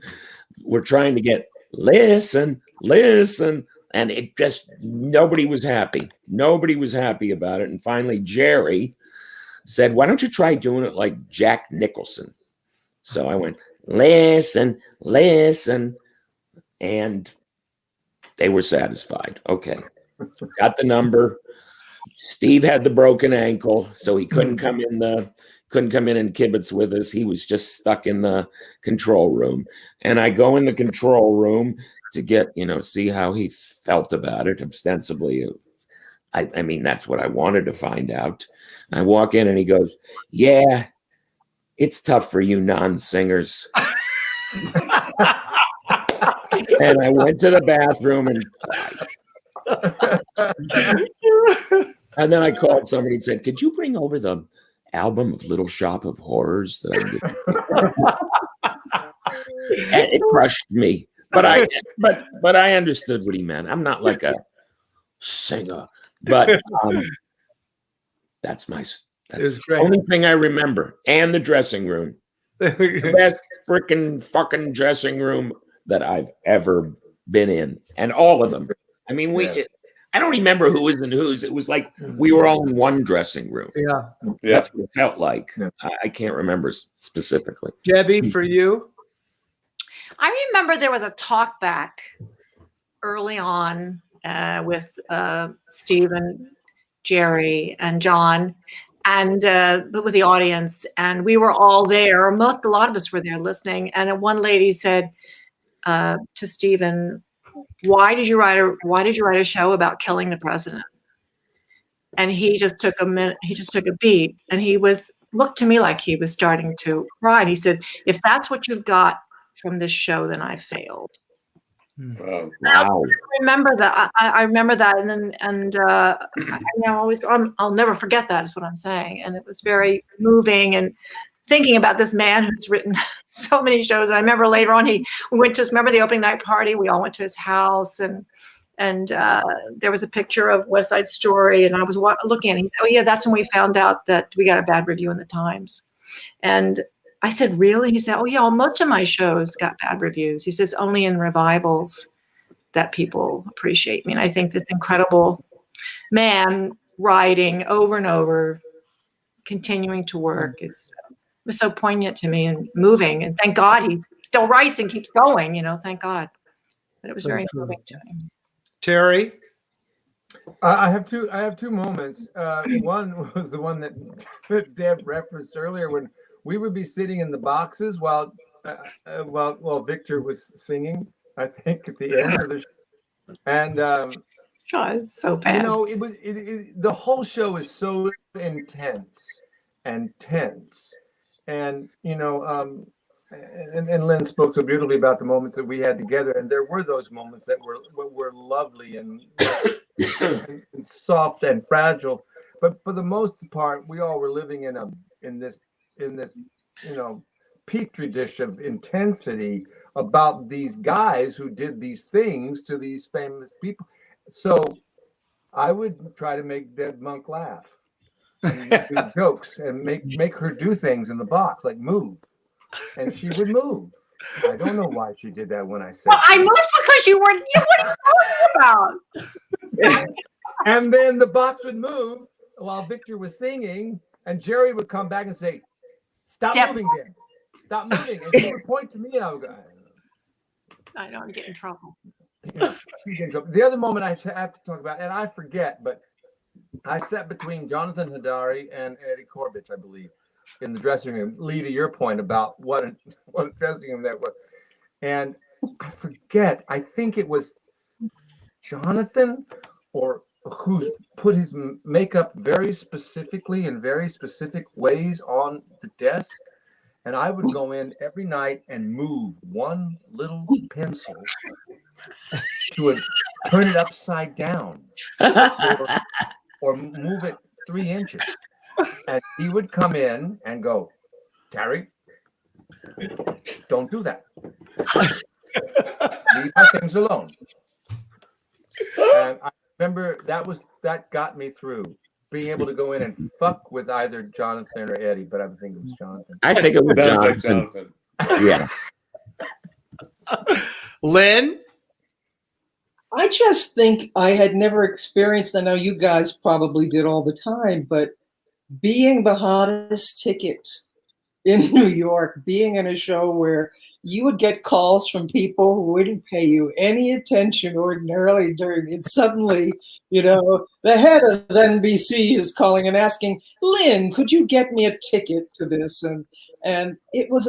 we're trying to get listen. And it just, nobody was happy. Nobody was happy about it. And finally, Jerry said, why don't you try doing it like Jack Nicholson? So I went, listen. And they were satisfied. Okay. Got the number. Steve had the broken ankle, so he couldn't come in and kibitz with us. He was just stuck in the control room. And I go in the control room to get, see how he felt about it. Ostensibly, I mean, that's what I wanted to find out. I walk in and he goes, yeah, it's tough for you non-singers. And I went to the bathroom and then I called somebody and said, could you bring over the album of Little Shop of Horrors that I did? And it crushed me. But I understood what he meant. I'm not like a singer, but that's the only thing I remember. And the dressing room, the best freaking fucking dressing room that I've ever been in, and all of them. I mean, I don't remember who was in whose. It was like we were all in one dressing room. Yeah, that's what it felt like. Yeah. I can't remember specifically. Debbie, for you. I remember there was a talk back early on with Steve and Jerry and John and with the audience, and we were all there. A lot of us were there listening. And one lady said to Stephen, why did you write a show about killing the president? And he just took a minute. He just took a beat, and he looked to me like he was starting to cry. And he said, if that's what you've got from this show, then I failed. Wow. I remember that. I remember that, I'll never forget that. Is what I'm saying. And it was very moving, and thinking about this man who's written so many shows. And I remember later on, we went to remember the opening night party. We all went to his house, and there was a picture of West Side Story, and I was looking at it. He said, "Oh yeah, that's when we found out that we got a bad review in the Times." And I said, really? He said, oh yeah, well, most of my shows got bad reviews. He says, only in revivals that people appreciate me. And I think this incredible man writing over and over, continuing to work, it was so poignant to me and moving. And thank God he still writes and keeps going, thank God. But it was very moving to me. Terry? I have two moments. One was the one that Deb referenced earlier, when we would be sitting in the boxes while Victor was singing, I think, at the end of the show. And it's so bad. The whole show is so intense and tense. And and Lyn spoke so beautifully about the moments that we had together, and there were those moments that were lovely and soft and fragile. But for the most part, we all were living in this petri dish of intensity about these guys who did these things to these famous people. So I would try to make Debra Monk laugh and do jokes and make her do things in the box, like move. And she would move. I don't know why she did that when I said. Well, I moved because you what are you talking about? And then the box would move while Victor was singing, and Jerry would come back and say, "Stop moving, Dan. Stop moving." And she would point to me, and I would go, I don't get in trouble. The other moment I have to talk about, and I forget, but I sat between Jonathan Hadary and Eddie Korbich, I believe, in the dressing room. Lee, to your point about what a dressing room that was. And I forget, I think it was Jonathan or who's put his makeup very specifically in very specific ways on the desk. And I would go in every night and move one little pencil to turn it upside down or move it 3 inches. And he would come in and go, "Terry, don't do that. Leave my things alone." And I remember that got me through being able to go in and fuck with either Jonathan or Eddie, but I think it was Jonathan. I think it was Sounds Jonathan. like Jonathan. Yeah. Lyn? I just think I had never experienced, I know you guys probably did all the time, but being the hottest ticket in New York, being in a show where you would get calls from people who wouldn't pay you any attention ordinarily during it. Suddenly, the head of NBC is calling and asking, "Lyn, could you get me a ticket to this?" And it was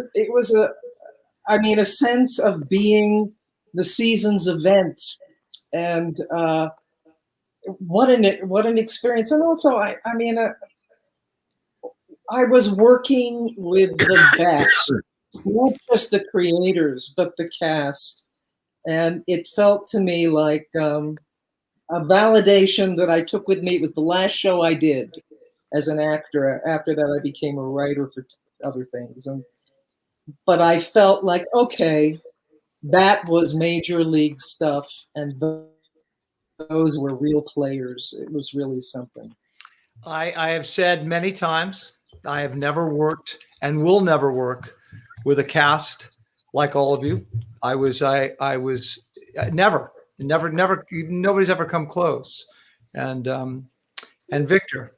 a sense of being the season's event. And what an experience. And also, I was working with the best, not just the creators, but the cast. And it felt to me like a validation that I took with me. It was the last show I did as an actor. After that, I became a writer for other things. But I felt like, okay, that was major league stuff. And those were real players. It was really something. I have said many times, I have never worked and will never work with a cast like all of you. I was never, nobody's ever come close. And Victor,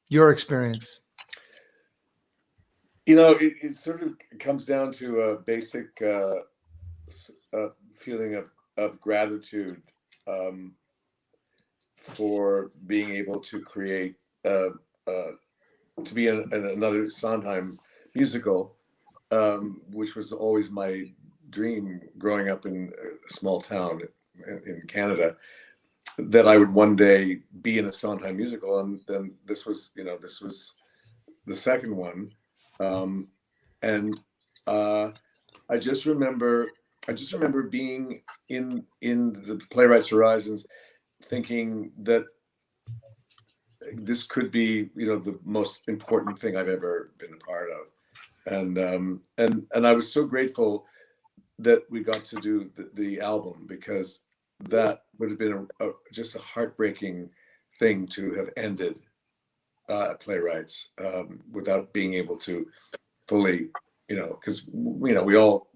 your experience. It sort of comes down to a basic feeling of gratitude for being able to create, to be in another Sondheim musical, which was always my dream growing up in a small town in Canada, that I would one day be in a Sondheim musical. And then this was the second one. And I just remember being in the Playwrights Horizons, thinking that this could be, the most important thing I've ever been a part of, and I was so grateful that we got to do the album, because that would have been just a heartbreaking thing to have ended Playwrights without being able to fully, because we all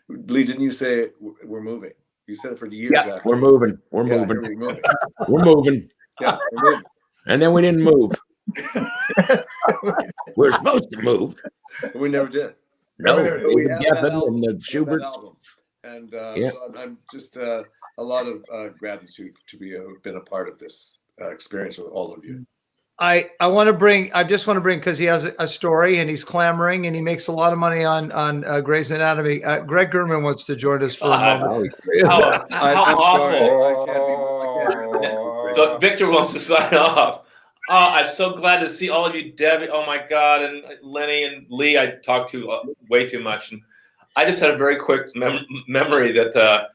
Lee, didn't you say we're moving? You said it for years. Yeah, after. we're moving. We're Yeah, moving. we're moving. We're moving. Yeah, we're moving. And then we didn't move. We're supposed to move. We never did. No, But we have that Gavin album. and the We have that Schubert. album. And Yeah. so I'm just a lot of gratitude to be been a part of this experience with all of you. I just want to bring, because he has a story and he's clamoring and he makes a lot of money on Grey's Anatomy. Greg Germann wants to join us for a moment. How awful. So Victor wants to sign off. Oh, I'm so glad to see all of you, Debbie. Oh my God, and Lenny and Lee. I talked to way too much, and I just had a very quick memory that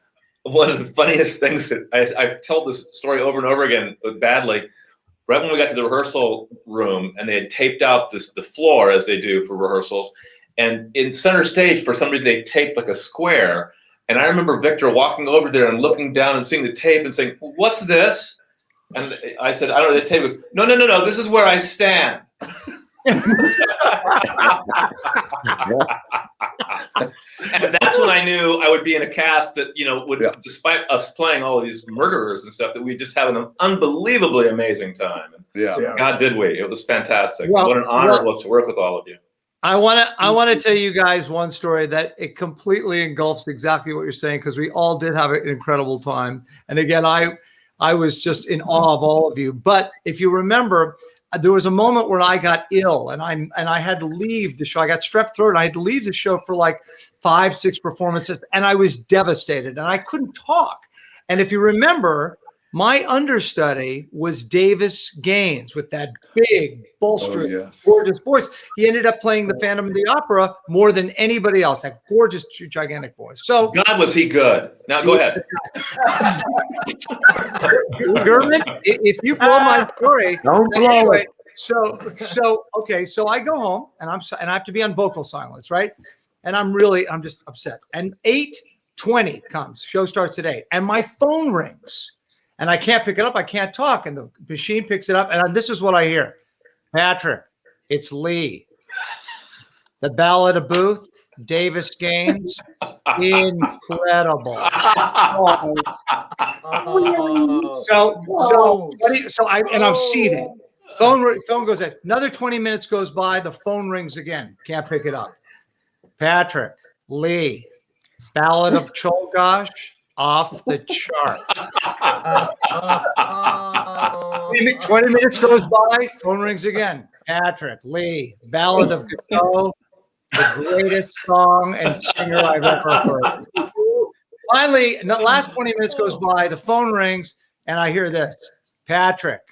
one of the funniest things that I've told this story over and over again, but badly. Right when we got to the rehearsal room, and they had taped out the floor as they do for rehearsals, and in center stage for some reason they taped like a square. And I remember Victor walking over there and looking down and seeing the tape and saying, "What's this?" And I said, "I don't know." The tape was, no. This is where I stand." And that's when I knew I would be in a cast that, would, despite us playing all of these murderers and stuff, that we just have an unbelievably amazing time. And God, did we? It was fantastic. Well, what an honor it was to work with all of you. I want to tell you guys one story that it completely engulfs exactly what you're saying, because we all did have an incredible time. And again, I was just in awe of all of you. But if you remember, there was a moment where I got ill and I had to leave the show. I got strep throat and I had to leave the show for like 5-6 performances, and I was devastated and I couldn't talk. And if you remember, my understudy was Davis Gaines with that big, bolstered, gorgeous voice. He ended up playing the Phantom of the Opera more than anybody else, that gorgeous, gigantic voice. So God, was he good. Now go ahead. Germann, if you blow my story, don't blow anyway, it. So I go home and I have to be on vocal silence, right? And I'm just upset. And 8:20 comes, show starts at 8, and my phone rings. And I can't pick it up. I can't talk. And the machine picks it up. And this is what I hear. "Patrick, it's Lee. The Ballad of Booth, Davis Gaines. Incredible." I'm seething. Phone goes in. Another 20 minutes goes by. The phone rings again. Can't pick it up. "Patrick, Lee, Ballad of Cholgosh. Off the chart." 20 minutes goes by, phone rings again. "Patrick, Lee, Ballad of Godot, the greatest song and singer I've ever heard." Finally, the last 20 minutes goes by, the phone rings, and I hear this: "Patrick,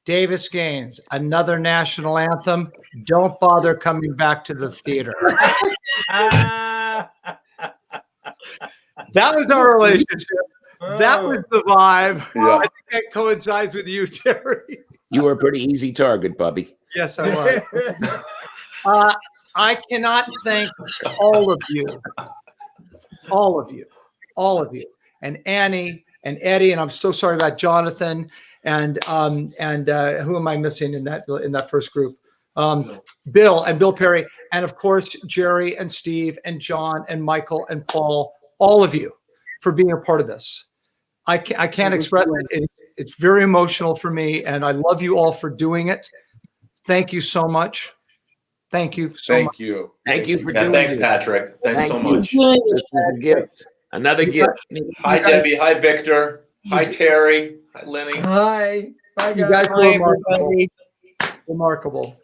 Davis Gaines, another national anthem. Don't bother coming back to the theater." That was our relationship. That was the vibe. Yeah. I think that coincides with you, Terry. You were a pretty easy target, Bubby. Yes, I was. I cannot thank all of you, and Annie and Eddie, and I'm so sorry about Jonathan and who am I missing in that first group? Bill Perry, and of course Jerry and Steve and John and Michael and Paul. All of you for being a part of this. I can't express it. It's very emotional for me, and I love you all for doing it. Thank you so much. Thank you so much. Thank you for doing Thanks, this. Patrick. Thanks so much. This is a gift. Another gift. Hi, Debbie. Hi, Victor. Hi, Terry. Hi, Lenny. Hi. Bye, You guys guys. were remarkable. Remarkable.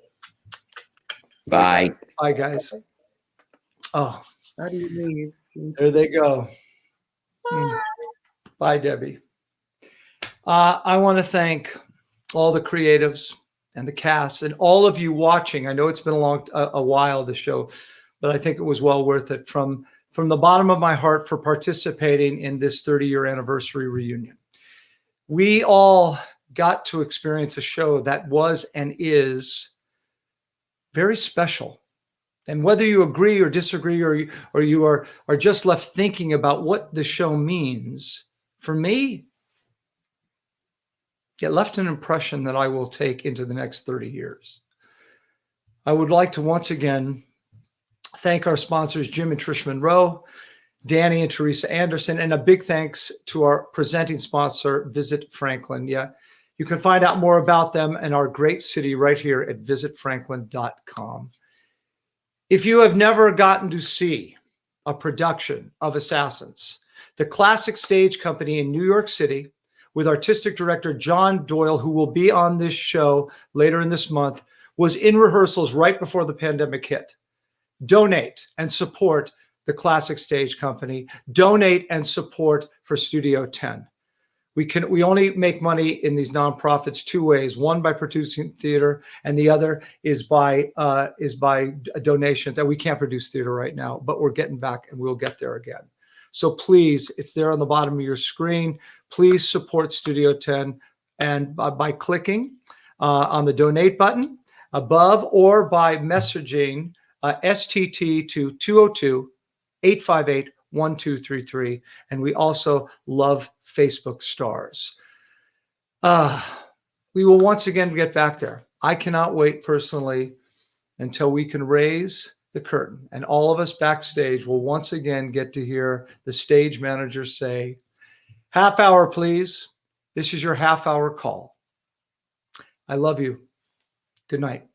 Bye. Bye, guys. Oh, How do you leave? there they go. Bye, Debbie. I want to thank all the creatives and the cast and all of you watching. I know it's been a while, the show, but I think it was well worth it from the bottom of my heart for participating in this 30-year anniversary reunion. We all got to experience a show that was and is very special. And whether you agree or disagree, or you are just left thinking about what the show means, for me, it left an impression that I will take into the next 30 years. I would like to once again thank our sponsors, Jim and Trish Monroe, Danny and Teresa Anderson, and a big thanks to our presenting sponsor, Visit Franklin. Yeah, you can find out more about them and our great city right here at visitfranklin.com. If you have never gotten to see a production of Assassins, the Classic Stage Company in New York City, with artistic director John Doyle, who will be on this show later in this month, was in rehearsals right before the pandemic hit. Donate and support the Classic Stage Company. Donate and support for Studio Tenn. We only make money in these nonprofits two ways: one by producing theater, and the other is by donations. And we can't produce theater right now, but we're getting back, and we'll get there again. So please, it's there on the bottom of your screen. Please support Studio Tenn, and by clicking on the donate button above, or by messaging STT to 202-858-1233. And we also love Facebook stars. We will once again get back there. I cannot wait personally until we can raise the curtain, and all of us backstage will once again get to hear the stage manager say, "Half hour, please. This is your half hour call." I love you. Good night.